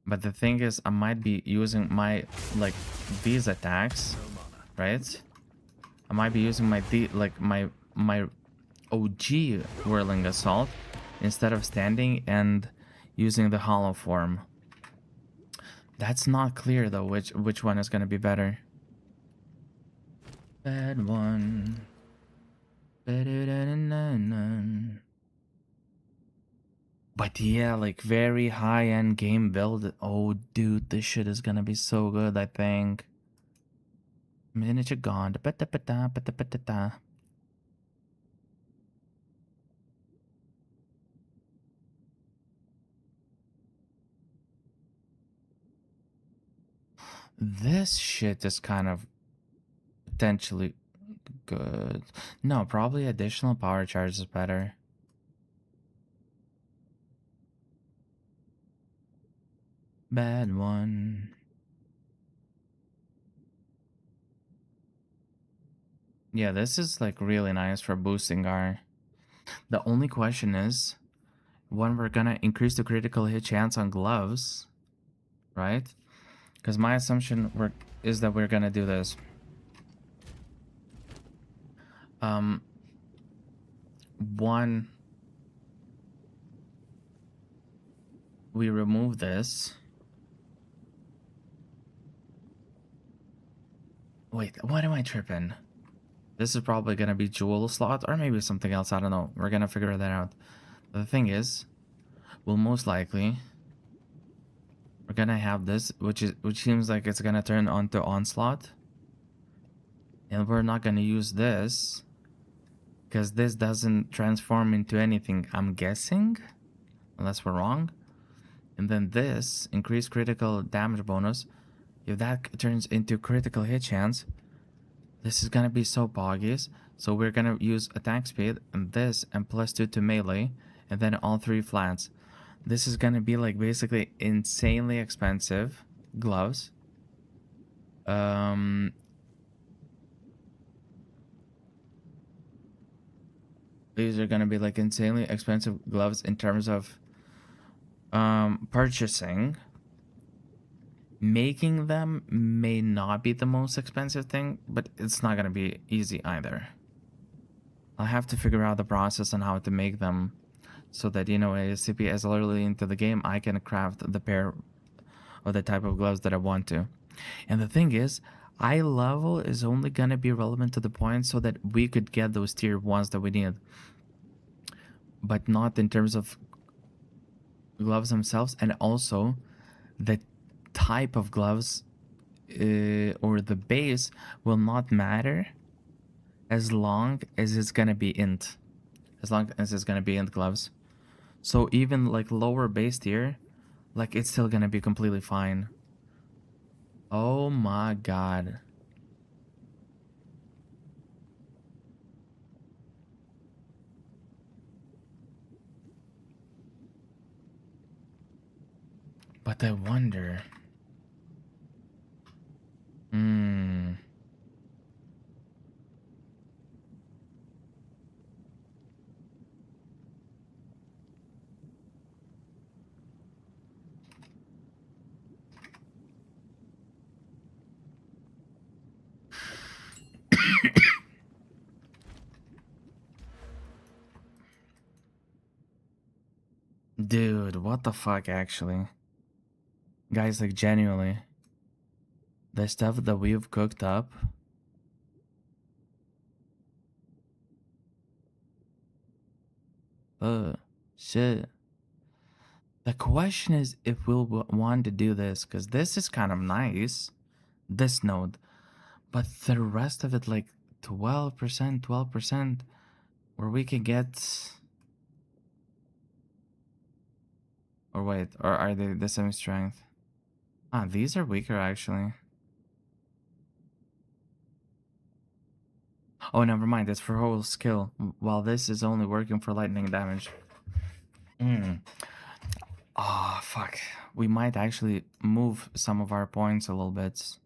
But the thing is, I might be using my, like, these attacks, right? I might be using my my OG whirling assault instead of standing and using the hollow form. That's not clear though, which one is gonna be better. Bad one. But yeah, like very high-end game build. Oh, dude, this shit is gonna be so good, I think. Miniature gone. This shit is kind of potentially good. No, probably additional power charge is better. Bad one. Yeah, this is like really nice for boosting our... The only question is when we're gonna increase the critical hit chance on gloves, right? Because my assumption is that we're gonna do this. one, we remove this. Wait, what am I tripping? This is probably gonna be jewel slot or maybe something else. I don't know. We're gonna figure that out. But the thing is, we'll most likely we're gonna have this, which seems like it's gonna turn onto onslaught, and we're not gonna use this because this doesn't transform into anything. I'm guessing, unless we're wrong. And then this increased critical damage bonus. If that turns into critical hit chance, this is gonna be so boggies. So we're gonna use attack speed and this and +2 to melee, and then all 3 flats. This is gonna be like basically insanely expensive gloves. These are gonna be like insanely expensive gloves in terms of purchasing. Making them may not be the most expensive thing, but it's not gonna be easy either. I'll have to figure out the process on how to make them so that, you know, ASCP as early into the game I can craft the pair or the type of gloves that I want to. And the thing is, eye level is only gonna be relevant to the point so that we could get those tier 1s that we need, but not in terms of gloves themselves. And also the type of gloves or the base will not matter as long as it's gonna be int, gloves. So even like lower base tier, like it's still gonna be completely fine. Oh my god. But I wonder. Dude, what the fuck, actually? Guys, like, genuinely. The stuff that we've cooked up. Shit. The question is if we'll want to do this, because this is kind of nice. This node. But the rest of it, like 12%, where we can get. Or wait, or are they the same strength? Ah, these are weaker actually. Oh, never mind. It's for whole skill, while this is only working for lightning damage. Oh, fuck. We might actually move some of our points a little bit.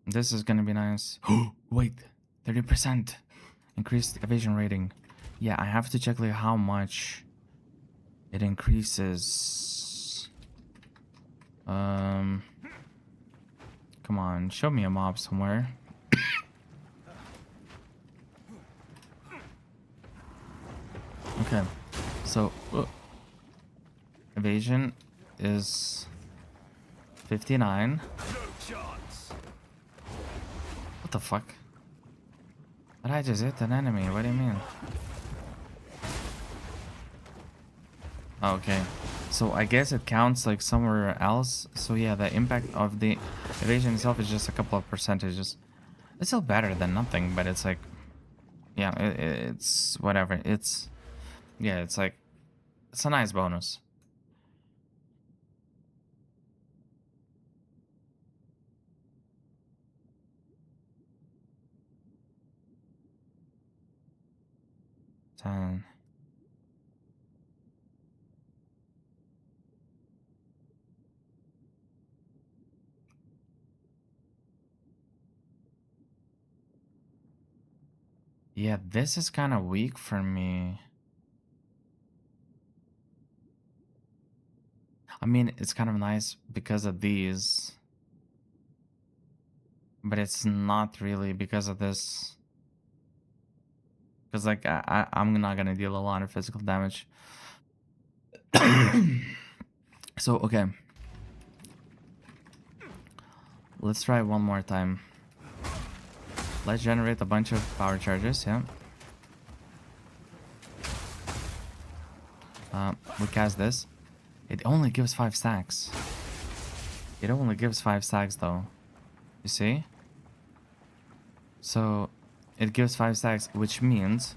This is gonna be nice. Wait, 30%. Increased evasion rating. Yeah, I have to check like how much it increases. Come on, show me a mob somewhere. Okay, so evasion is 59. What the fuck? Did I just hit an enemy? What do you mean? Okay, so I guess it counts like somewhere else. So yeah, the impact of the evasion itself is just a couple of percentages. It's still better than nothing, but it's like, yeah, it's whatever. It's, yeah, it's like, it's a nice bonus. Yeah, this is kind of weak for me. I mean, it's kind of nice because of these, but it's not really because of this. Because like I'm not gonna deal a lot of physical damage. So okay, let's try one more time. Let's generate a bunch of power charges. Yeah. We cast this. It only gives 5 stacks. It only gives 5 stacks though. You see? So it gives 5 stacks, which means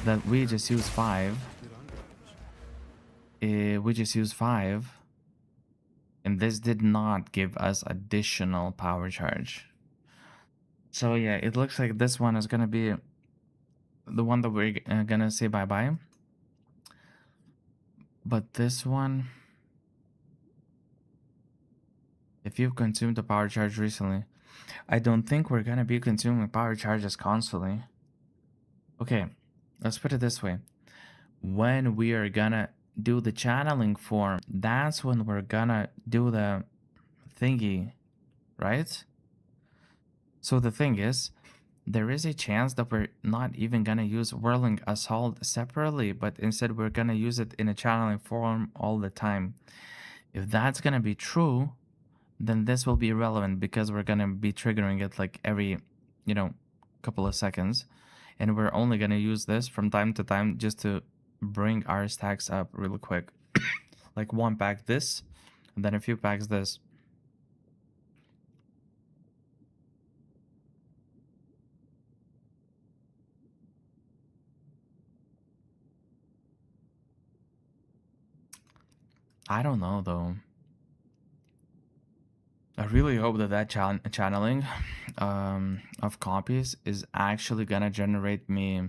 that we just use 5. We just use 5. And this did not give us additional power charge. So yeah, it looks like this one is gonna be the one that we're gonna say bye-bye. But this one, if you've consumed a power charge recently, I don't think we're gonna be consuming power charges constantly. Okay, let's put it this way. When we are gonna do the channeling form, that's when we're gonna do the thingy, right? So the thing is, there is a chance that we're not even gonna use Whirling Assault separately, but instead we're gonna use it in a channeling form all the time. If that's gonna be true, then this will be irrelevant because we're gonna be triggering it like every, couple of seconds. And we're only gonna use this from time to time just to bring our stacks up real quick. Like one pack this, and then a few packs this. I don't know though. I really hope that channeling of copies is actually gonna generate me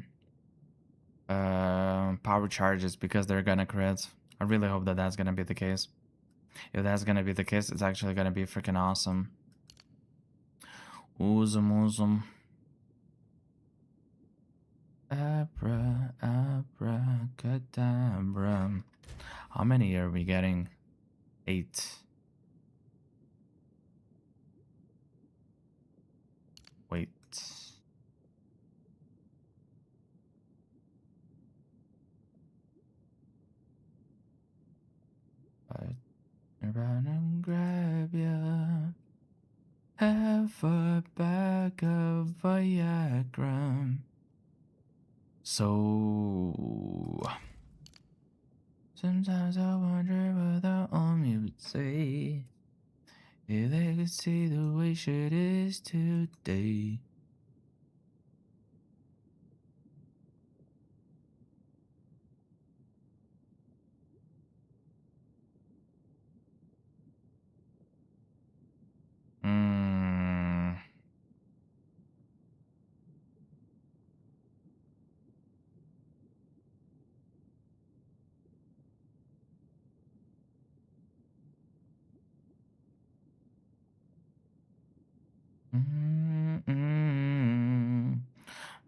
power charges because they're gonna crit. I really hope that that's gonna be the case. If that's gonna be the case, it's actually gonna be freaking awesome. Awesome. Abracadabra. How many are we getting? 8. Wait. Run and grab ya. Have a bag of Viagra. So sometimes I wonder what the army would say if they could see the way shit is today.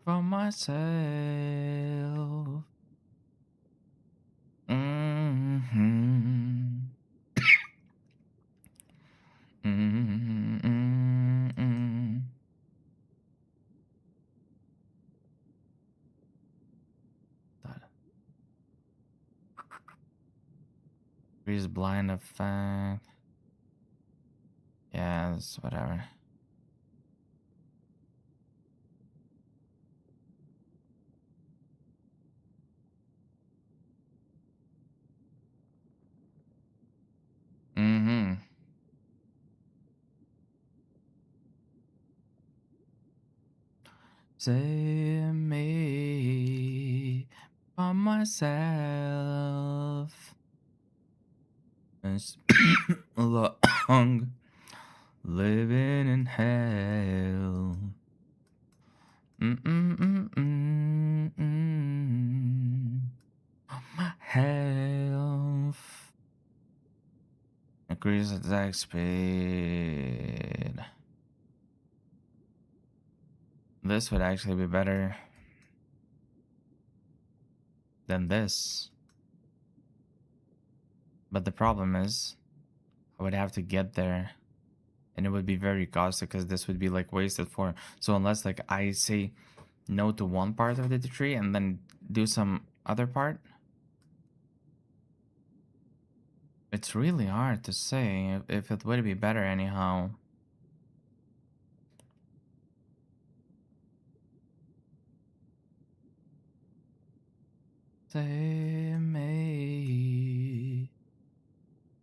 For myself. Freeze blind effect. Yeah, it's whatever. Save me by myself. It's long living in hell. Health. Increase attack speed. This would actually be better than this. But the problem is, I would have to get there. And it would be very costly because this would be like wasted for. So unless like I say no to one part of the tree and then do some other part? It's really hard to say if it would be better anyhow. Say me.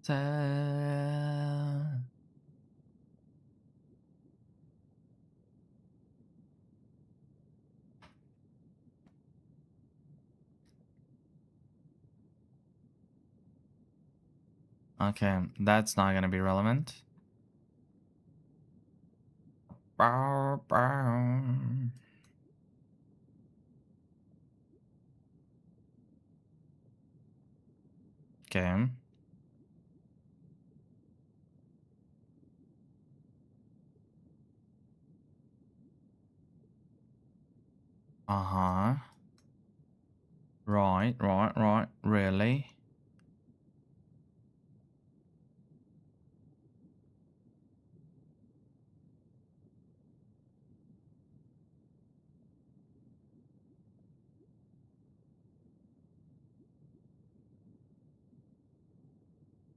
Say. Okay, that's not gonna be relevant. Bow, bow. Okay. Uh-huh. Right. Really?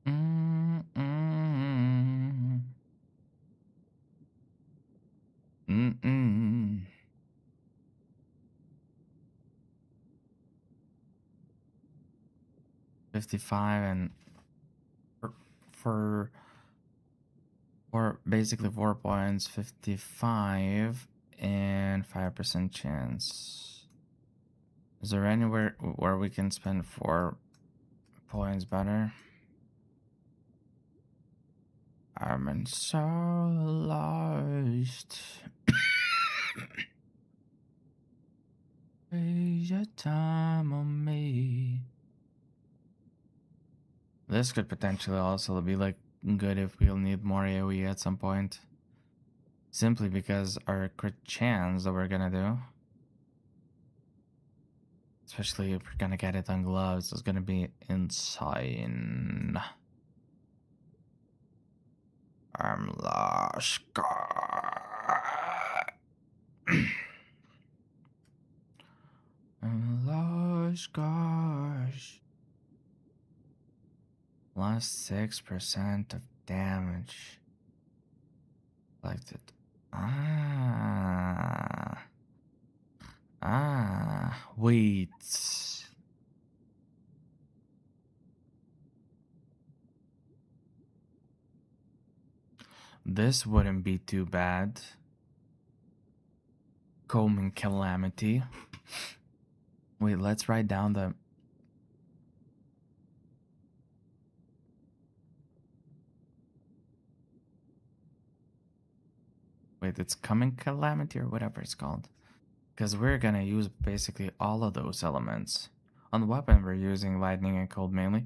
Mm-mm. Mm-mm. 55 and for basically 4 points, 55 and 5% chance. Is there anywhere where we can spend 4 points better? I'm so lost. Waste your time on me. This could potentially also be like good if we'll need more AoE at some point. Simply because our crit chance that we're gonna do, especially if we're gonna get it on gloves, is gonna be insane. I'm lost. I'm lost, gosh. Lost 6% of damage. Like that. Wait. This wouldn't be too bad. Common calamity. Wait, let's write down the. Wait, it's common calamity or whatever it's called. Because we're gonna use basically all of those elements. On the weapon, we're using lightning and cold mainly,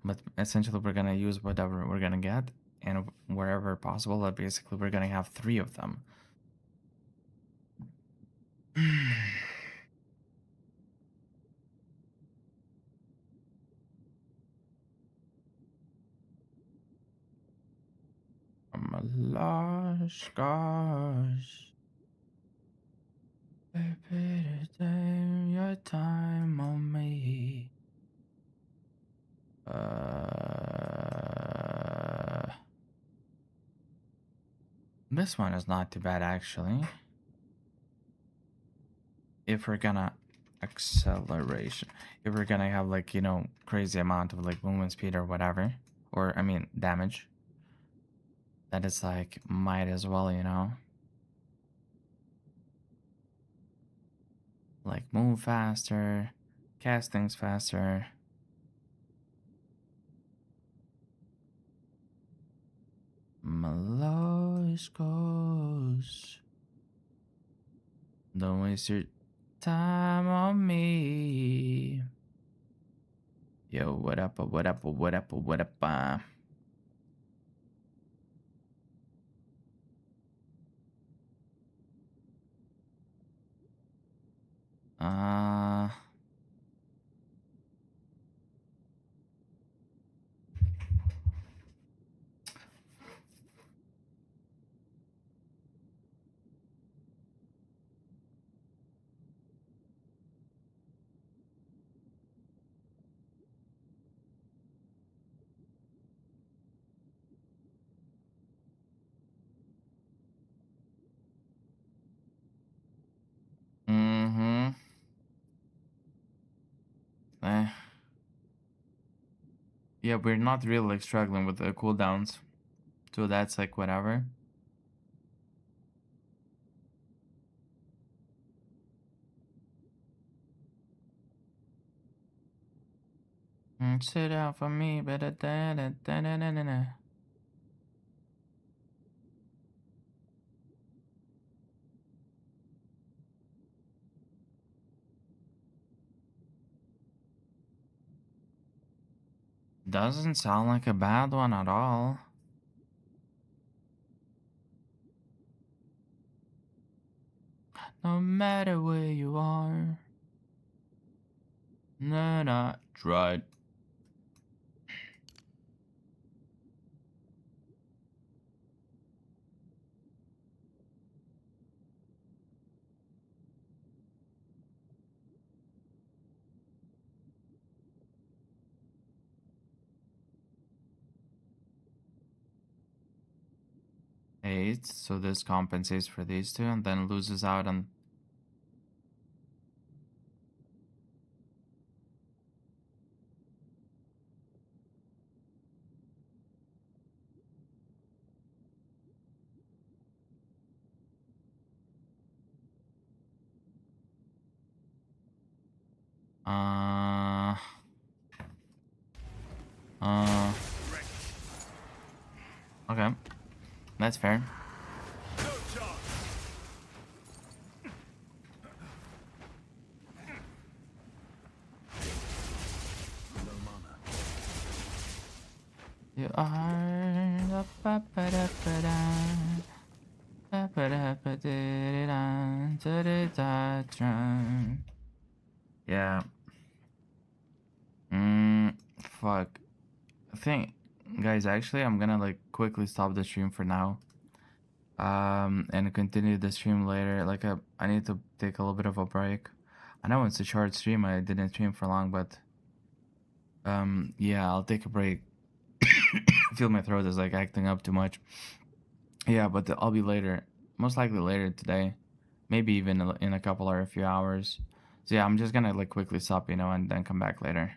but essentially we're gonna use whatever we're gonna get, and wherever possible, basically we're gonna have 3 of them. I'm a lost gosh. Baby, take your time on me. This one is not too bad actually. If we're gonna acceleration, if we're gonna have like, you know, crazy amount of like movement speed or whatever, or I mean damage, that is like might as well, you know, like move faster, cast things faster. Mallows goes. Don't waste your time on me. Yo, what up, what up, what up, what up, uh Eh. Yeah, we're not really like struggling with the cooldowns. So that's like whatever. Sit down for me, better da. Doesn't sound like a bad one at all. No matter where you are. No, not right. Eight, so this compensates for these two and then loses out on. Uh, uh, okay, that's fair. No charge. No mana. You are the ba-ba-da-ba-da, ba-ba-da-ba-da-da-da, da-da-da-da. Yeah. Fuck. I think, guys, actually, I'm gonna like quickly stop the stream for now. And continue the stream later. Like, I need to take a little bit of a break. I know it's a short stream. I didn't stream for long, but yeah, I'll take a break. I feel my throat is like acting up too much. Yeah, but I'll be later. Most likely later today. Maybe even in a couple or a few hours. So yeah, I'm just gonna like quickly stop, and then come back later.